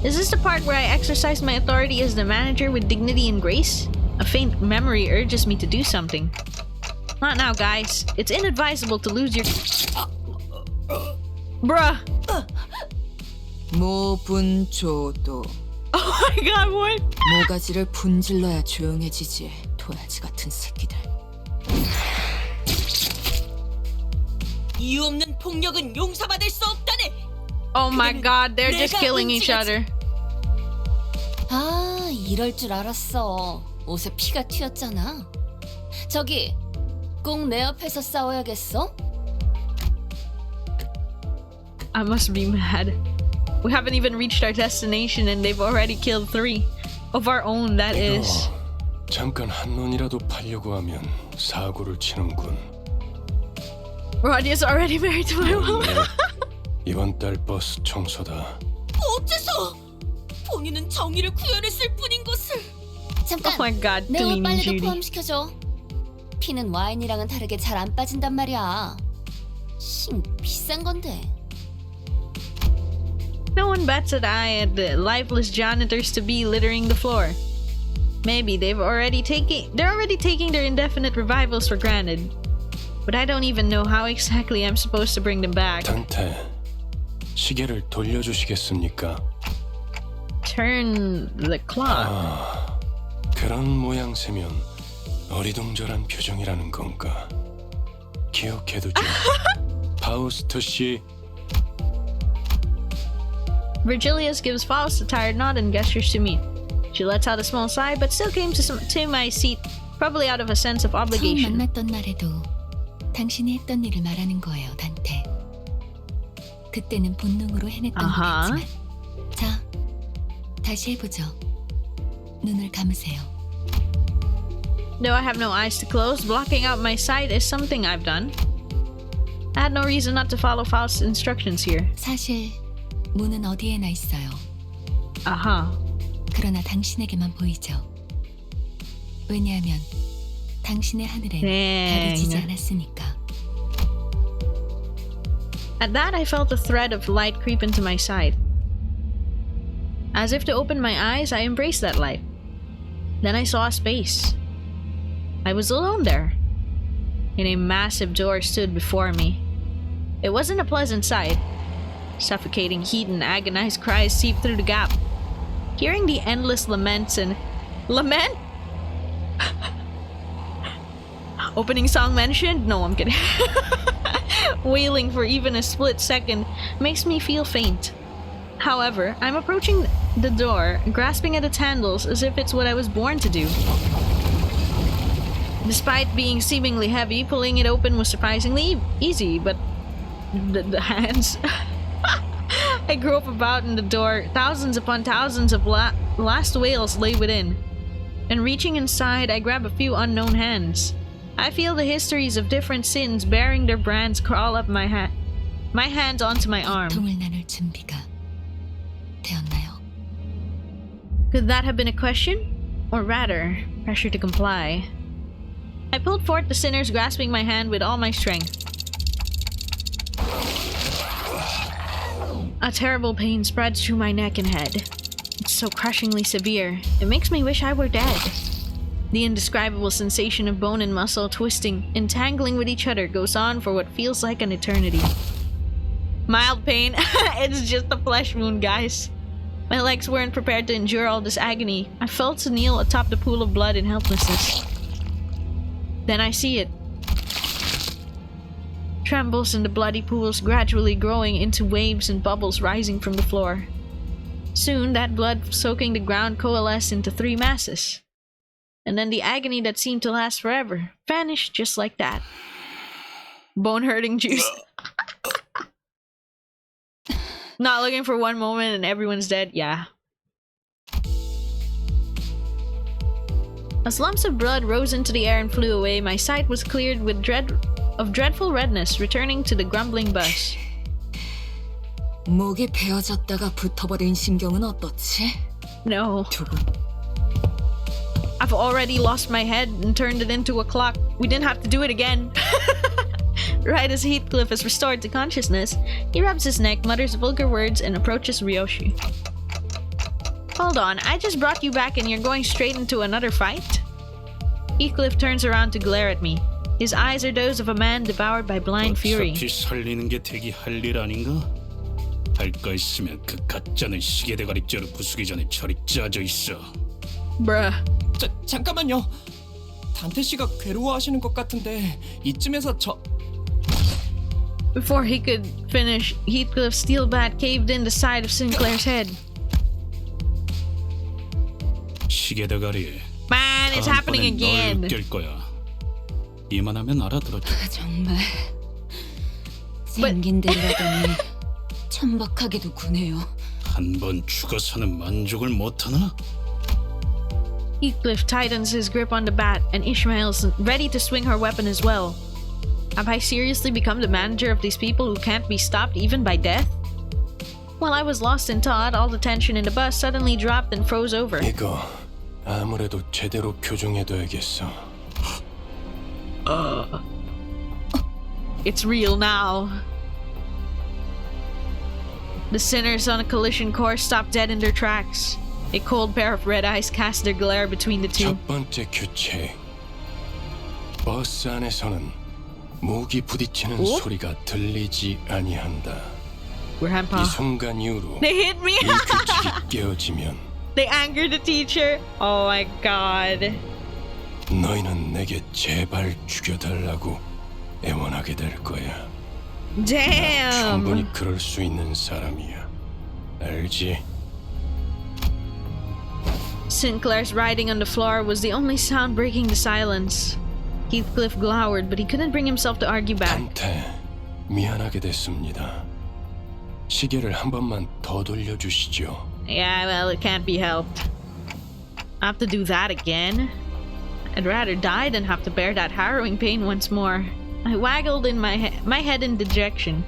Is this the part where I exercise my authority as the manager with dignity and grace? A faint memory urges me to do something. Not now, guys. It's inadvisable to lose your... Bruh. 모분조도. Oh my god, what? 모가지를 분질러야 조용해지지. 도라지 같은 새끼들. 이유 없는 폭력은 용서받을 수 없다네. Oh my god, they're just killing each other. 아, 이럴 줄 알았어. 옷에 피가 튀었잖아. 저기, 꼭 내 옆에서 싸워야겠어? I must be mad. We haven't even reached our destination and they've already killed 3 of our own, that is. 잠깐 한눈이라도 팔려고 하면 사고를 치는군. Roddy's already married to my mom. 이번 달 버스 청소다. 어째서? 본인은 정의를 구현했을 뿐인 것을. 잠깐. Oh my god, 내 옷 cleaning 빨래도 Judy. 포함시켜줘. 피는 와인이랑은 다르게 잘 안 빠진단 말이야. 비싼 건데. No one bats an eye at the lifeless janitors to be littering the floor. Maybe they're already taking their indefinite revivals for granted. But I don't even know how exactly I'm supposed to bring them back. 단테, 시계를 돌려주시겠습니까? Turn the clock. 아, 그런 모양새면 어리둥절한 표정이라는 건가? 기억해두죠. 파우스트 씨. Virgilius gives Faust a tired nod and gestures to me. She lets out a small sigh, but still came to my seat, probably out of a sense of 처음 obligation. 만났던 날에도 당신이 했던 일을 말하는 거예요, 단테. 그때는 본능으로 해냈던 거겠지만. 자, 다시 해보죠. 눈을 감으세요. Though I have no eyes to close, blocking out my sight is something I've done. I had no reason not to follow Faust's instructions here. 사실 문은 어디에나 있어요. 아하. 그러나 당신에게만 보이죠. 왜냐하면 당신의 하늘에 달이 지지 않았으니까. At that, I felt a thread of light creep into my side. As if to open my eyes, I embraced that light. Then I saw a space. I was alone there. And a massive door stood before me. It wasn't a pleasant sight. Suffocating heat and agonized cries seeped through the gap. Hearing the endless laments and... Lament? Opening song mentioned? No, I'm kidding. Wailing for even a split second makes me feel faint. However, I'm approaching the door, grasping at its handles as if it's what I was born to do. Despite being seemingly heavy, pulling it open was surprisingly easy, but the hands... I groped about in the door. Thousands upon thousands of last wails lay within. And reaching inside, I grab a few unknown hands. I feel the histories of different sins bearing their brands crawl up my hands onto my arm. 고통을 나눌 준비가 되었나요? Could that have been a question? Or rather, pressure to comply. I pulled forth the sinners, grasping my hand with all my strength. A terrible pain spreads through my neck and head. It's so crushingly severe, it makes me wish I were dead. The indescribable sensation of bone and muscle twisting, entangling with each other goes on for what feels like an eternity. Mild pain. It's just a flesh wound, guys. My legs weren't prepared to endure all this agony. I fell to kneel atop the pool of blood in helplessness. Then I see it. Trembles in the bloody pools, gradually growing into waves and bubbles rising from the floor. Soon, that blood soaking the ground coalesced into 3 masses. And then the agony that seemed to last forever vanished just like that. Bone-hurting juice. Not looking for one moment and everyone's dead? Yeah. As lumps of blood rose into the air and flew away, my sight was cleared with dreadful redness, returning to the grumbling buzz. 목이 베어졌다가 붙어버린 신경은 어떻지? No. I've already lost my head and turned it into a clock. We didn't have to do it again. Right as Heathcliff is restored to consciousness, he rubs his neck, mutters vulgar words, and approaches Ryoshi. Hold on, I just brought you back and you're going straight into another fight? Heathcliff turns around to glare at me. His eyes are those of a man devoured by blind fury. 어차피 살리는 게 대기 할 일 아닌가? 할 거 있으면 그 가짜는 시계 대가리째로 부수기 전에 저리 짜져 있어. Bruh. 잠깐만요. 단테 씨가 괴로워하시는 것 같은데 이쯤에서 저... Before he could finish, Heathcliff's steel bat caved in the side of Sinclair's head. 시계 대가리. Man, it's happening again. 널 깰 거야. 이만하면 알아들었죠. 정말 생긴 대로라더니 천박하게도 구네요. 한 번 죽어서는 만족을 못하나? Heathcliff tightens his grip on the bat, and Ishmael's ready to swing her weapon as well. Have I seriously become the manager of these people who can't be stopped even by death? While I was lost in thought, all the tension in the bus suddenly dropped and froze over. 이거 아무래도 제대로 교정해둬야겠어. It's real now. The sinners on a collision course stopped dead in their tracks. A cold pair of red eyes cast their glare between the two. 첫 번째 규칙. 버스 안에서는 무기 부딪히는 소리가 들리지 아니한다. Grandpa. 이 순간 이후로 They hit me. 이 규칙이 깨어지면 They angered the teacher. Oh my god. 너희는 내게 제발 죽여달라고 애원하게 될 거야. Damn. 나 충분히 그럴 수 있는 사람이야. 알지? Sinclair's writing on the floor was the only sound breaking the silence. Heathcliff glowered, but he couldn't bring himself to argue back. 단테, 미안하게 됐습니다. 시계를 한 번만 더 돌려주시죠. Yeah, well, it can't be helped. I have to do that again? I'd rather die than have to bear that harrowing pain once more. I waggled in my head in dejection.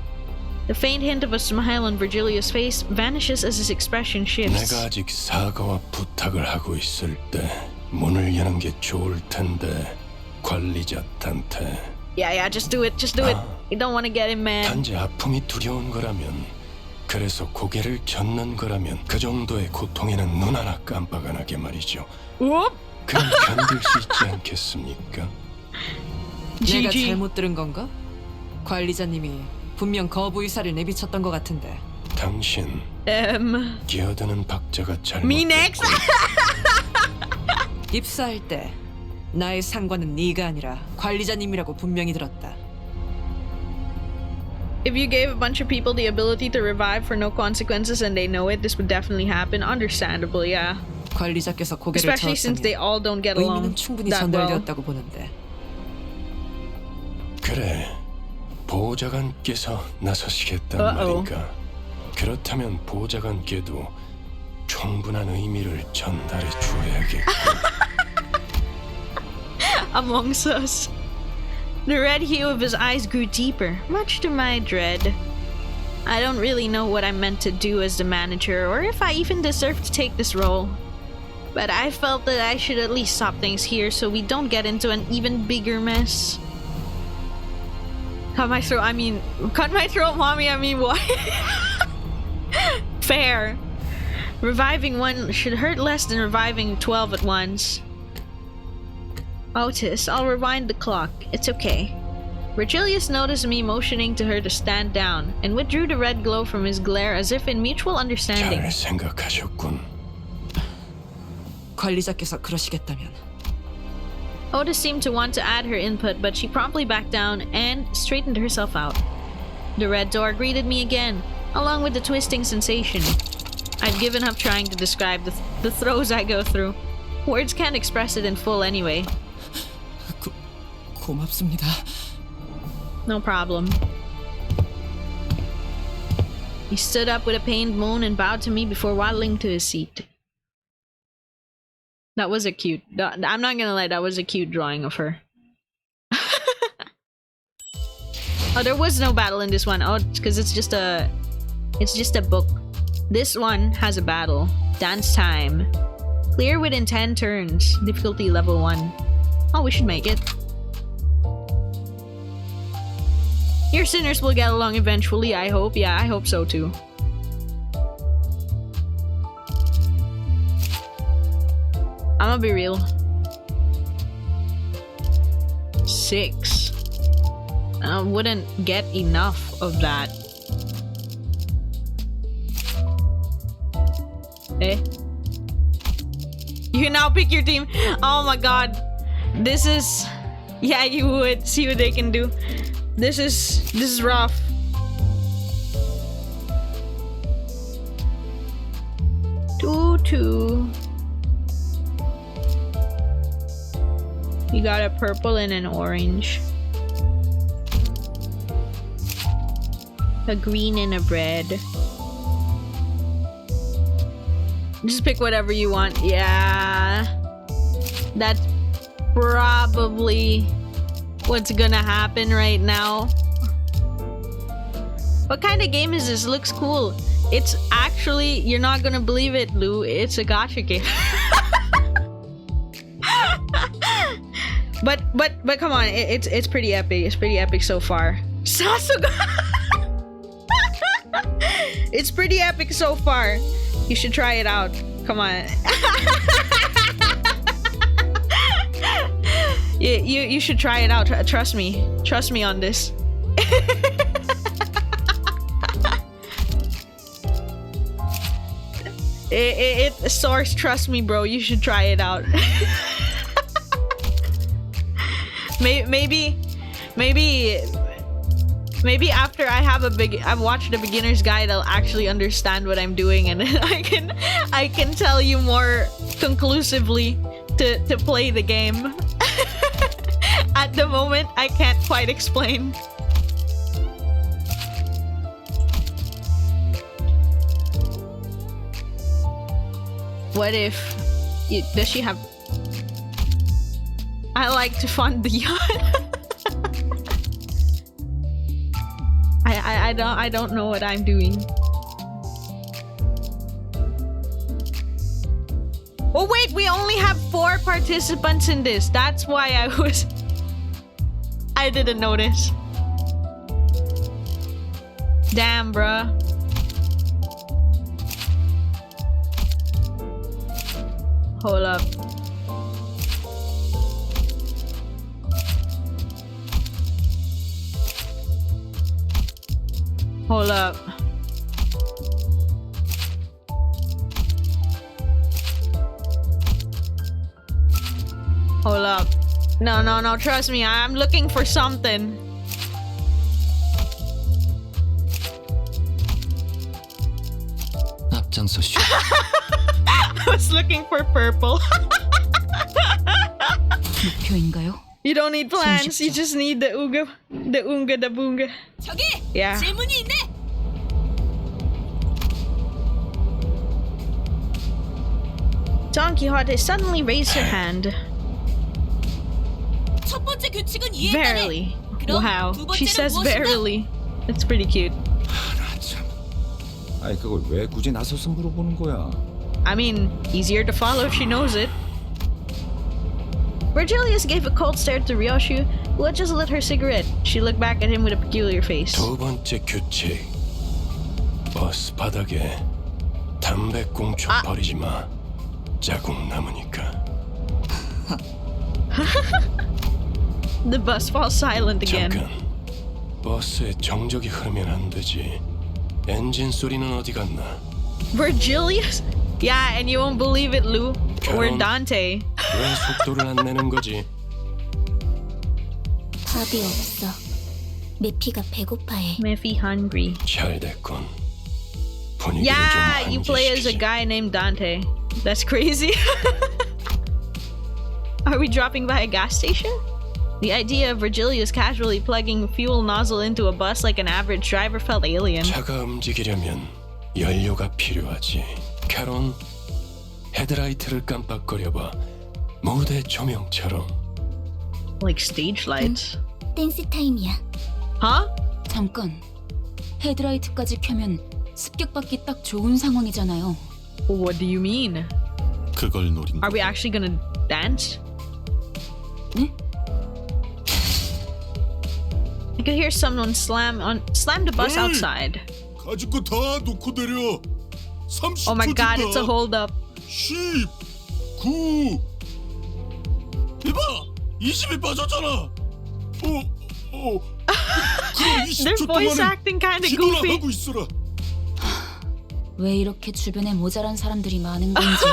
The faint hint of a smile on Virgilia's face vanishes as his expression shifts. 내가 아직 사과와 부탁을 하고 있을 때 문을 여는 게 좋을 텐데, 관리자 단테. Yeah, just do it, just do it. You don't want to get him mad. 단지 아픔이 두려운 거라면, 그래서 고개를 젓는 거라면 그 정도의 고통에는 눈 하나 깜빡 안 하게 말이죠. 그럼 견딜 수 있지 않겠습니까? 내가 잘못 들은 건가? 관리자님이 분명 거부 의사를 내비쳤던 것 같은데. 당신 끼어드는 박자가 Me next. 입사할 때 나의 상관은 네가 아니라 관리자님이라고 분명히 들었다. If you gave a bunch of people the ability to revive for no consequences and they know it, this would definitely happen. Understandable, yeah. 관리자께서 고개를 Especially since they all don't get along 의미는 충분히 that well. 전달되었다고 보는데. 그래, 보좌관께서 나서시겠단 말인가? 그렇다면 보좌관께도 충분한 의미를 전달해 주어야겠고. Amongst us. The red hue of his eyes grew deeper, much to my dread. I don't really know what I'm meant to do as the manager, or if I even deserve to take this role. But I felt that I should at least stop things here so we don't get into an even bigger mess. Cut my throat, mommy, I mean what? Fair. Reviving one should hurt less than reviving 12 at once. Otis, I'll rewind the clock. It's okay. Virgilius noticed me motioning to her to stand down and withdrew the red glow from his glare as if in mutual understanding. 잘 생각하셨군. 관리자께서 그러시겠다면. Otis seemed to want to add her input, but she promptly backed down and straightened herself out. The red door greeted me again, along with the twisting sensation. I'd given up trying to describe the throes I go through. Words can't express it in full anyway. 고맙습니다. No problem. He stood up with a pained moan and bowed to me before waddling to his seat. That was a cute... I'm not gonna lie, that was a cute drawing of her. Oh, there was no battle in this one. Oh, because it's just a book. This one has a battle. Dance time. Clear within 10 turns. Difficulty level 1. Oh, we should make it. Your sinners will get along eventually, I hope. Yeah, I hope so too. I'm gonna be real. 6. wouldn't get enough of that. Eh? You can now pick your team. Oh my god. This is... Yeah, you would. See what they can do. This is rough. Two. You got a purple and an orange. A green and a red. Just pick whatever you want. Yeah. That's probably what's gonna happen right now. What kind of game is this? Looks cool. It's actually, you're not gonna believe it, Lou. It's a gacha game. but come on, it's pretty epic. It's pretty epic so far. Sasuga. It's pretty epic so far. You should try it out. Come on. You should try it out. Trust me. Trust me on this. It source. Trust me, bro. You should try it out. Maybe after I've watched a beginner's guide, I'll actually understand what I'm doing, and I can tell you more conclusively to play the game. At the moment, I can't quite explain. What if... does she have... I like to fund the yacht. I don't know what I'm doing. Oh wait, we only have 4 participants in this. That's why I didn't notice. Damn, bruh. Hold up. Hold up. Hold up. No, trust me. I'm looking for something. 앞장서시오. I was looking for purple. 목표인가요? You don't need plans. You just need the Unga, the Bunga. 저기 Yeah. 질문이 있네. Don Quixote suddenly raised her hand. 첫 번째 규칙은 이해했다네. Verily. 그럼 Wow. 두 She 번째는 says 무엇인가? verily. That's pretty cute. 아니 그걸 왜 굳이 나서서 물어보는 거야? I mean, easier to follow if she knows it. Virgilius gave a cold stare to Ryoshu, who had just lit her cigarette. She looked back at him with a peculiar face. 두 번째 규칙. 버스 바닥에 담배꽁초 버리지 마. 자국 남으니까. The bus falls silent again. 잠깐. 버스에 정적이 흐르면 안 되지. 엔진 소리는 어디 갔나? Virgilius? Yeah, and you won't believe it, Lou. We're 그럼 Dante. 왜 속도를 안 내는 거지? 답이 없어. 메피가 배고파해. Miffy hungry. 잘 됐군. 분위기를 Yeah, 좀 you play as a 환기시키지. guy named Dante. That's crazy. Are we dropping by a gas station? The idea of Virgilius casually plugging a fuel nozzle into a bus like an average driver felt alien. 차가 움직이려면 연료가 필요하지. 캐론, 헤드라이트를 깜빡거려봐. 무대 조명처럼. Like stage lights. 댄스 타임이야. Huh? 잠깐. 헤드라이트까지 켜면 습격받기 딱 좋은 상황이잖아요. What do you mean? 그걸 노린 Are we actually gonna dance? 네? I could hear someone slam the bus outside. 가질 거 다 놓고 내려. 30초 Oh my god, it's a holdup. 10, 9. 이봐, 20이 빠졌잖아. Their voice acting kind of goofy. 하고 있어라. 왜 이렇게 주변에 모자란 사람들이 많은 건지.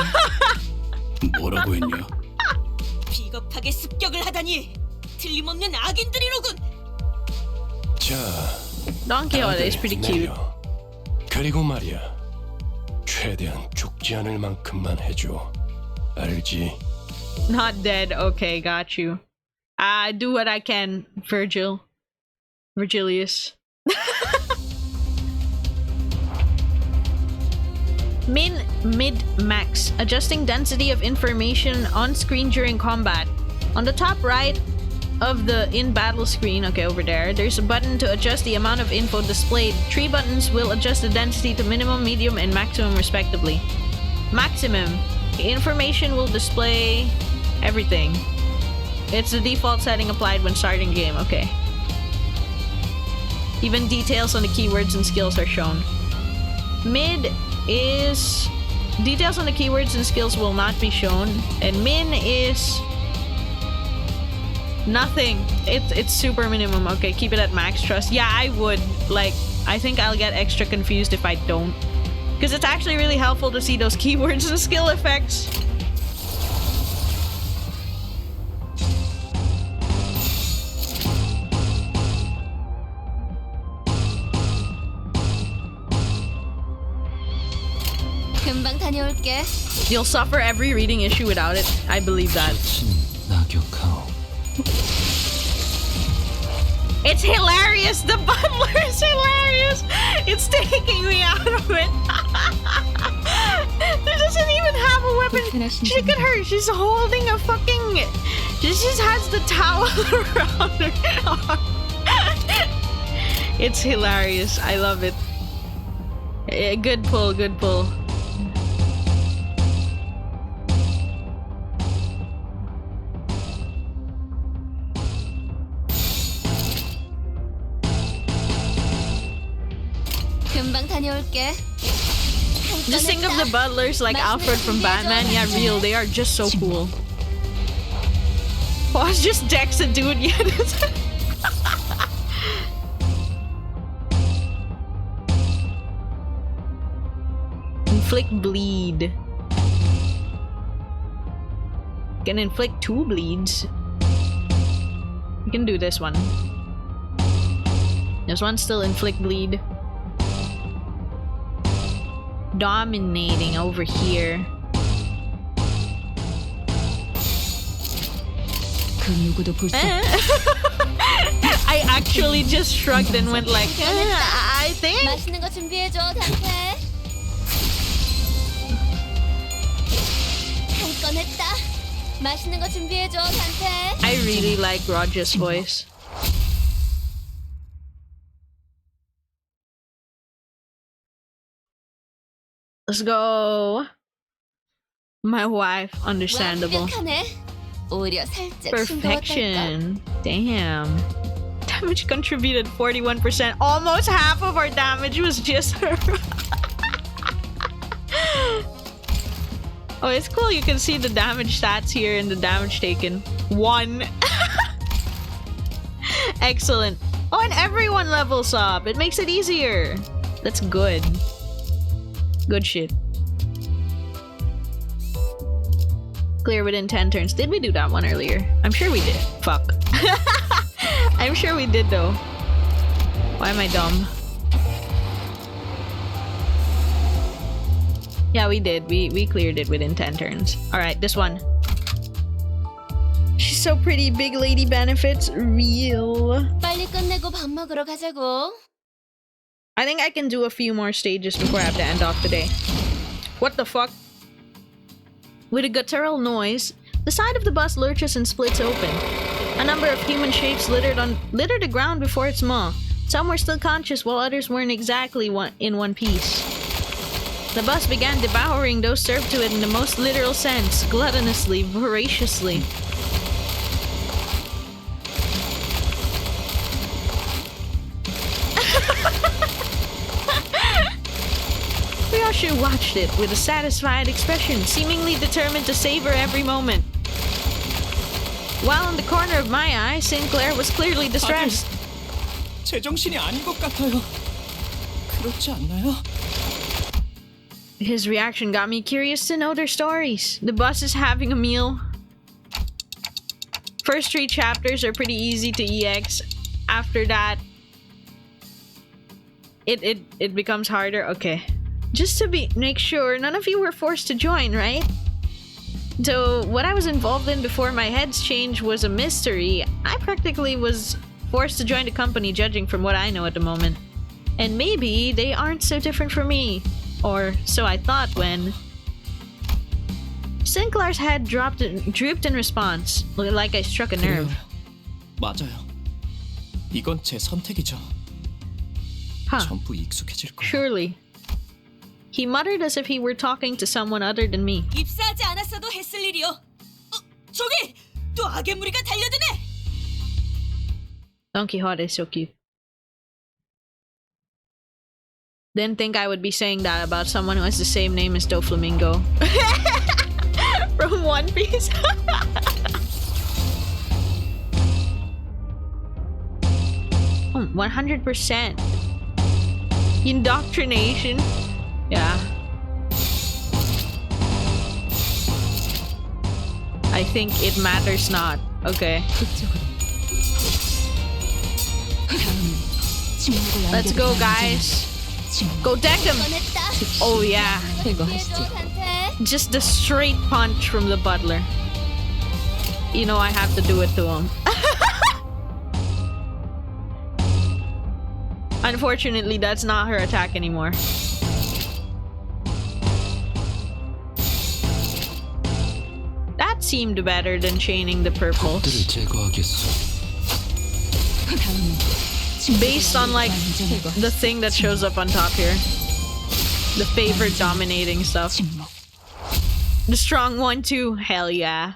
뭐라고 했냐? 비겁하게 습격을 하다니 틀림없는 악인들이로군. 자, Don Quixote is pretty cute. 그리고 말이야, 최대한 죽지 않을 만큼만 해줘. 알지? Not dead. Okay, got you. I do what I can, Virgilius. Min, mid, max. Adjusting density of information on screen during combat. On the top right of the in-battle screen, okay, over there, there's a button to adjust the amount of info displayed. 3 buttons will adjust the density to minimum, medium, and maximum respectively. Maximum. Information will display everything. It's the default setting applied when starting game, okay. Even details on the keywords and skills are shown. Mid is... Details on the keywords and skills will not be shown. And min is... nothing. It's super minimum. Okay, keep it at max trust. Yeah, I would. Like, I think I'll get extra confused if I don't. Because it's actually really helpful to see those keywords and skill effects. 금방 다녀올게. You'll suffer every reading issue without it. I believe that. It's hilarious! The butler is hilarious! It's taking me out of it! She doesn't even have a weapon! Look at her! She's holding a fucking... She just has the towel around her arm. It's hilarious. I love it. Good pull, good pull. 금방 다녀올게. Just think of the butlers like Alfred from Batman. Yeah, real. They are just so cool. Oh, it's just Dex a dude. Yeah. Inflict bleed. Can inflict 2 bleeds. You can do this one. This one still inflict bleed. Dominating over here. I actually just shrugged and went like, I think. 맛있는 거 준비해줘, 단테. 한 건 했다. 맛있는 거 준비해줘, 단테. I really like Roger's voice. Let's go. My wife, understandable. Perfection. Damn. Damage contributed 41%. Almost half of our damage was just her. Oh, it's cool. You can see the damage stats here and the damage taken. 1. Excellent. Oh, and everyone levels up. It makes it easier. That's good. Good shit. Clear within 10 turns. Did we do that one earlier? I'm sure we did. Fuck. I'm sure we did though. Why am I dumb? Yeah, we did. We cleared it within 10 turns. Alright, this one. She's so pretty. Big lady benefits. Real. 빨리 끝내고 밥 먹으러 가자고. I think I can do a few more stages before I have to end off today. What the fuck? With a guttural noise, the side of the bus lurches and splits open. A number of human shapes littered the ground before its maw. Some were still conscious while others weren't exactly in one piece. The bus began devouring those served to it in the most literal sense, gluttonously, voraciously. Ryoshu watched it with a satisfied expression, seemingly determined to savor every moment. While in the corner of my eye, Sinclair was clearly distressed. 제정신이 아닌 것 같아요. 그렇지 않나요? His reaction got me curious to know their stories. The bus is having a meal. First 3 chapters are pretty easy to EX. After that, it becomes harder. Okay. Just to make sure, none of you were forced to join, right? So, what I was involved in before my head's change was a mystery. I practically was forced to join the company, judging from what I know at the moment. And maybe they aren't so different from me. Or so I thought when Sinclair's head drooped in response, like I struck a nerve. 맞아요. 이건 제 선택이죠. 전부 익숙해질 거예요. Surely. He muttered as if he were talking to someone other than me. 입사하지 않았어도 했을 일이요. 저기 또 악의 무리가 달려드네. Don Quixote is so cute. Didn't think I would be saying that about someone who has the same name as Doflamingo. From One Piece. 100%. Indoctrination. Yeah. I think it matters not. Okay. Let's go, guys. Go deck him! Oh yeah. Just the straight punch from the butler. You know I have to do it to him. Unfortunately, that's not her attack anymore. That seemed better than chaining the purples. Based on like the thing that shows up on top here. The favor dominating stuff. The strong one too. Hell yeah.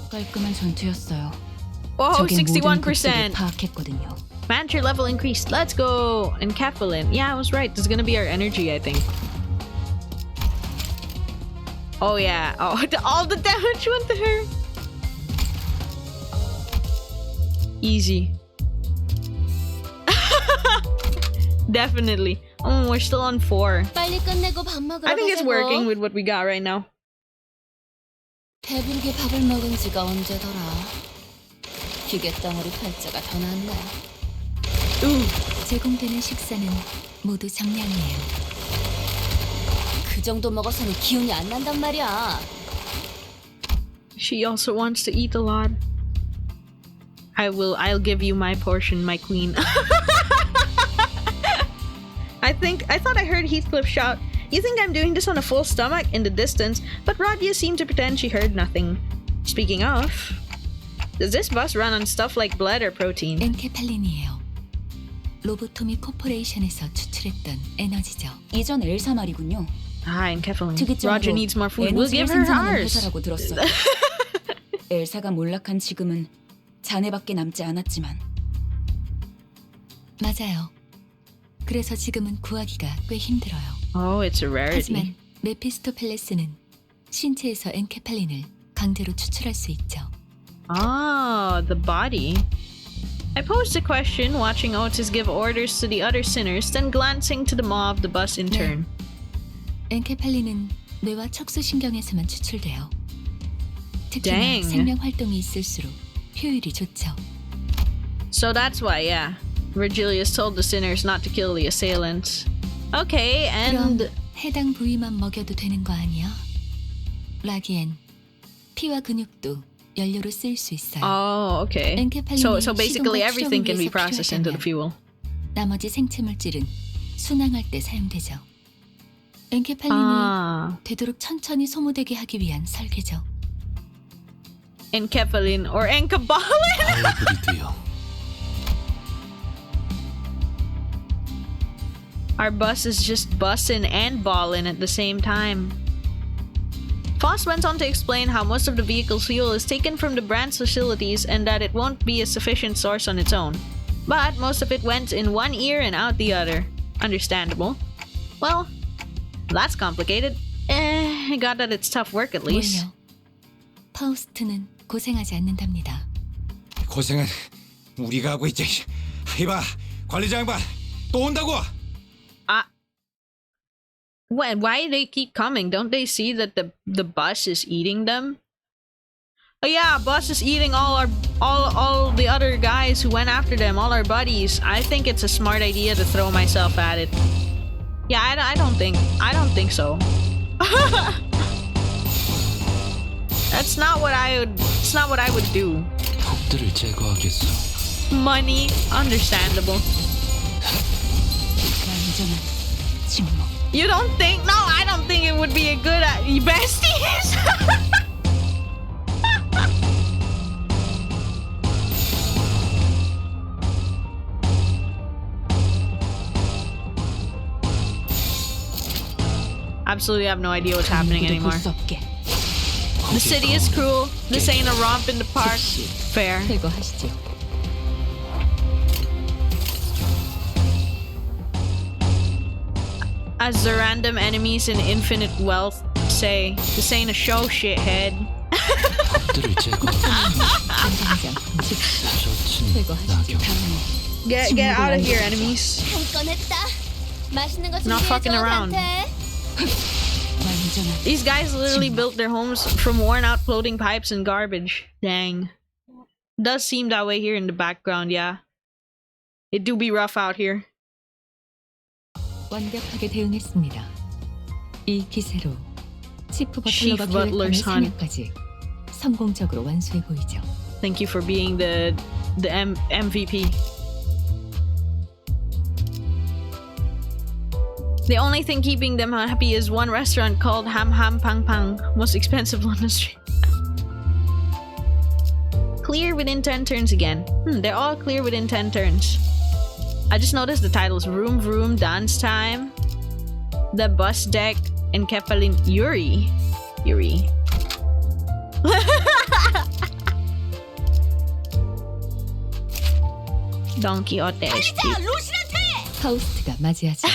깔끔한 전투였어요. Oh, 61%. Mantra level increased. Let's go. And Kefalin. Yeah, I was right. This is gonna be our energy, I think. Oh yeah. Oh, all the damage went to her. Easy. Definitely. Oh, we're still on 4. I think it's working with what we got right now. 배부르게 밥을 먹은 지가 언제더라. 기계 덩어리 팔자가 더 낫네. 제공되는 식사는 모두 정량이에요. 그 정도 먹어서는 기운이 안 난단 말이야. She also wants to eat a lot. I'll give you my portion, my queen. I thought I heard Heathcliff shout, "You think I'm doing this on a full stomach?" in the distance, but Radia seemed to pretend she heard nothing. Speaking of, does this bus run on stuff like blood or protein? 엔케팔린이에요. 로보토미 코퍼레이션에서 추출했던 에너지죠. 이전 엘사 말이군요. Ah, Enkephalin. Roger needs more food. We'll give her ours. 회사라고 들었어요. 엘사가 몰락한 지금은 자네밖에 남지 않았지만. 맞아요. 그래서 지금은 구하기가 꽤 힘들어요. Oh, it's a rarity. 하지만 메피스토펠레스는 신체에서 엔케팔린을 강제로 추출할 수 있죠. Ah, the body. I posed a question, watching Otis give orders to the other sinners, then glancing to the maw of the bus in turn. 엔케팔린은 뇌와 척수신경에서만 추출돼요. 특히나 생명 활동이 있을수록 효율이 좋죠. So that's why, yeah. Virgilius told the sinners not to kill the assailants. Okay, and... 그럼 해당 부위만 먹여도 되는 거 아니야? 라기엔 피와 근육도 연료로 쓰일 수 있어요. Oh, okay. So basically everything can be processed into the fuel. 나머지 생체 물질은 순항할 때 사용되죠. 엔케팔린이 되도록 천천히 소모되게 하기 위한 설계죠. Enkephalin or Enkabalin? Our bus is just bussin' and ballin' at the same time. Foss went on to explain how most of the vehicle's fuel is taken from the brand's facilities and that it won't be a sufficient source on its own. But most of it went in one ear and out the other. Understandable. Well, that's complicated. I got that it's tough work at least. 파우스트는 고생하지 않는답니다. 고생은 우리가 하고 있지. 이봐, 관리자 양반 또 온다고. Why do they keep coming? Don't they see that the bus is eating them? Oh yeah, bus is eating all the other guys who went after them, all our buddies. I think it's a smart idea to throw myself at it. Yeah, I don't think so. It's not what I would do. 폭들을 제거하겠어. Money, understandable. You don't think? No, I don't think it would be a good besties. Absolutely have no idea what's happening anymore. The city is cruel. This ain't a romp in the park. Fair. As the random enemies in Infinite Wealth say, this ain't a show, shithead. Get out of here, enemies. Not fucking around. These guys literally built their homes from worn out floating pipes and garbage. Dang. Does seem that way here in the background, yeah. It do be rough out here. 완벽하게 대응했습니다. 이 기세로 치프 버틀러가 계획하는 사냥까지 성공적으로 완수해 보이죠. Thank you for being the MVP. The only thing keeping them happy is one restaurant called Ham Ham Pang Pang, most expensive London street. Clear within 10 turns again. They're all clear within 10 turns. I just noticed the titles: Vroom Vroom, Dance Time, The Bus Deck, and Kepalin Yuri. Don Quixote. 파우스트가 맞이하죠.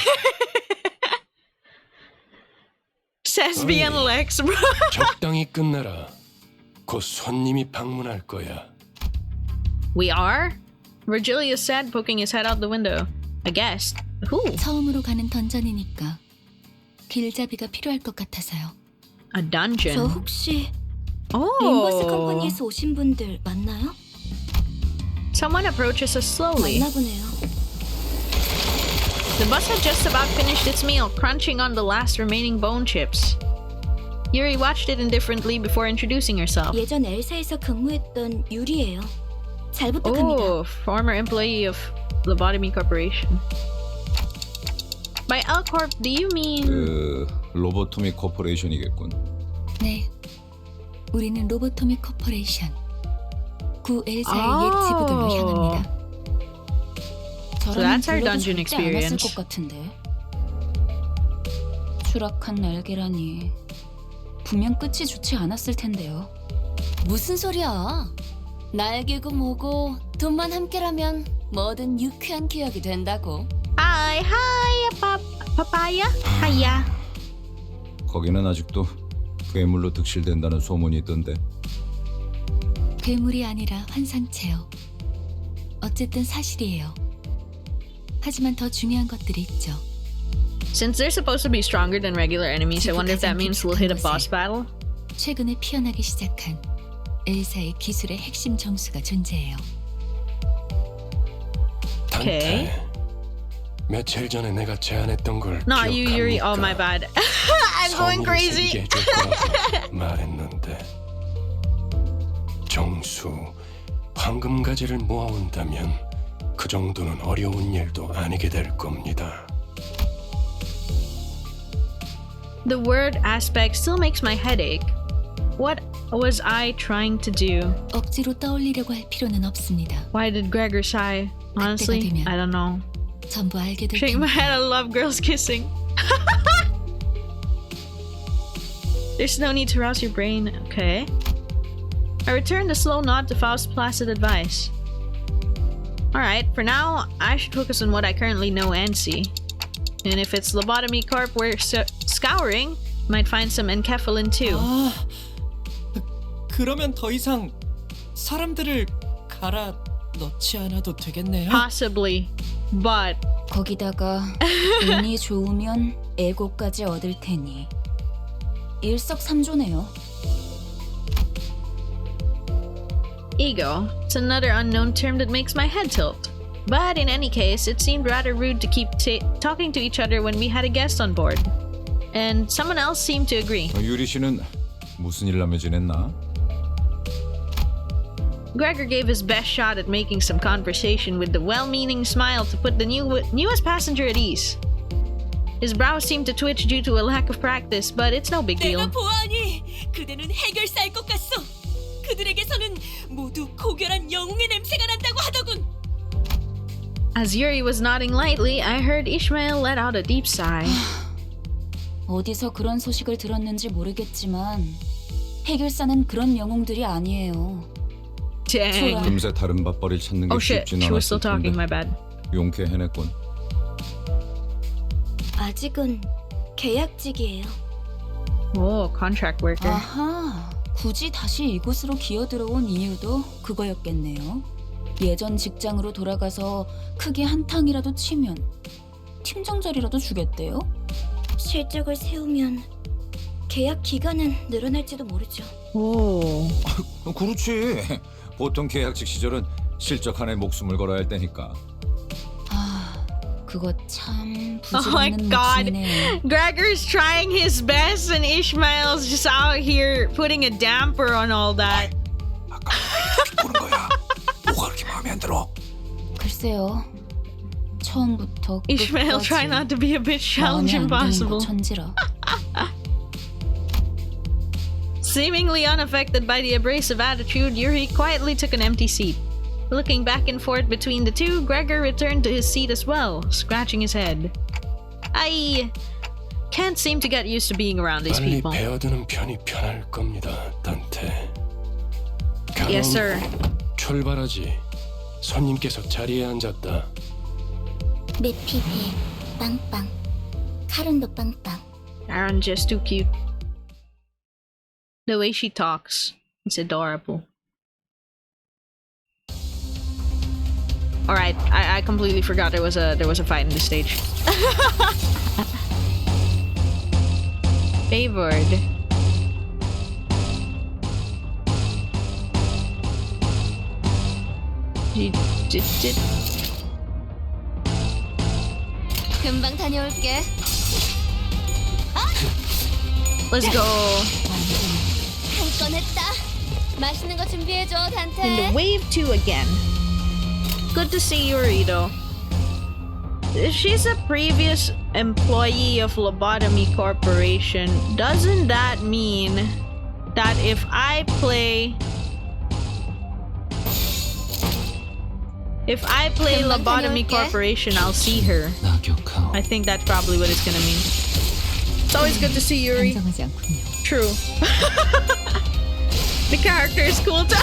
Sesbi and Lex, bro. 적당히 끝내라. 곧 손님이 방문할 거야. We are? Virgilius said, poking his head out the window. I guessed. Who? 처음으로 가는 던전이니까 길잡이가 필요할 것 같아서요. A dungeon? 저 혹시 림버스 컴퍼니에서 오신 분들 맞나요? Someone approaches us slowly. 맞나 보네요. The bus had just about finished its meal, crunching on the last remaining bone chips. Yuri watched it indifferently before introducing herself. 예전 엘사에서 근무했던 유리예요. 잘 부탁합니다. Oh, former employee of Lobotomy Corporation. By L Corp, do you mean? 로보토미 코퍼레이션이겠군. 네, 우리는 로보토미 코퍼레이션. 구 엘사의 옛 지부들로 향합니다. So that's our dungeon experience. 것 같은데. 추락한 날개라니. 분명 끝이 좋지 않았을 텐데요. 무슨 소리야? 날개고 뭐고 돈만 함께라면 뭐든 유쾌한 기억이 된다고. Hi, papaya. Hiya. 거기는 아직도 괴물로 득실된다는 소문이 있던데. 괴물이 아니라 환상체요. 어쨌든 사실이에요. 하지만 더 중요한 것들이 있죠. Since they're supposed to be stronger than regular enemies, I wonder if that means we'll hit a boss battle? 최근에 피어나기 시작한 엘사의 기술의 핵심 정수가 존재해요. Okay. 며칠 전에 내가 제안했던 걸 Not you, Yuri. 기억합니까? Oh, my bad. I'm going crazy. 말했는데 정수, 황금가지를 모아온다면 그 정도는 어려운 일도 아니게 될 겁니다. The word aspect still makes my head ache. What was I trying to do? 억지로 떠올리려고 할 필요는 없습니다. Why did Gregor sigh? Honestly, I don't know. 전부 알게 될 Shake my 테니까. head, I love girls kissing. There's no need to rouse your brain. Okay. I returned a slow nod to Faust's placid advice. Alright, for now, I should focus on what I currently know and see. And if it's Lobotomy Corp we're scouring, might find some enkephalin too. 그러면 더 이상 사람들을 갈아 넣지 않아도 되겠네요. Possibly, but 거기다가 운이 좋으면 에고까지 얻을 테니 일석삼조네요. E.G.O. It's another unknown term that makes my head tilt. But in any case, it seemed rather rude to keep talking to each other when we had a guest on board. And someone else seemed to agree. 유리 씨는 무슨 일라며 지냈나? Gregor gave his best shot at making some conversation with the well-meaning smile to put the newest passenger at ease. His brow seemed to twitch due to a lack of practice, but it's no big deal. 내가 보아하니 그대는 해결사일 것 같소. 그들에게서는 모두 고결한 영웅의 냄새가 난다고 하더군. As Yuri was nodding lightly, I heard Ishmael let out a deep sigh. 어디서 그런 소식을 들었는지 모르겠지만 해결사는 그런 영웅들이 아니에요. Dang. 금세 다른 밥벌이를 찾는 게 Oh shit, 쉽진 she was still 않았을 talking, my 텐데 bad. 용케 해냈군. 아직은 계약직이에요. Oh, contract worker. 아하, 굳이 다시 이곳으로 기어들어온 이유도 그거였겠네요. 예전 직장으로 돌아가서 크게 한탕이라도 치면 팀장 자리라도 주겠대요? 실적을 세우면 계약 기간은 늘어날지도 모르죠. 오. 그렇지. 보통 계약직 시절은 실적 하나에 목숨을 걸어야 할 때니까. 아, 그거 참 Oh my 부질없는 god. 목숨이네요. Gregor's trying his best and Ishmael's just out here putting a damper on all that. 보는 거야. 뭐가 그렇게 마음에 안 들어? 글쎄요. 처음부터 Ishmael, 끝까지 try not to be a bit challenge 마음에 안 드는 거 impossible. 천지라. Seemingly unaffected by the abrasive attitude, Yuri quietly took an empty seat. Looking back and forth between the two, Gregor returned to his seat as well, scratching his head. I can't seem to get used to being around these 빨리 people. 배어드는 편이 편할 겁니다, 단테. Yes, sir. 출발하지. 손님께서 자리에 앉았다. 매피 배 빵빵. 카른도 빵빵. Aaron just too cute. The way she talks, it's adorable. All right, I completely forgot there was a fight in the stage. Favored. 금방 다녀올게. Let's go. 한 건 했다. 맛있는 거 준비해줘, In the 단테. wave 2 again. Good to see Yuri though. She's a previous employee of Lobotomy Corporation. Doesn't that mean that if I play Lobotomy Corporation, I'll see her? I think that's probably what it's gonna mean. It's always good to see Yuri. True. The character is cool too.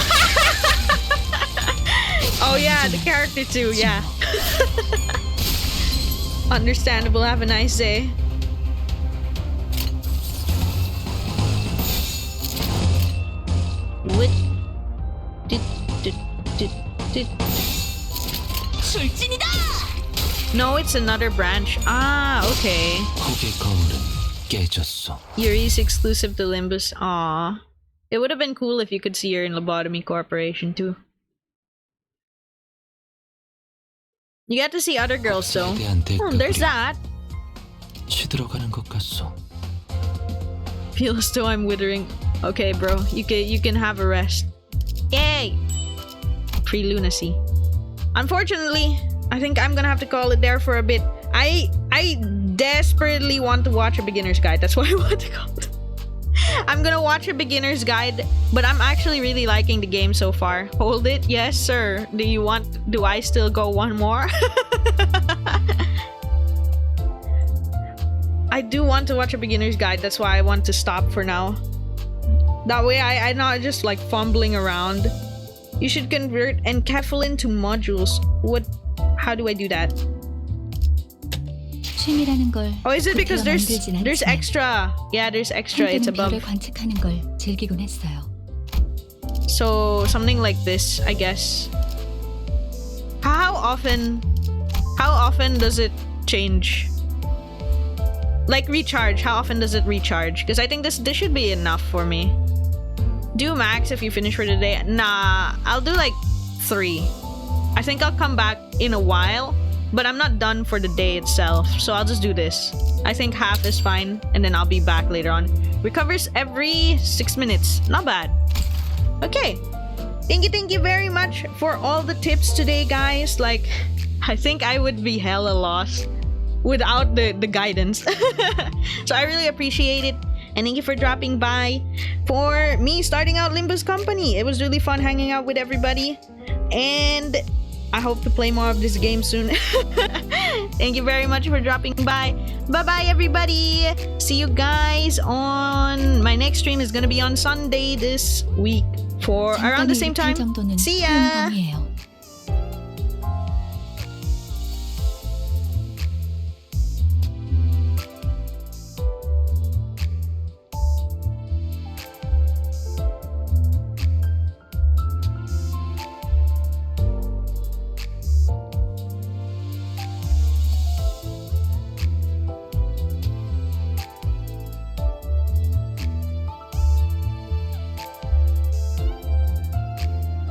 Oh yeah, the character too, yeah. Understandable, have a nice day. What? 출진이다. No, it's another branch. Ah, okay. 거기 거울은 깨졌어. Yuri's exclusive to Limbus. Aw. It would have been cool if you could see her in Lobotomy Corporation too. You get to see other girls though. There's that. 시들어가는 것 같소. Feels though I'm withering. Okay, bro. You can have a rest. Yay! Pre-lunacy. Unfortunately, I think I'm gonna have to call it there for a bit. I desperately want to watch a beginner's guide. That's what I want to call it. I'm gonna watch a beginner's guide, but I'm actually really liking the game so far. Hold it. Yes, sir. Do I still go one more? I do want to watch a beginner's guide. That's why I want to stop for now. That way I'm not just like fumbling around. You should convert enkephalin to modules. How do I do that? 취미라는 걸 Oh, is it because there's extra? Yeah, there's extra. It's above. 별을 관측하는 걸 즐기곤 했어요. So something like this, I guess. How often does it change? Like recharge, how often does it recharge? Because I think this should be enough for me. Do max if you finish for today. Nah, I'll do like 3. I think I'll come back in a while, but I'm not done for the day itself, so I'll just do this. I think half is fine, and then I'll be back later on. Recovers every 6 minutes. Not bad. Okay. Thank you very much for all the tips today, guys. Like, I think I would be hella lost without the guidance. So I really appreciate it. And thank you for dropping by for me starting out Limbus Company. It was really fun hanging out with everybody. And I hope to play more of this game soon. Thank you very much for dropping by. Bye-bye, everybody. See you guys on... My next stream is gonna be on Sunday this week for around the same time. See ya!